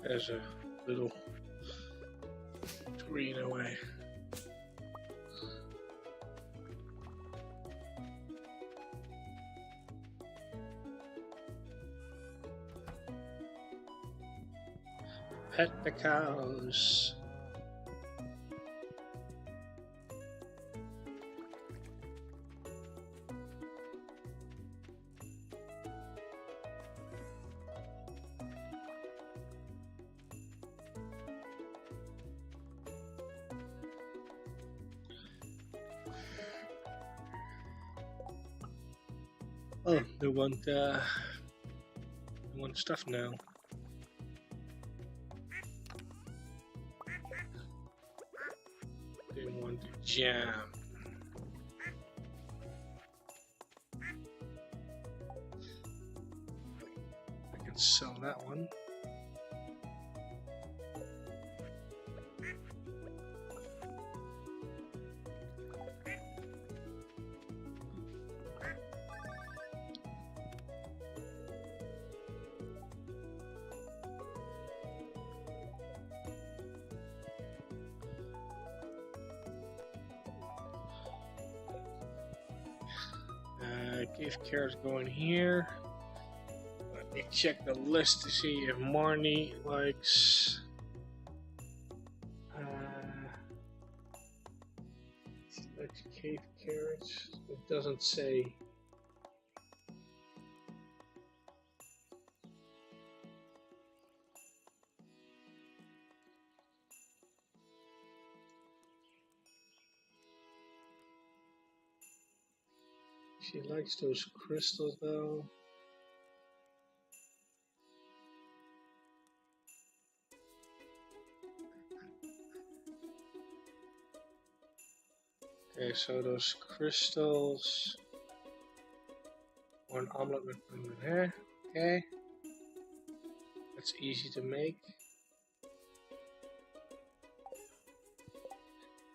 There's a little green away. Pet the cows. Oh, they want stuff now. They want jam. I can sell that one. Gift cards going here. me check the list to see if Marnie likes. She likes cave carrots. It doesn't say. She likes those crystals though. Okay, so those crystals. One omelet with lemon hair. Okay. That's easy to make.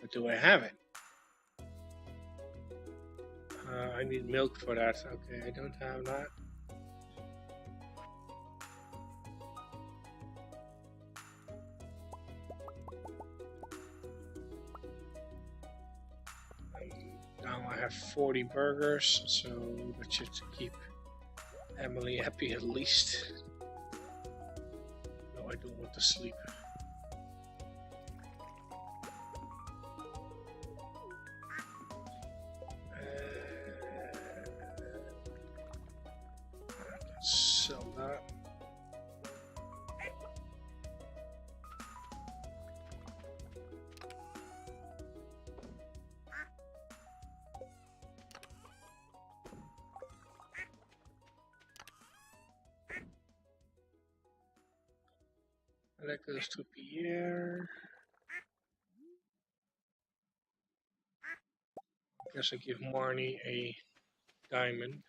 But do I have it? I need milk for that. Okay, I don't have that. Now I have 40 burgers, so that should keep Emily happy at least. No, I don't want to sleep. Let's sell that. And that goes to Pierre. Guess I give Marnie a diamond.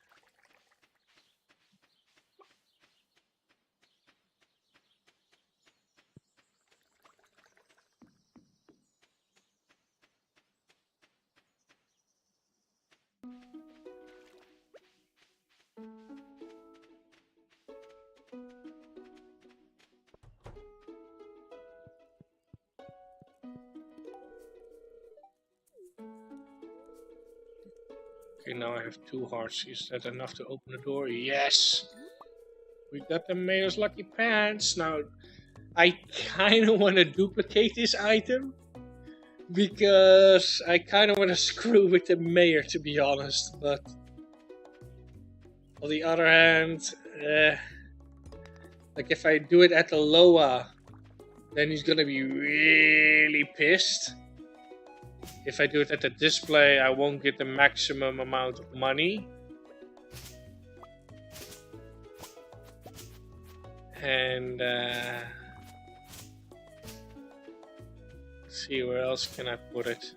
Okay, now I have 2 hearts. Is that enough to open the door? Yes! We got the mayor's lucky pants. Now, I kind of want to duplicate this item. Because I kind of want to screw with the mayor, to be honest. But on the other hand, like if I do it at the Loa, then he's gonna be really pissed. If I do it at the display, I won't get the maximum amount of money. And let's see, where else can I put it?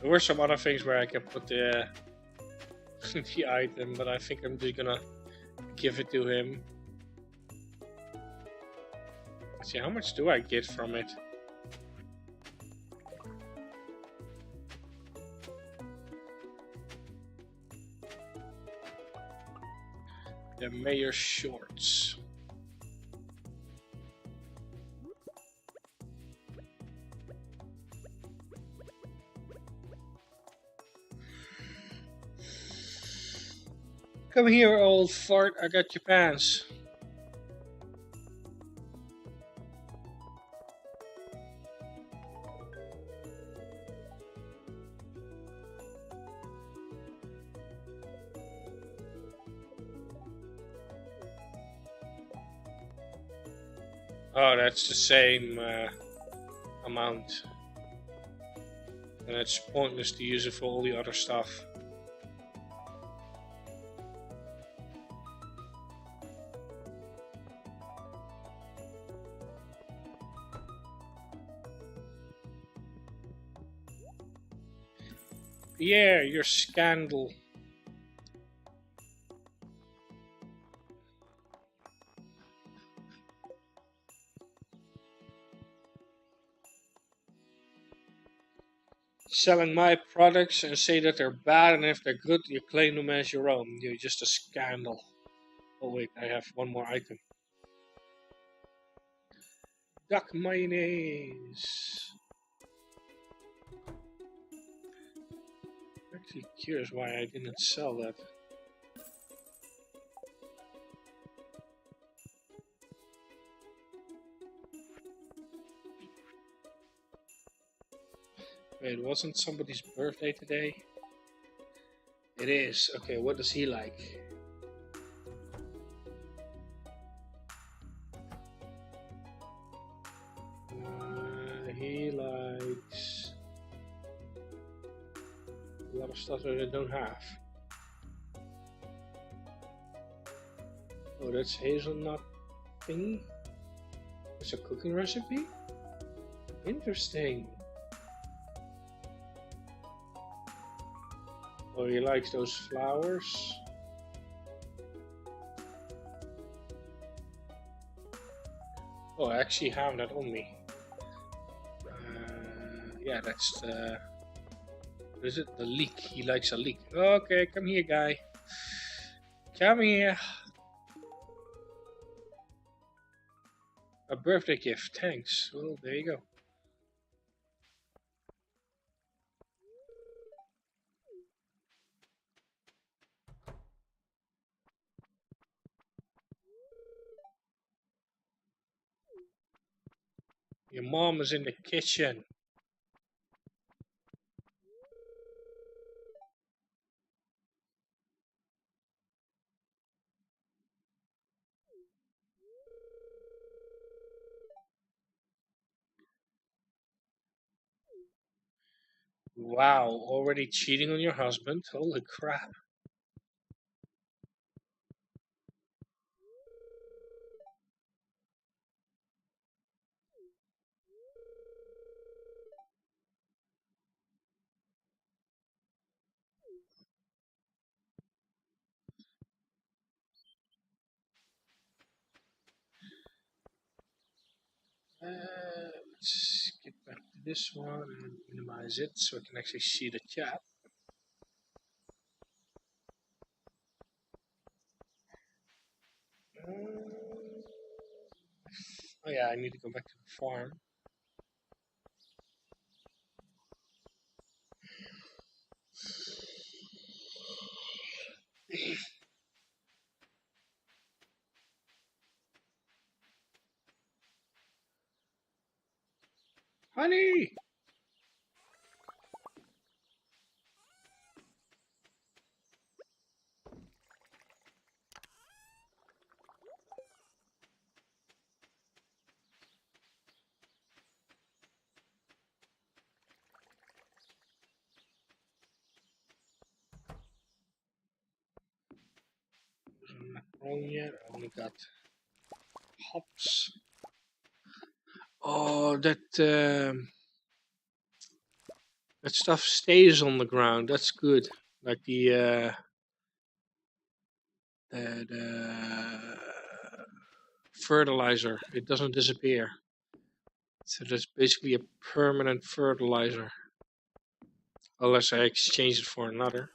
There were some other things where I can put the the item, but I think I'm just gonna give it to him. Let's see, how much do I get from it? The mayor's shorts. Come here, old fart, I got your pants. Oh, that's the same amount. And it's pointless to use it for all the other stuff. Pierre, your scandal. Selling my products and say that they're bad, and if they're good, you claim them as your own. You're just a scandal. Oh wait, I have one more item. Duck mayonnaise. I'm actually curious why I didn't sell that. Wait, it wasn't somebody's birthday today? It is. Okay, what does he like? He likes a lot of stuff that I don't have. Oh, that's hazelnut thing. It's a cooking recipe? Interesting. Oh, he likes those flowers. Oh, I actually have that on me. Yeah, that's the... What is it? The leek. He likes a leek. Okay, come here, guy. Come here. A birthday gift. Thanks. Well, there you go. Your mom is in the kitchen. Wow, already cheating on your husband? Holy crap. Let's get back to this one and minimize it so I can actually see the chat. Oh yeah, I need to go back to the farm. Honey! I'm not wrong yet. I only got hops. Oh, that stuff stays on the ground. That's good. Like the fertilizer. It doesn't disappear. So that's basically a permanent fertilizer. Unless I exchange it for another.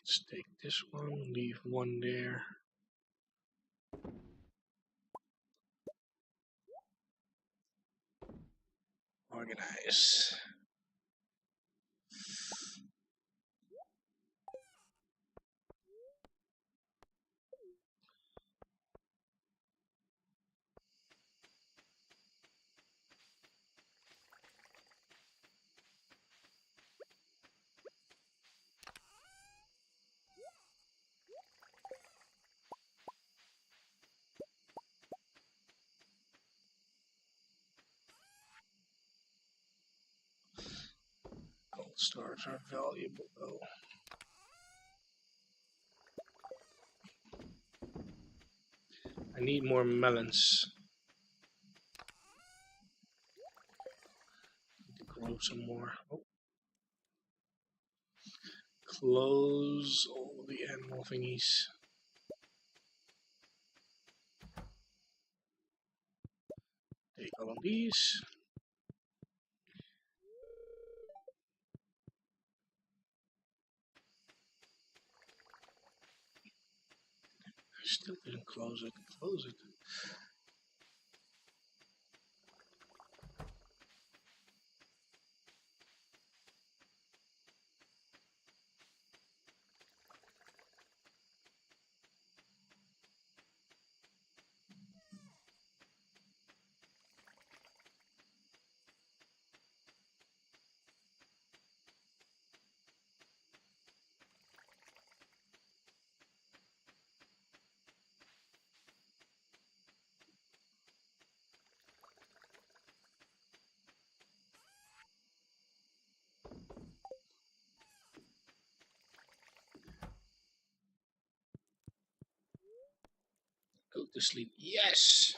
Let's take this one, leave one there. Organize. Gold stars are valuable though. I need more melons. Need to grow some more. Oh. Close all the animal thingies. Take all of these. I still didn't close it. Close it. to sleep. Yes!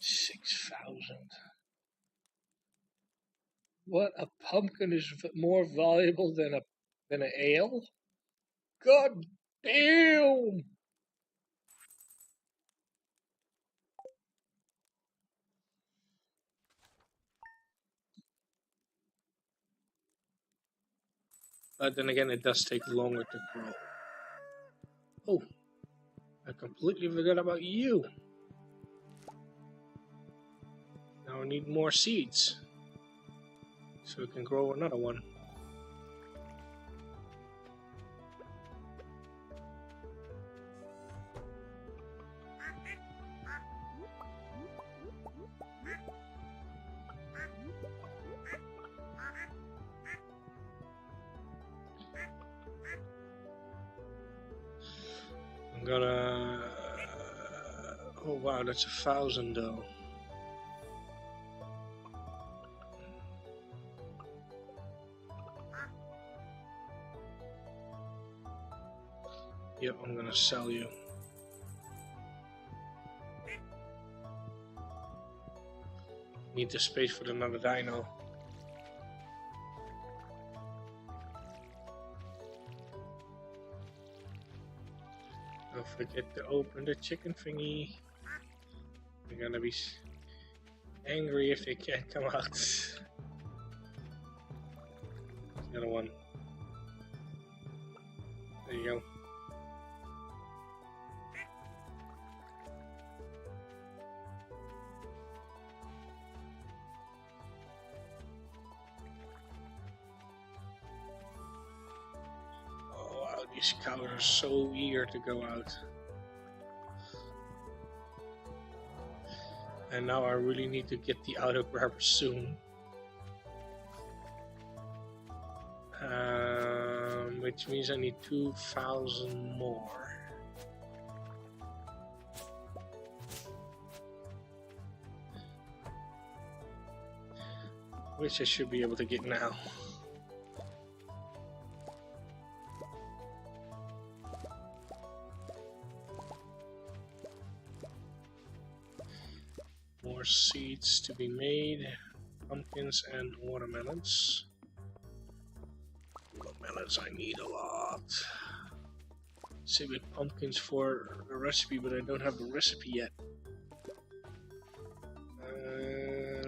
$6,000. What? A pumpkin is more valuable than an ale? God damn! But then again, it does take longer to grow. Oh, I completely forgot about you. Now I need more seeds, so we can grow another one. I'm gonna... oh wow, that's 1,000 though. Yep, I'm gonna sell you. Need the space for another dino. Don't forget to open the chicken thingy. They're gonna be angry if they can't come out. The other one. There you go. Oh wow, these cows are so eager to go out. And now I really need to get the auto grabber soon. Which means I need 2,000 more. Which I should be able to get now. More seeds to be made. Pumpkins and watermelons. Watermelons I need a lot. Save with pumpkins for the recipe, but I don't have the recipe yet.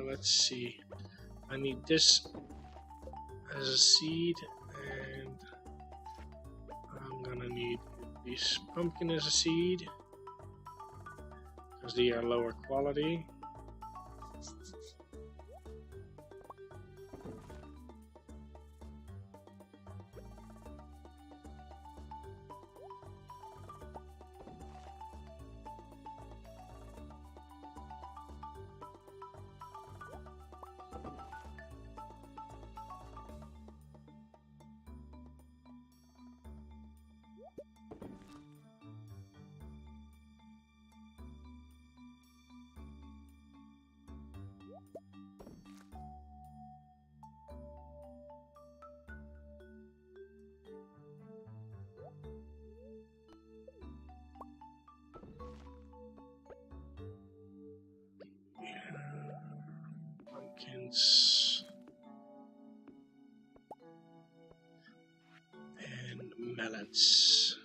Let's see. I need this as a seed, and I'm gonna need this pumpkin as a seed because they are lower quality. Pumpkins and melons.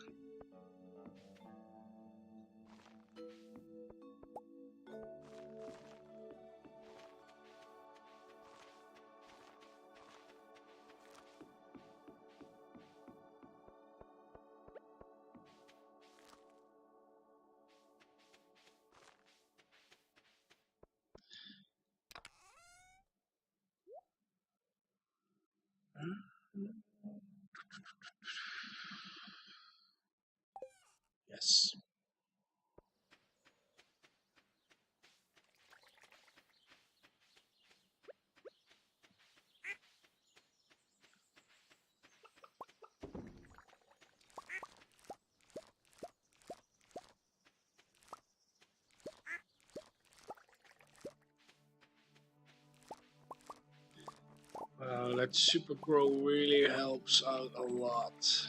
That super grow really helps out a lot.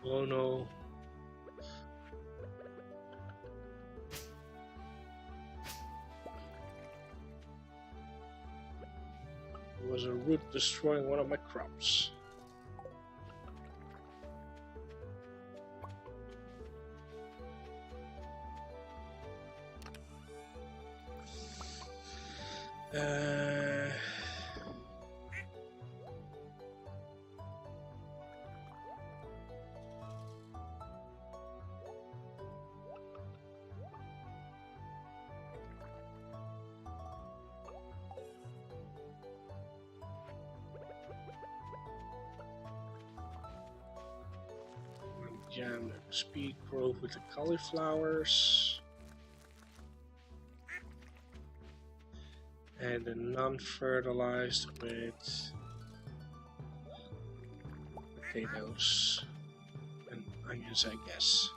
Oh no. There was a root destroying one of my crops. Jam the speed growth with the cauliflowers. And the non-fertilized with potatoes and onions, I guess.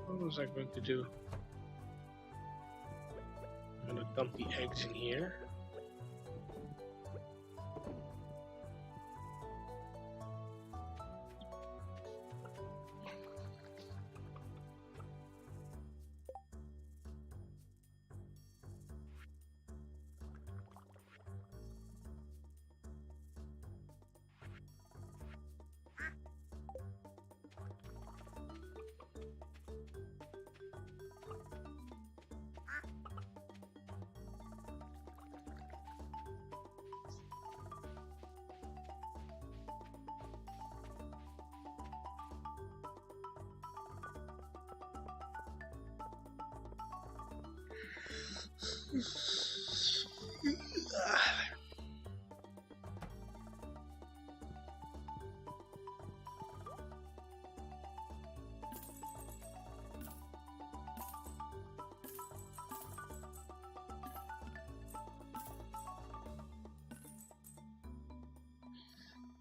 What was I going to do? I'm gonna dump the eggs in here.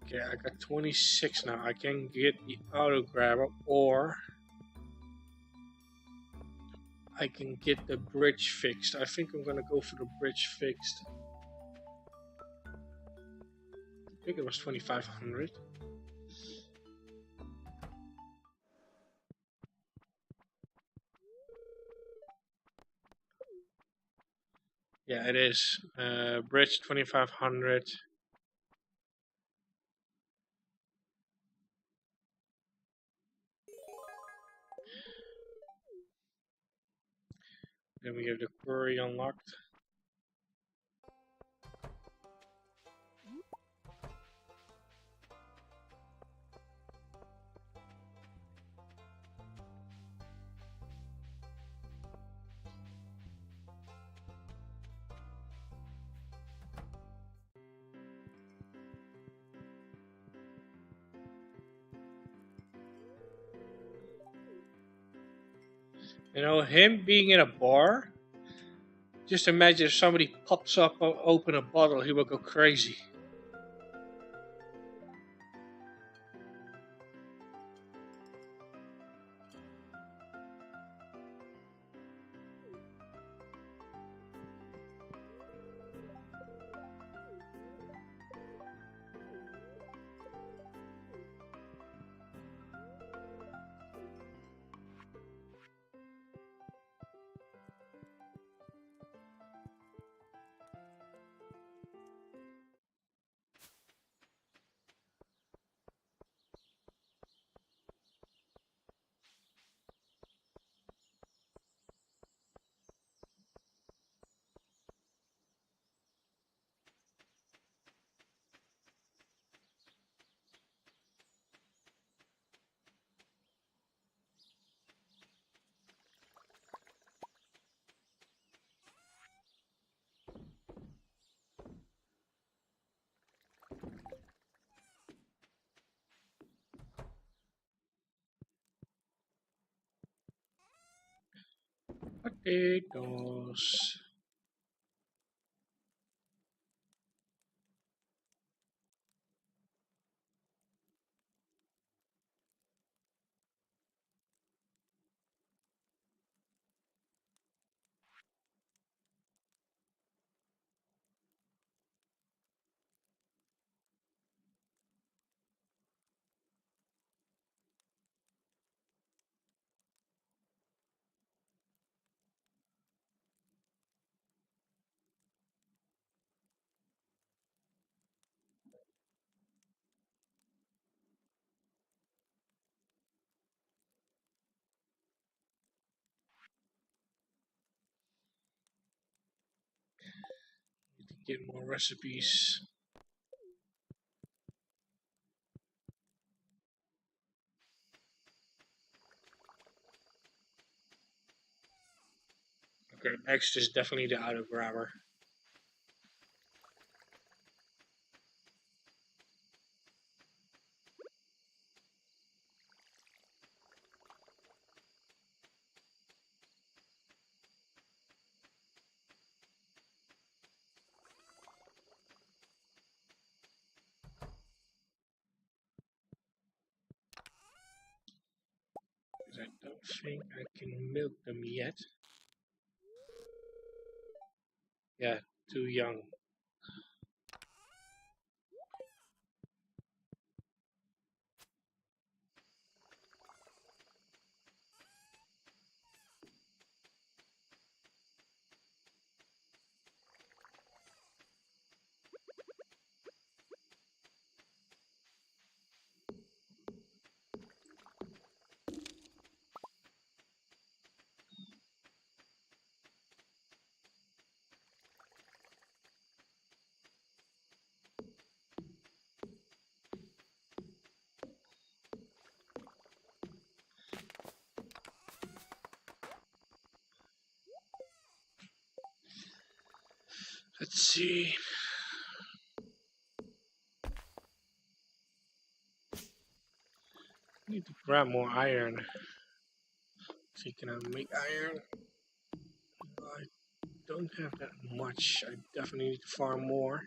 Okay, I got 26 now. I can get the auto grabber, or I can get the bridge fixed. I think I'm gonna go for the bridge fixed. I think it was 2,500. Yeah, it is. Bridge 2,500. Then we have the quarry unlocked. You know, him being in a bar, just imagine if somebody pops up, open a bottle, he will go crazy. Potatoes. Need to get more recipes. Okay, next is definitely the auto grabber. I don't think I can milk them yet. Yeah, too young. Let's see. I need to grab more iron. See, can I make iron? I don't have that much. I definitely need to farm more.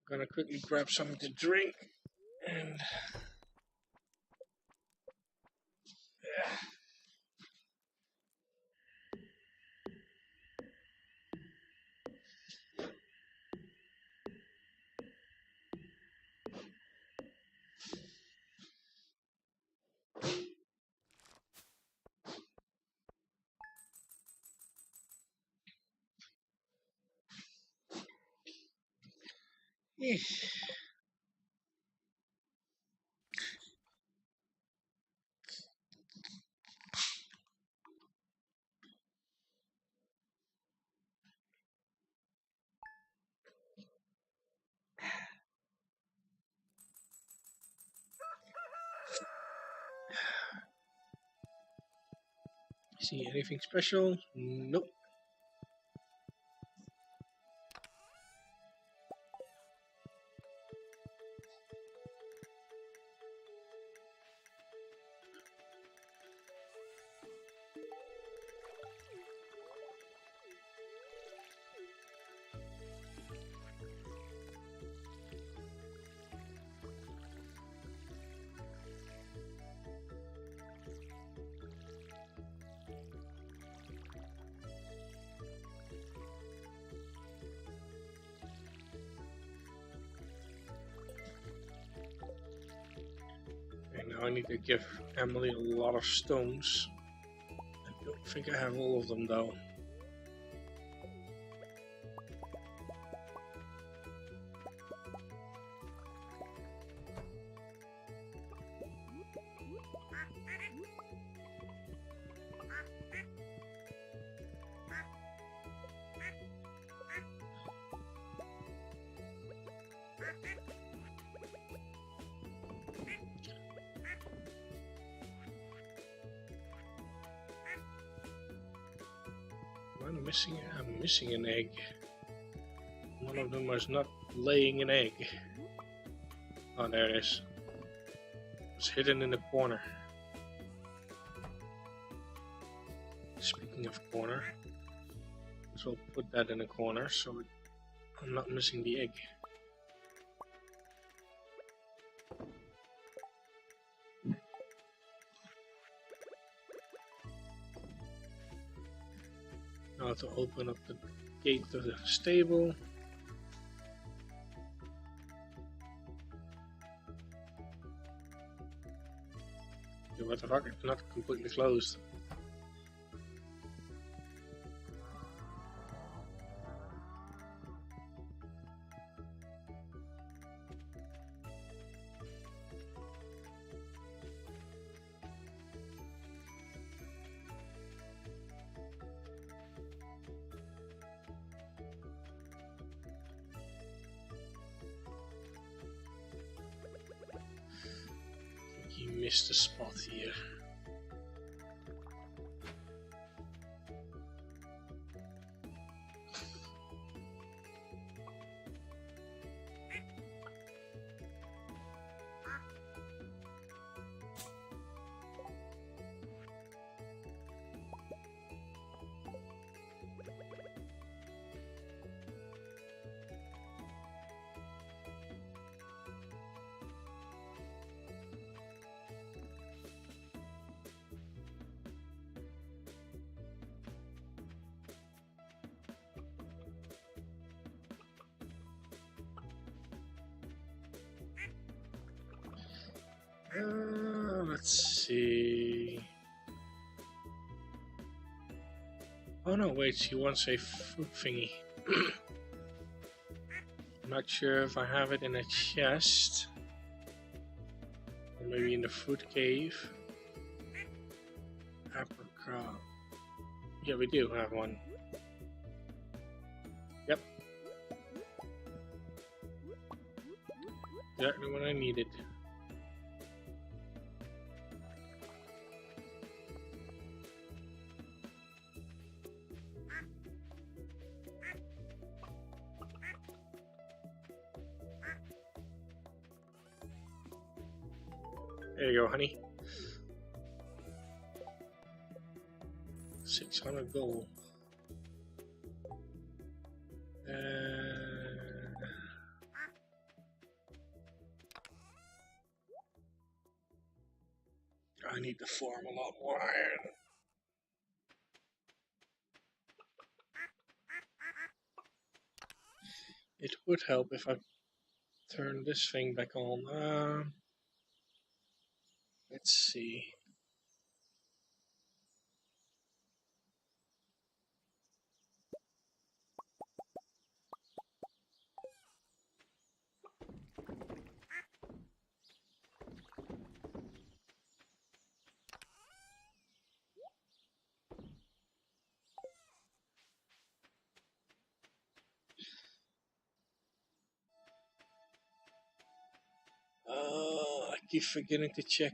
Gonna quickly grab something to drink and see anything special? Nope. And now I need to give Emily a lot of stones. I don't think I have all of them though. I'm missing an egg. One of them was not laying an egg. Oh, there it is. It's hidden in the corner. Speaking of corner, so I'll put that in the corner so I'm not missing the egg. Now to open up the gate to the stable. Yeah, what the fuck? It's not completely closed. He missed a spot here. Let's see. Oh no, wait, she wants a fruit thingy. I'm not sure if I have it in a chest. Or maybe in the fruit cave. Apricot. Yeah, we do have one. Yep. Exactly what I needed. There you go, honey. 600 gold. I need to farm a lot more iron. It would help if I turn this thing back on. Let's see. I keep forgetting to check.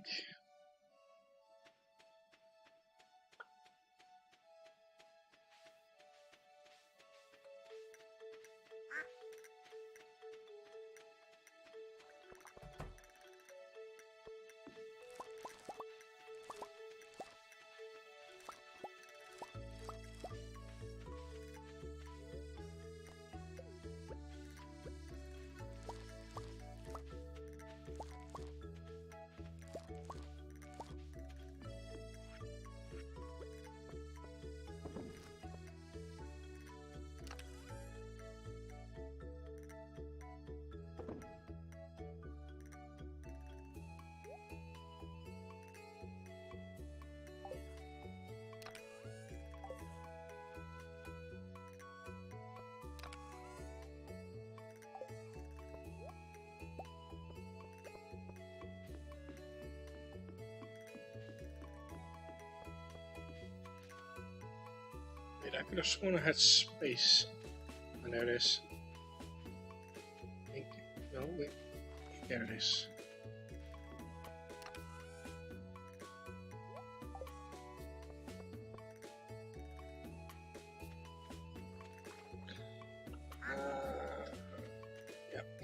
Wait, I could have sworn I had space. And there it is. No, wait. There it is.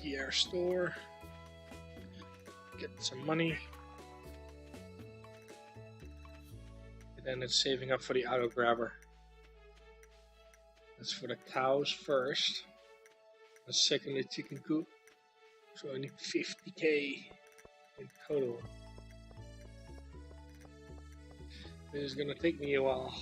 gear store. Get some money. And then it's saving up for the auto grabber. That's for the cows first. And second, the chicken coop. So I need 50k in total. This is gonna take me a while.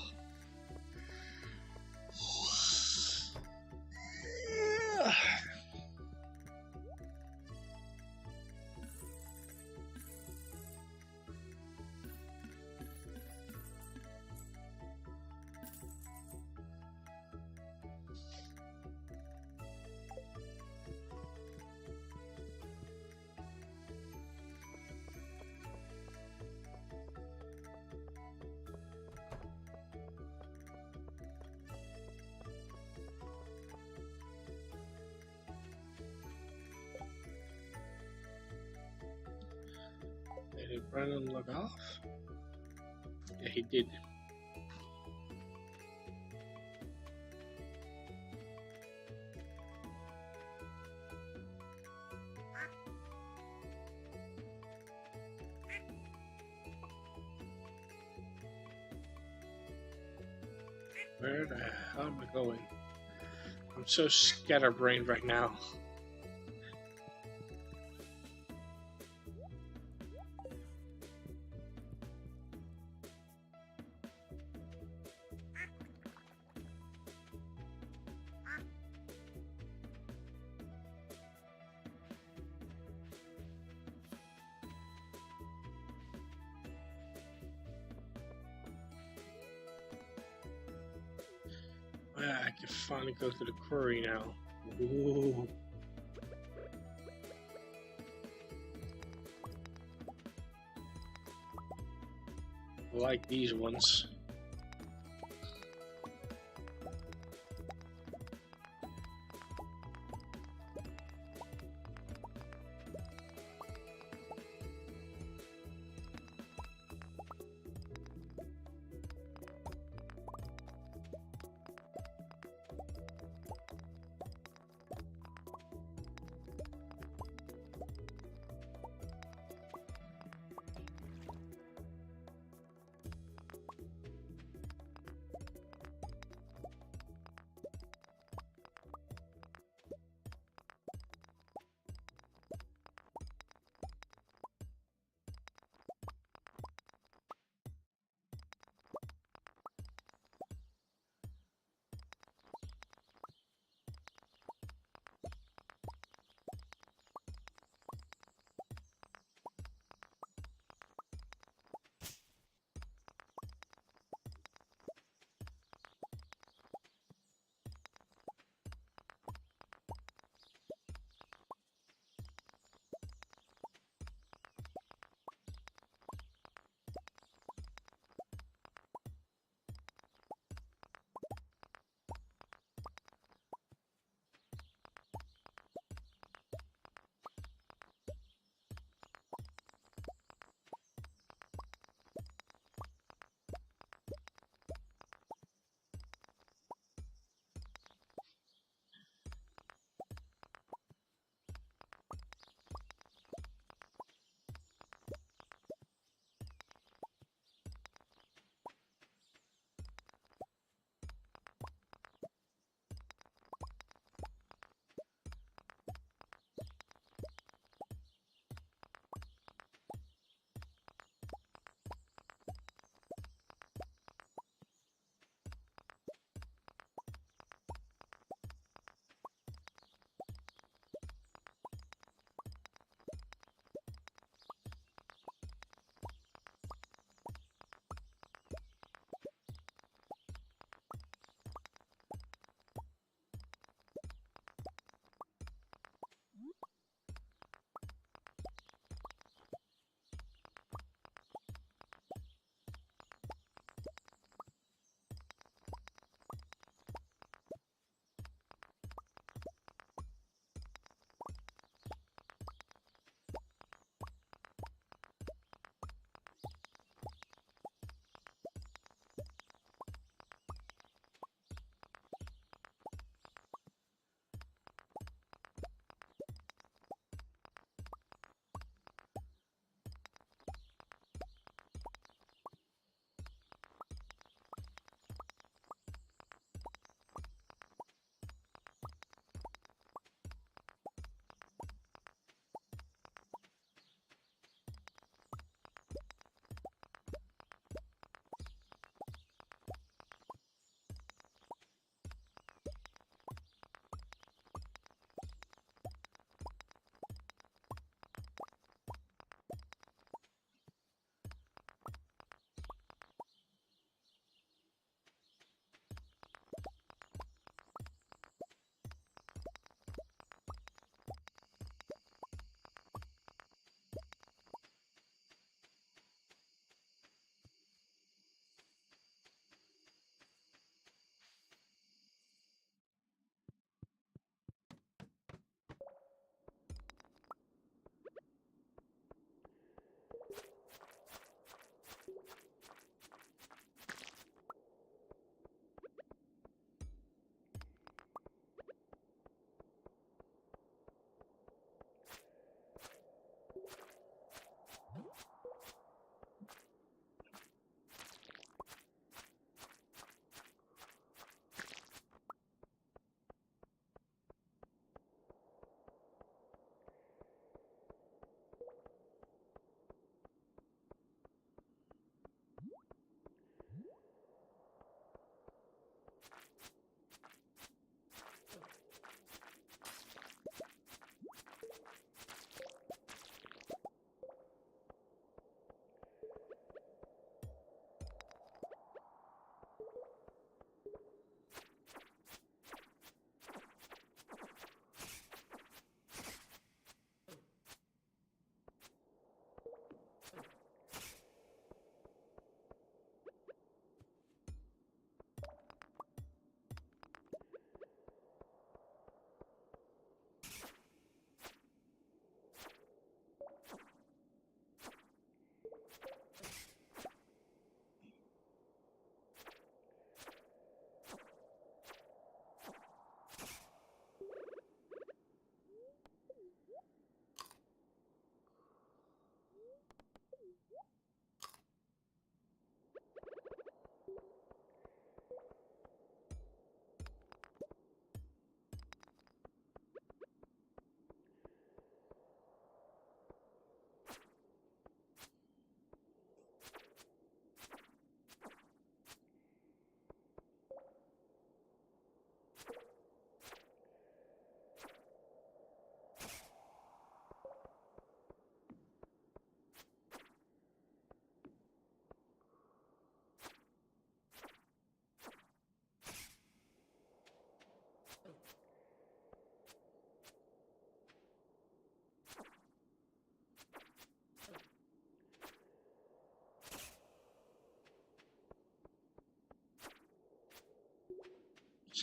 Did Brandon log off? Yeah, he did. Where the hell am I going? I'm so scatterbrained right now. I can finally go to the quarry now. Ooh. I like these ones.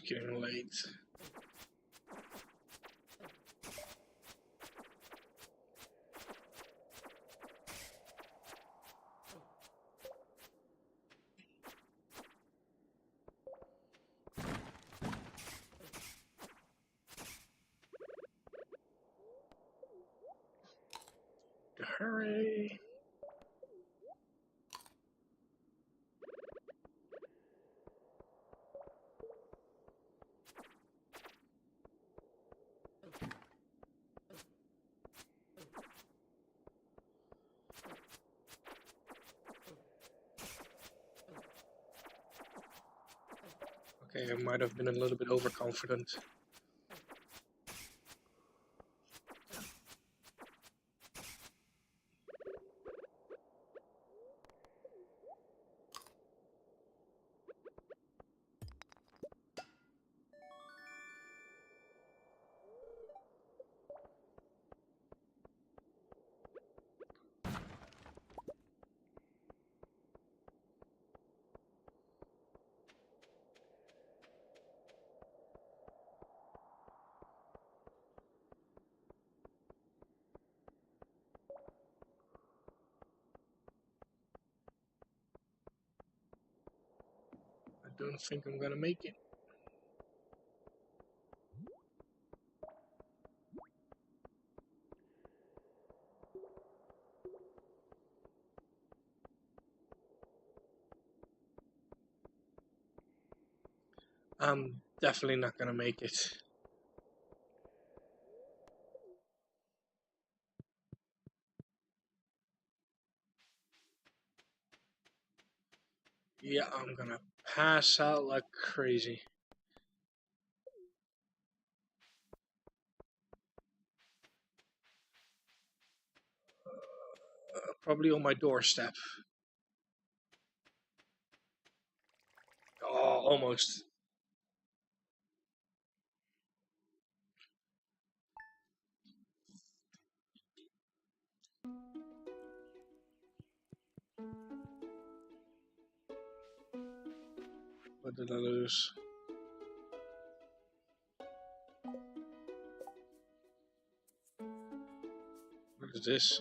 It's getting late. Hurry! Okay, I might have been a little bit overconfident. I don't think I'm gonna make it. I'm definitely not gonna make it. Yeah, I'm gonna pass out like crazy. Probably on my doorstep. Oh, almost. What did I lose? What is this?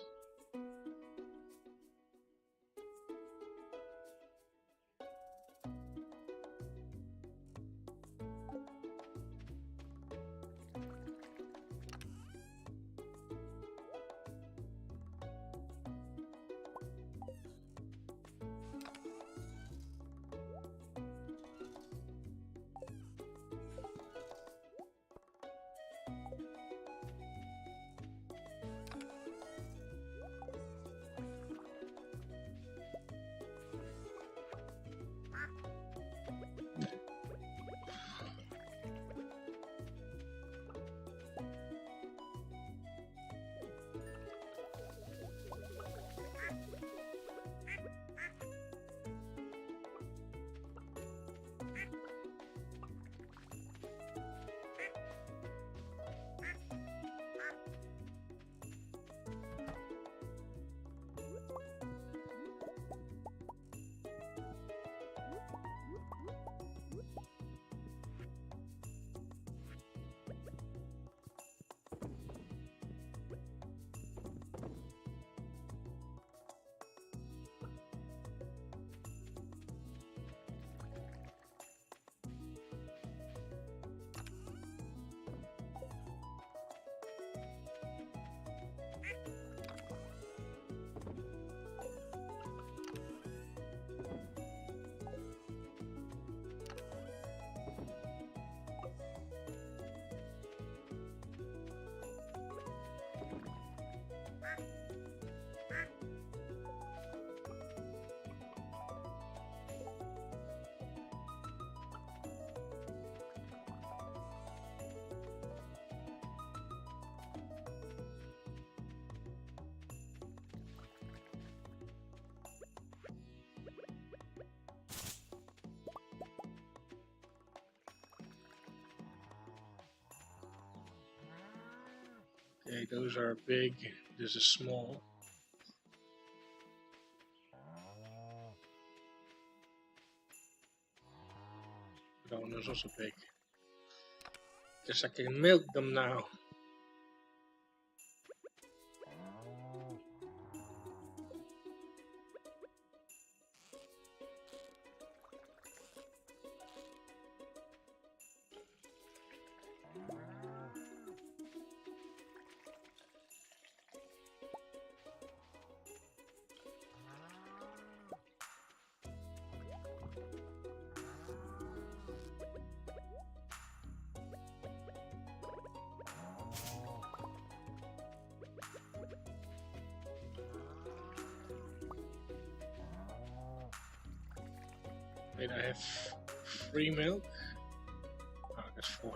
Okay, those are big. This is small. That one is also big. Guess I can milk them now. Wait, I have 3 milk? Oh, that's 4.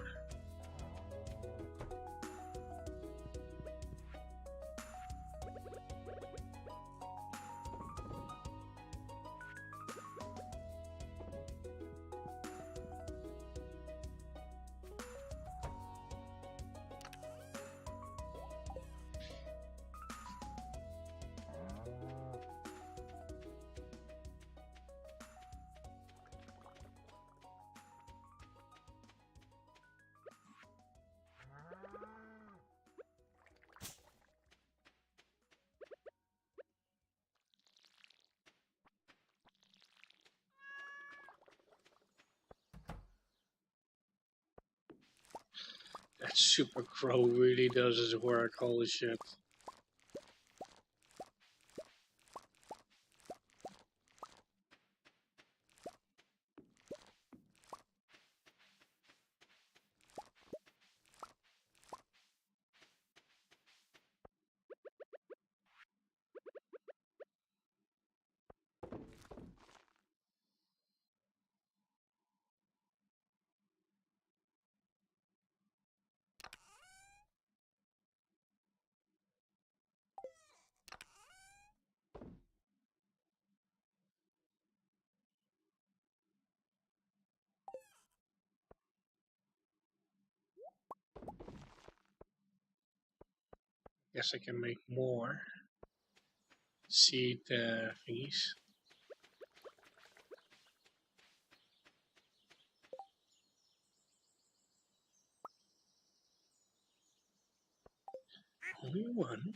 That super crow really does his work, holy shit. Guess I can make more seed thingies. Only one.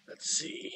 Let's see.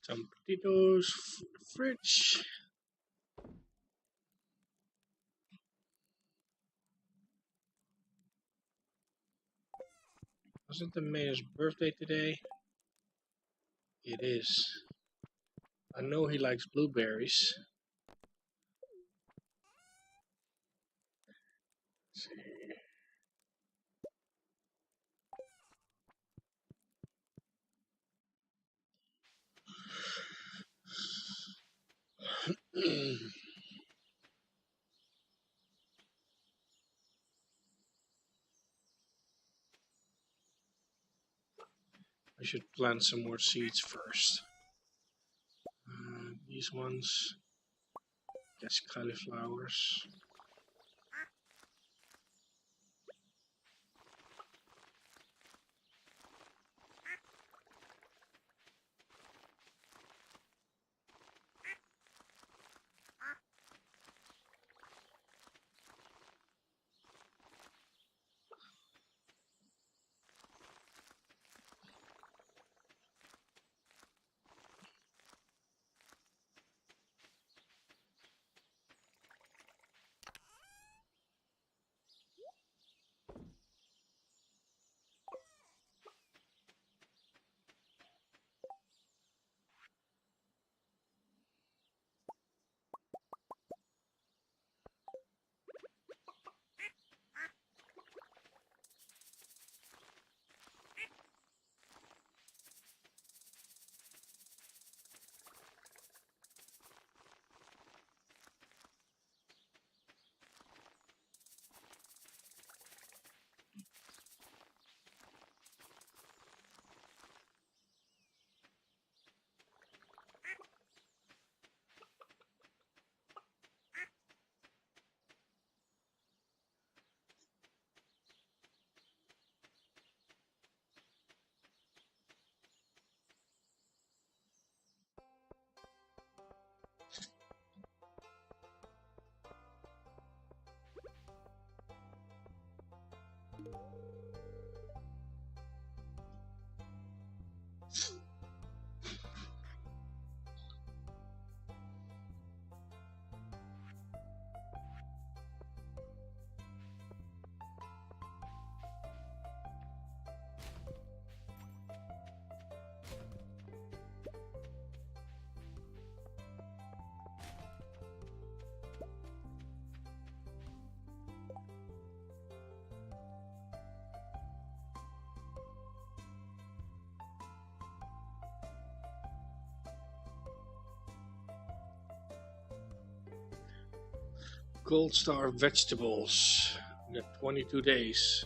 Some potatoes, fridge. Wasn't the mayor's birthday today? It is. I know he likes blueberries. Let's see. I should plant some more seeds first. These ones, guess cauliflowers. Gold star vegetables. We got 22 days.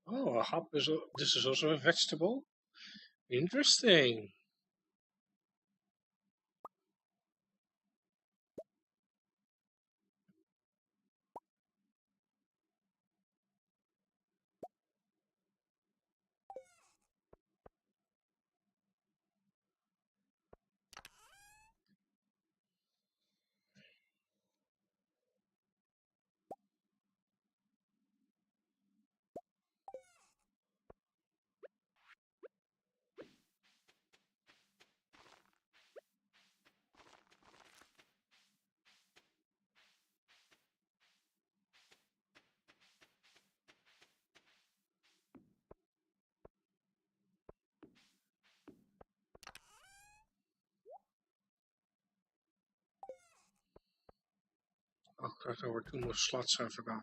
Oh, a hop is. This is also a vegetable. Interesting. Oh, crap, there were two more slots I forgot.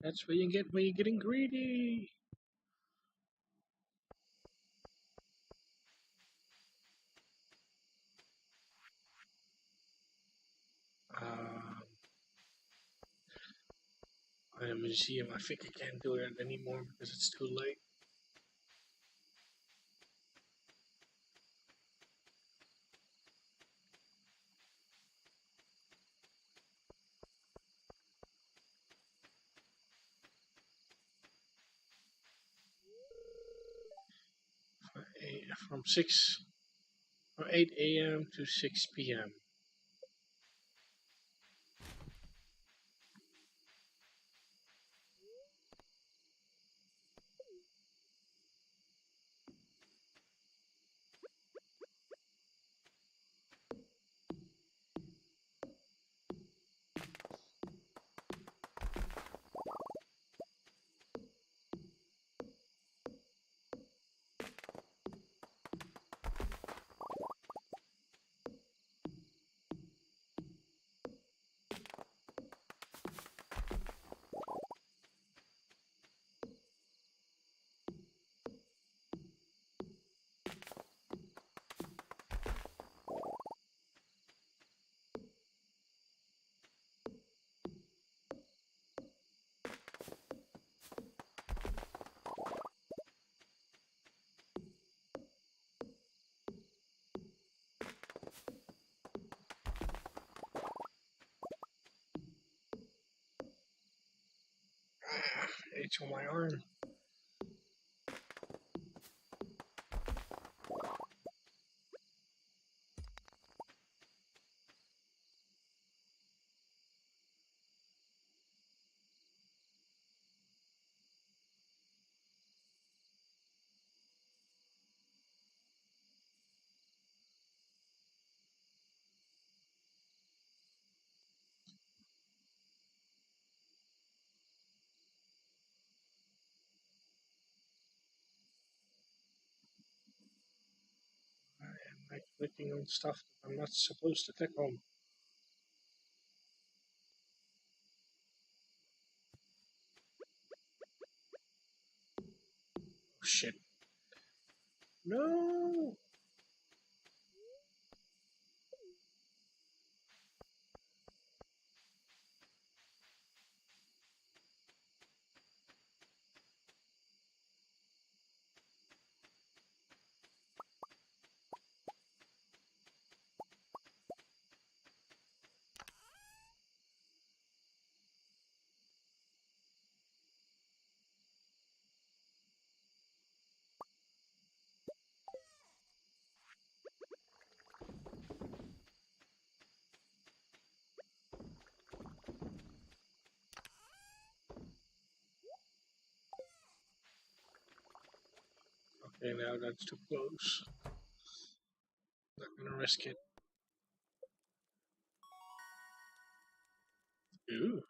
That's what you get when you're getting greedy. Um, I am a museum. I think I can't do it anymore because it's too late. From 8 a.m. to 6 p.m. It's on my arm. by clicking on stuff that I'm not supposed to click on. Oh, shit. No! Okay, now that's too close. Not gonna risk it. Ooh.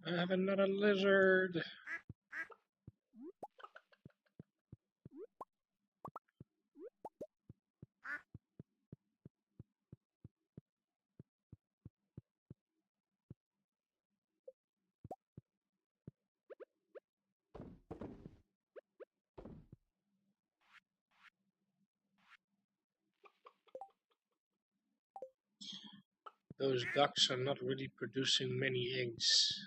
I have another lizard. Those ducks are not really producing many eggs.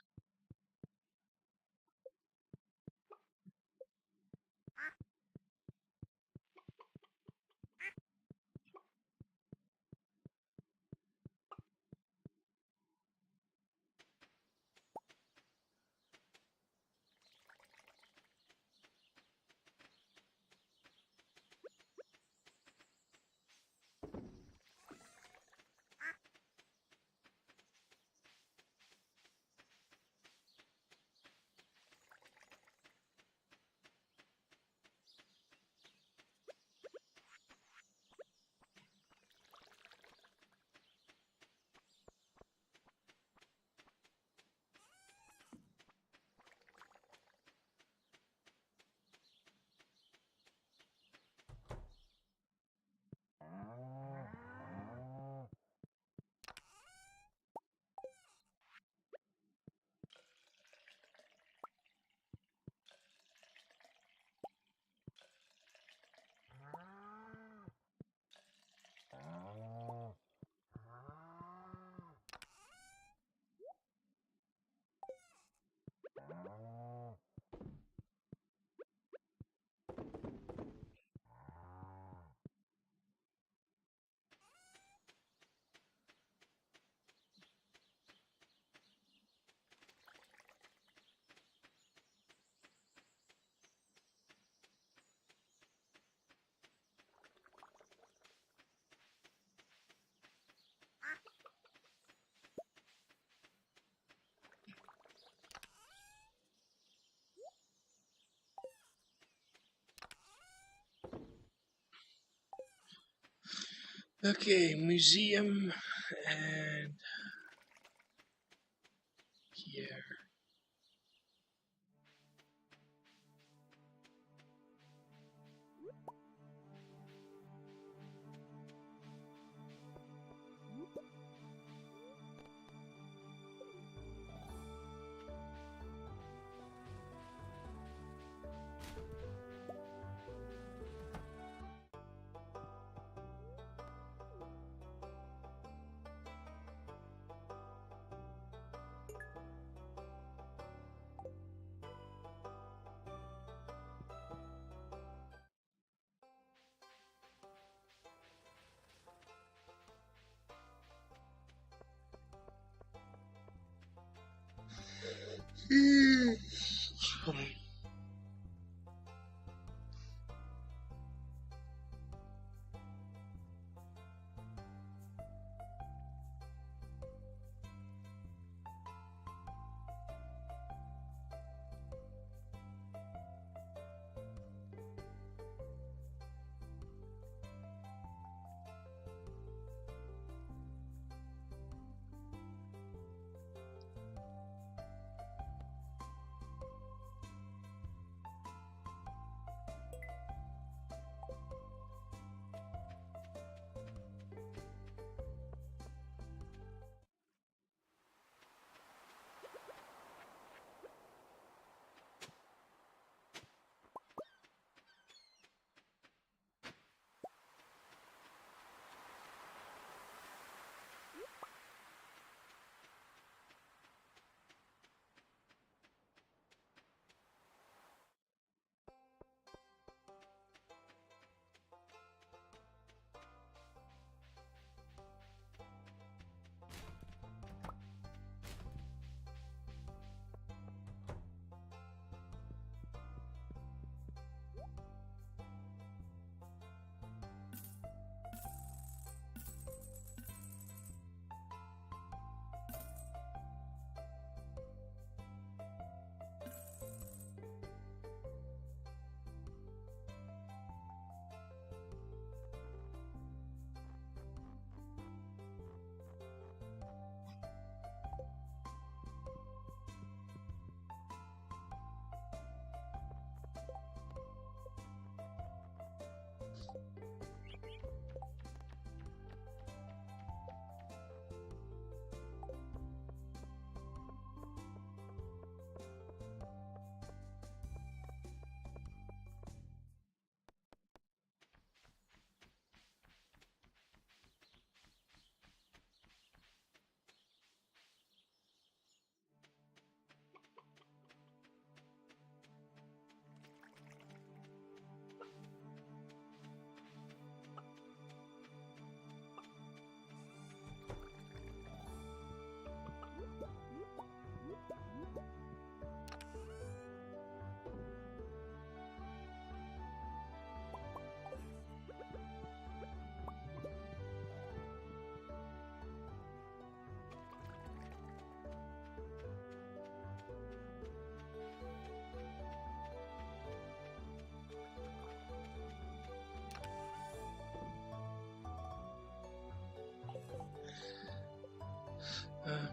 Okay, museum and here.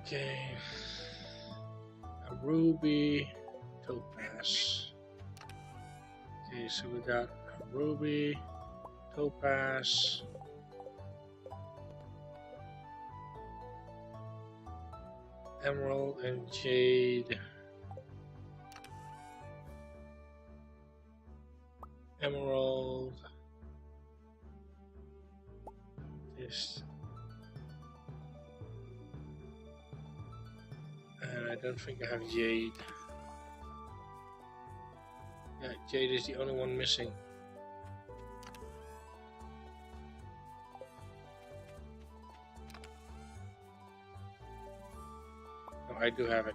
Okay. A ruby, topaz. Okay, so we got a ruby, topaz, emerald, and jade. Emerald. This. And I don't think I have jade. Yeah, jade is the only one missing. No, I do have it.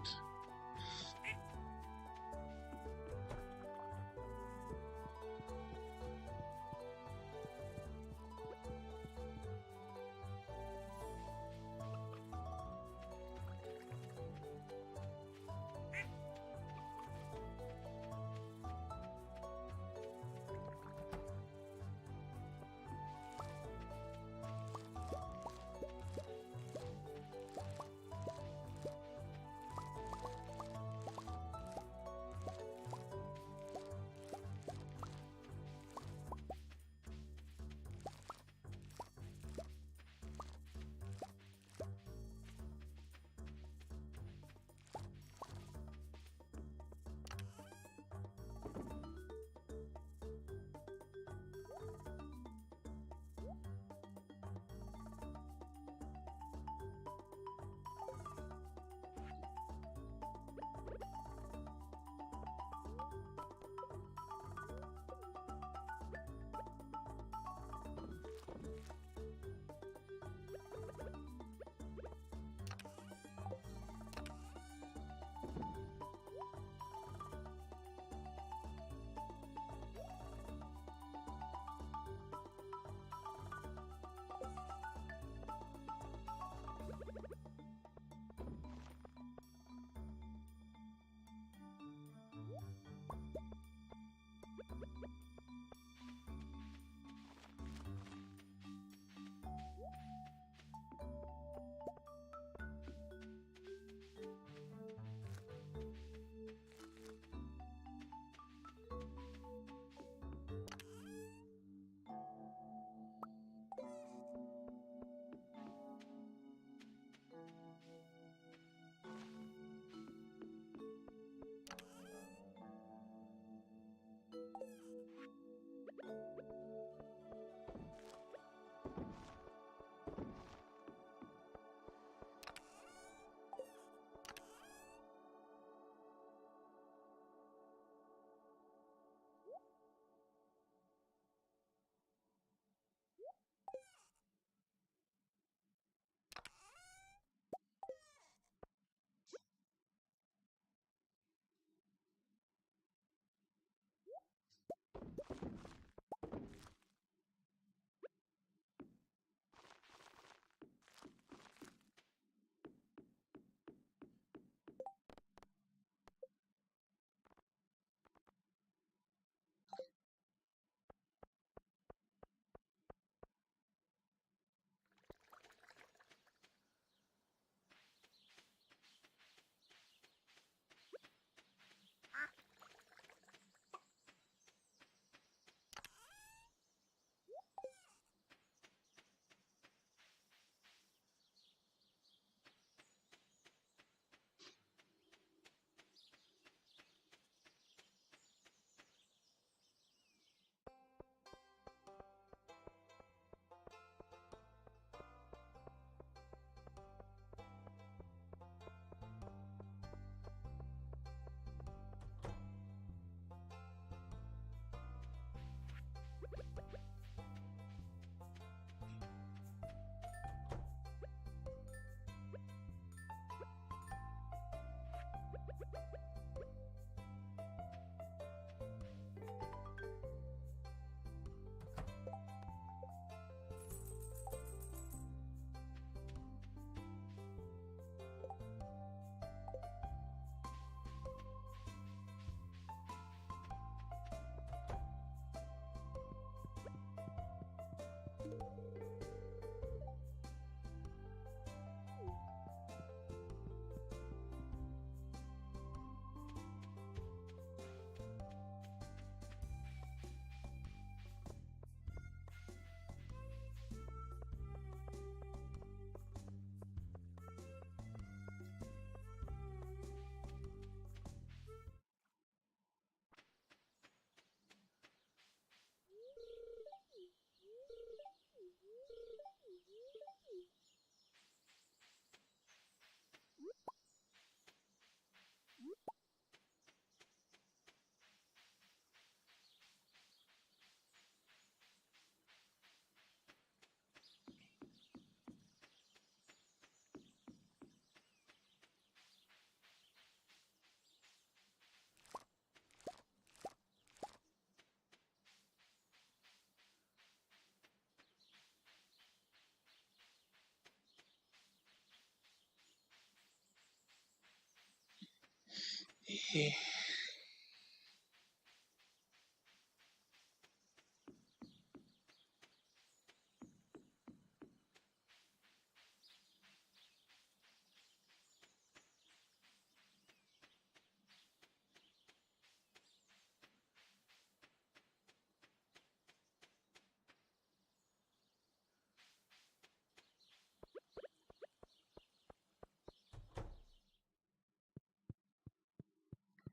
Yeah.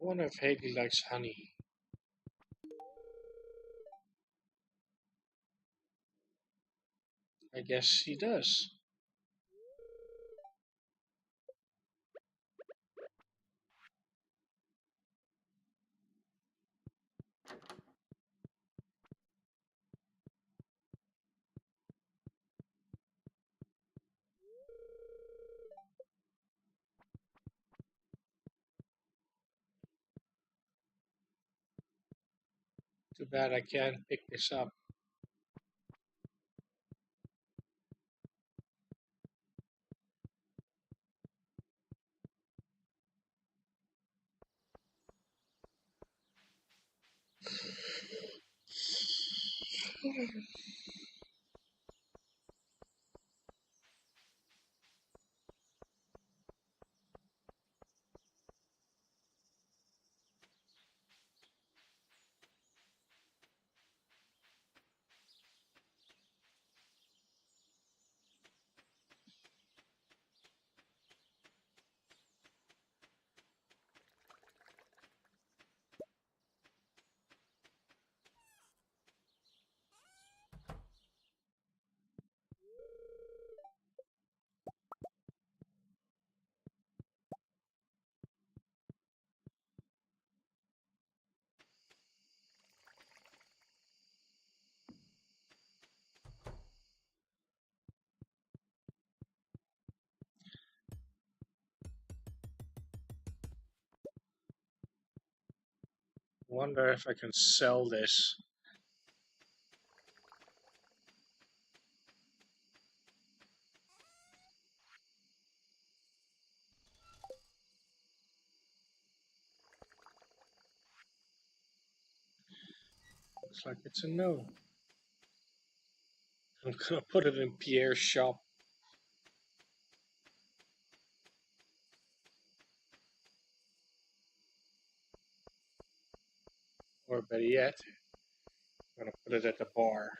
I wonder if Haley likes honey. I guess she does. Too bad I can't pick this up. Wonder if I can sell this. Looks like it's a no. I'm gonna put it in Pierre's shop. Or better yet, I'm gonna put it at the bar.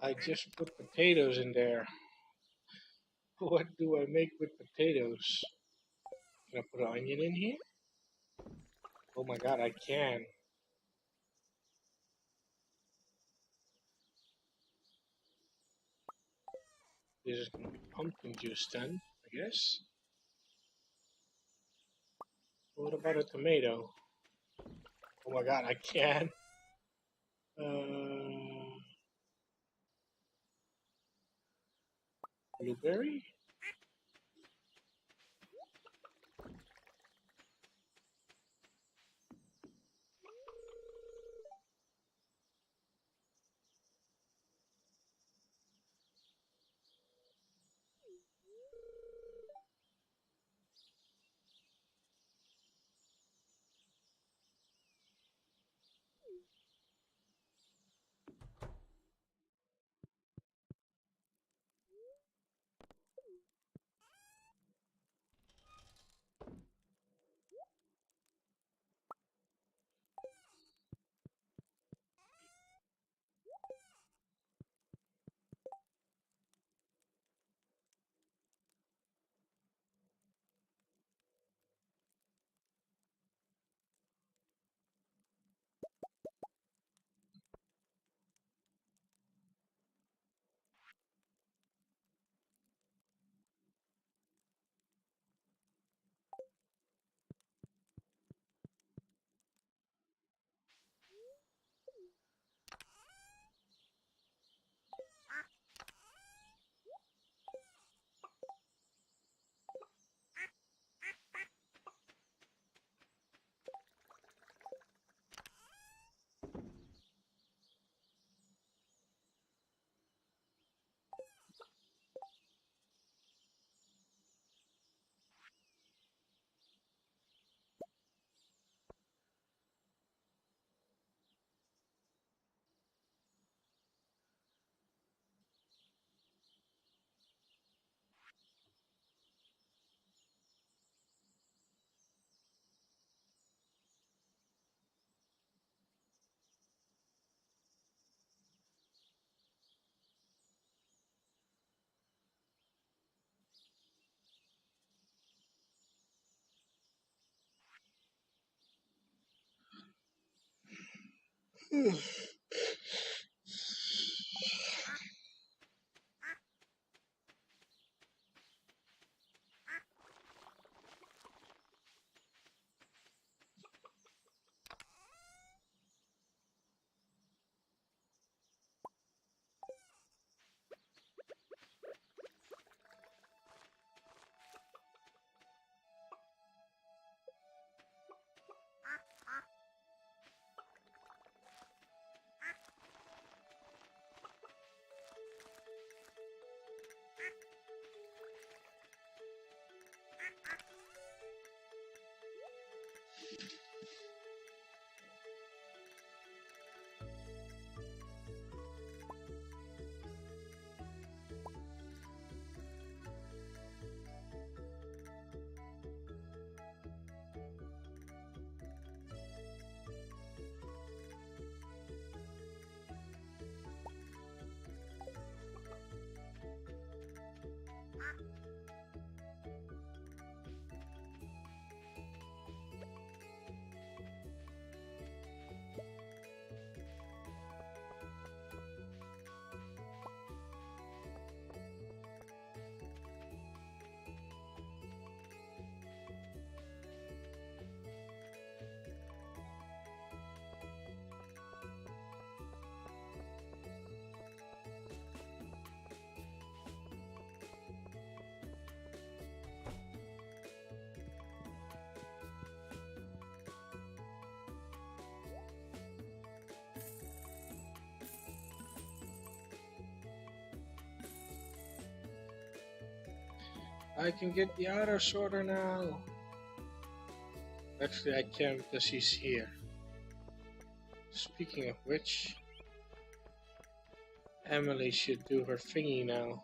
I just put potatoes in there. What do I make with potatoes? Can I put an onion in here? Oh my god, I can. This is gonna be pumpkin juice then, I guess. What about a tomato? Oh my god, I can. Blueberry? I can get the other sorter now. Actually, I can't because he's here. Speaking of which, Emily should do her thingy now.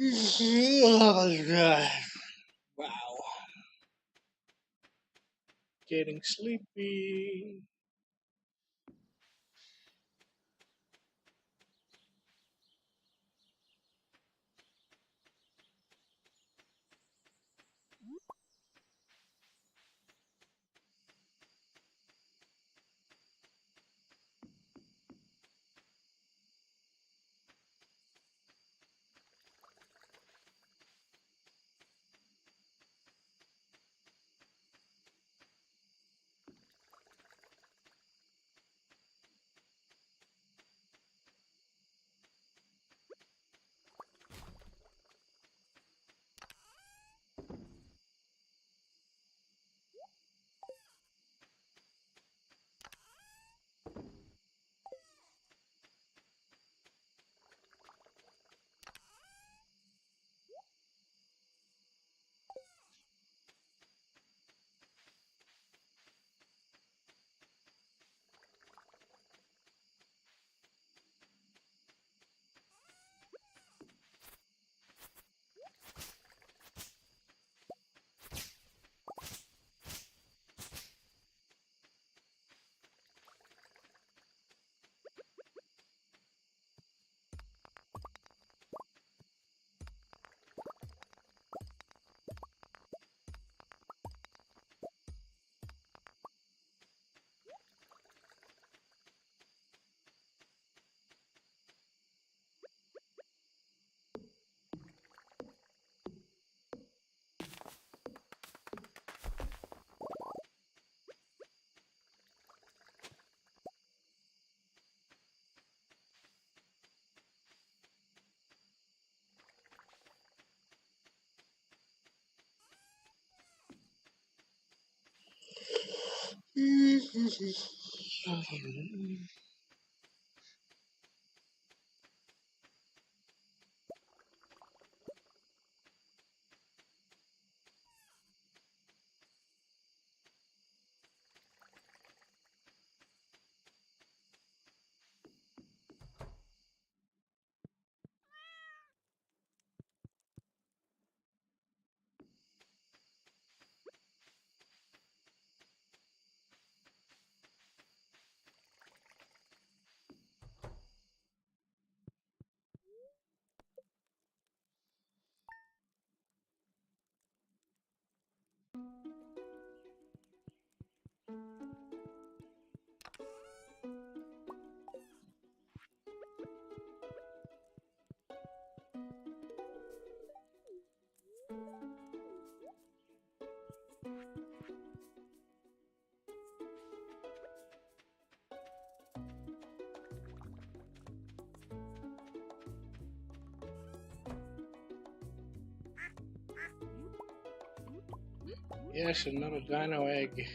Oh my god. Wow. Getting sleepy. Yes, another dino egg.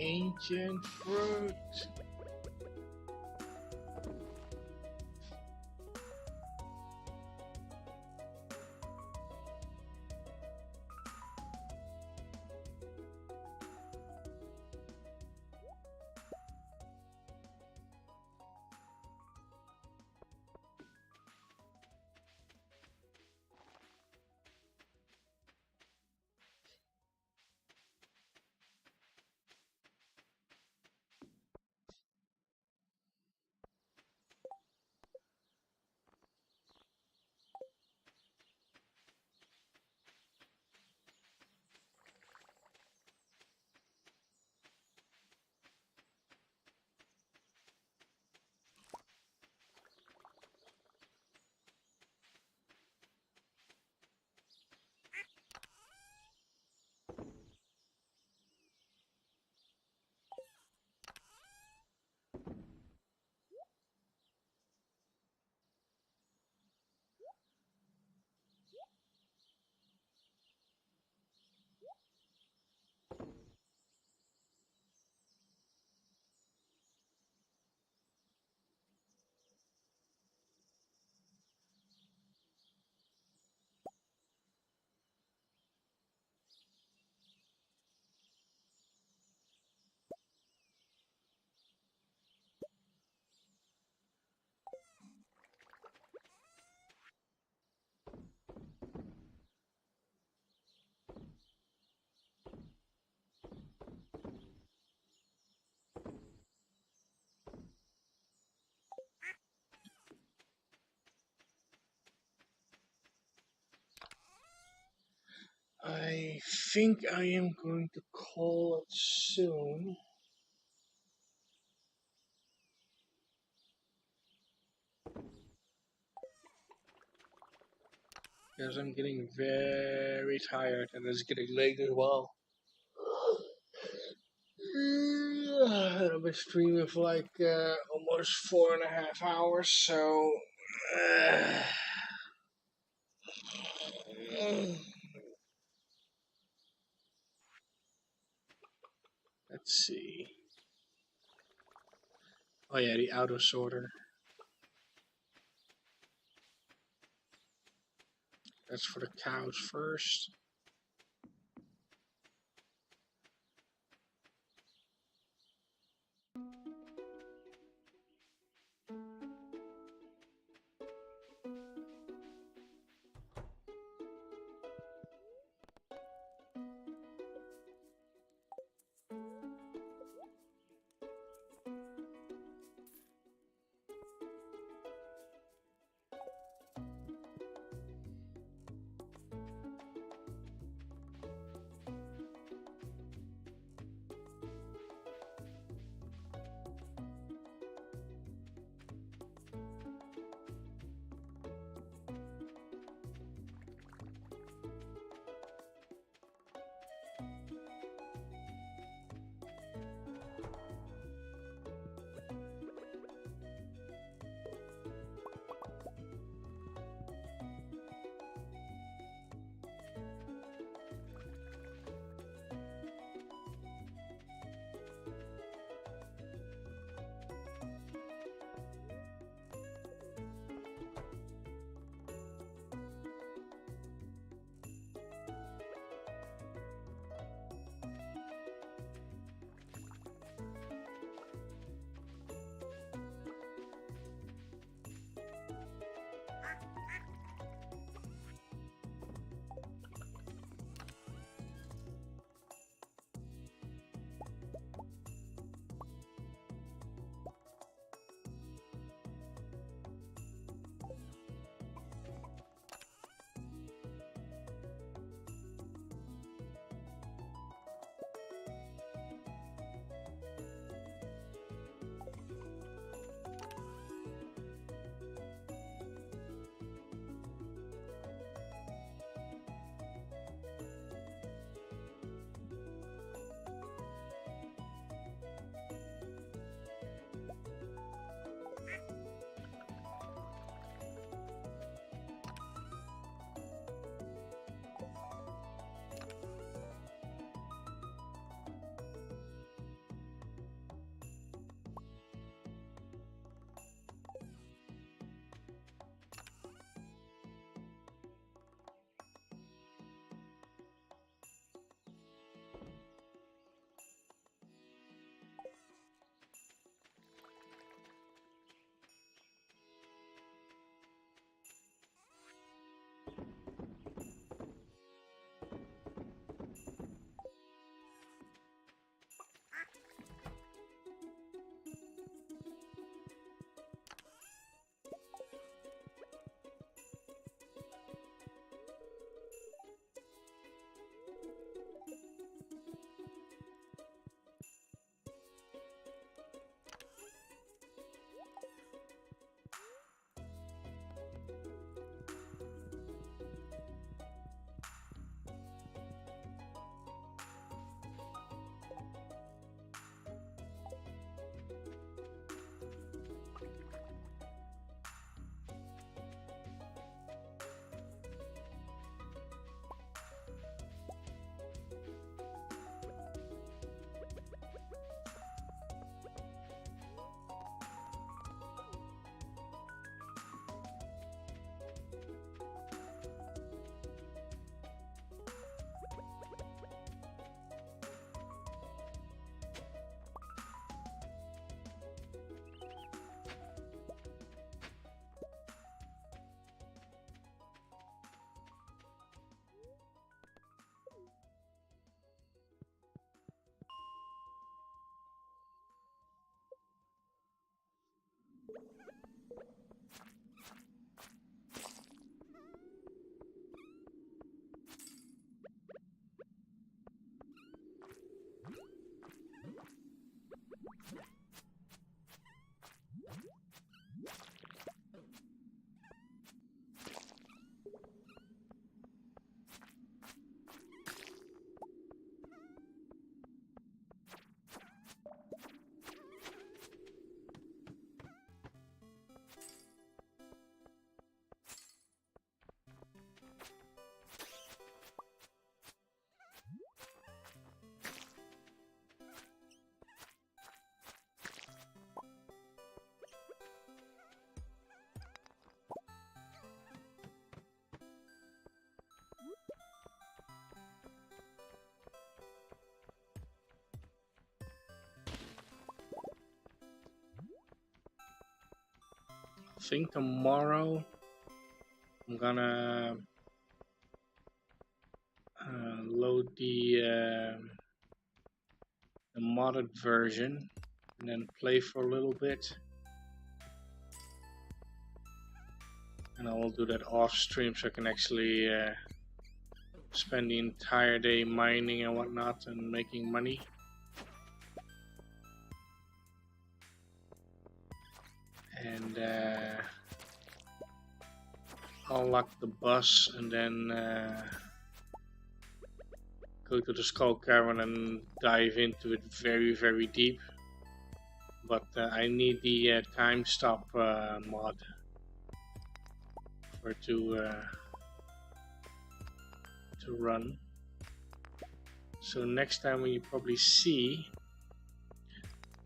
Ancient fruit. I think I am going to call it soon. Because I'm getting very tired and it's getting late as well. I've been streaming for like almost 4.5 hours, so let's see. Oh yeah, the auto sorter. That's for the cows first. think tomorrow I'm gonna load the modded version and then play for a little bit. And I will do that off stream so I can actually spend the entire day mining and whatnot and making money. And unlock the bus and then go to the skull cavern and dive into it very, very deep. But I need the time stop mod for it to run. So next time when you probably see,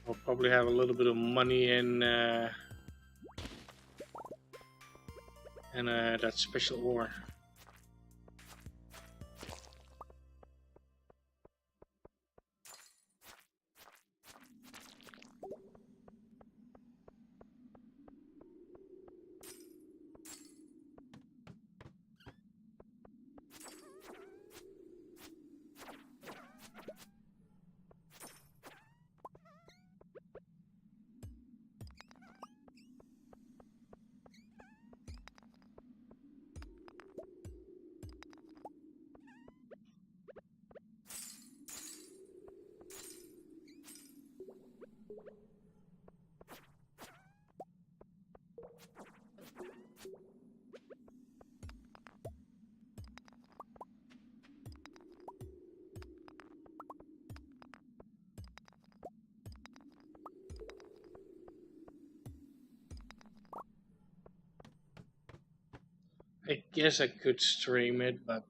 I'll probably have a little bit of money in that special ore. I guess I could stream it, but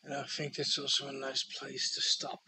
And I think it's also a nice place to stop.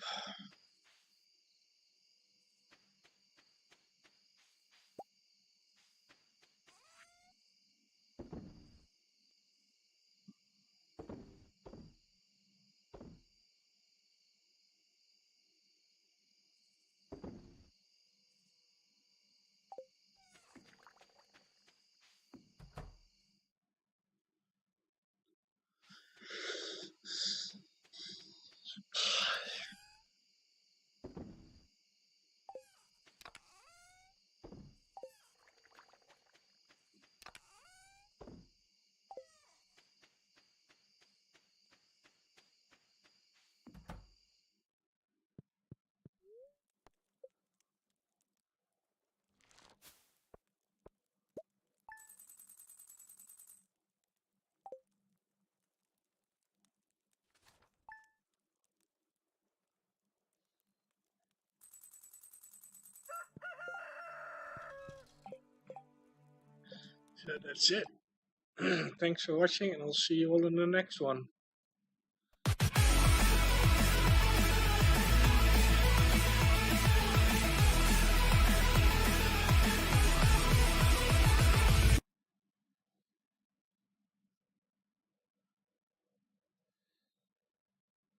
So that's it. Thanks for watching, and I'll see you all in the next one.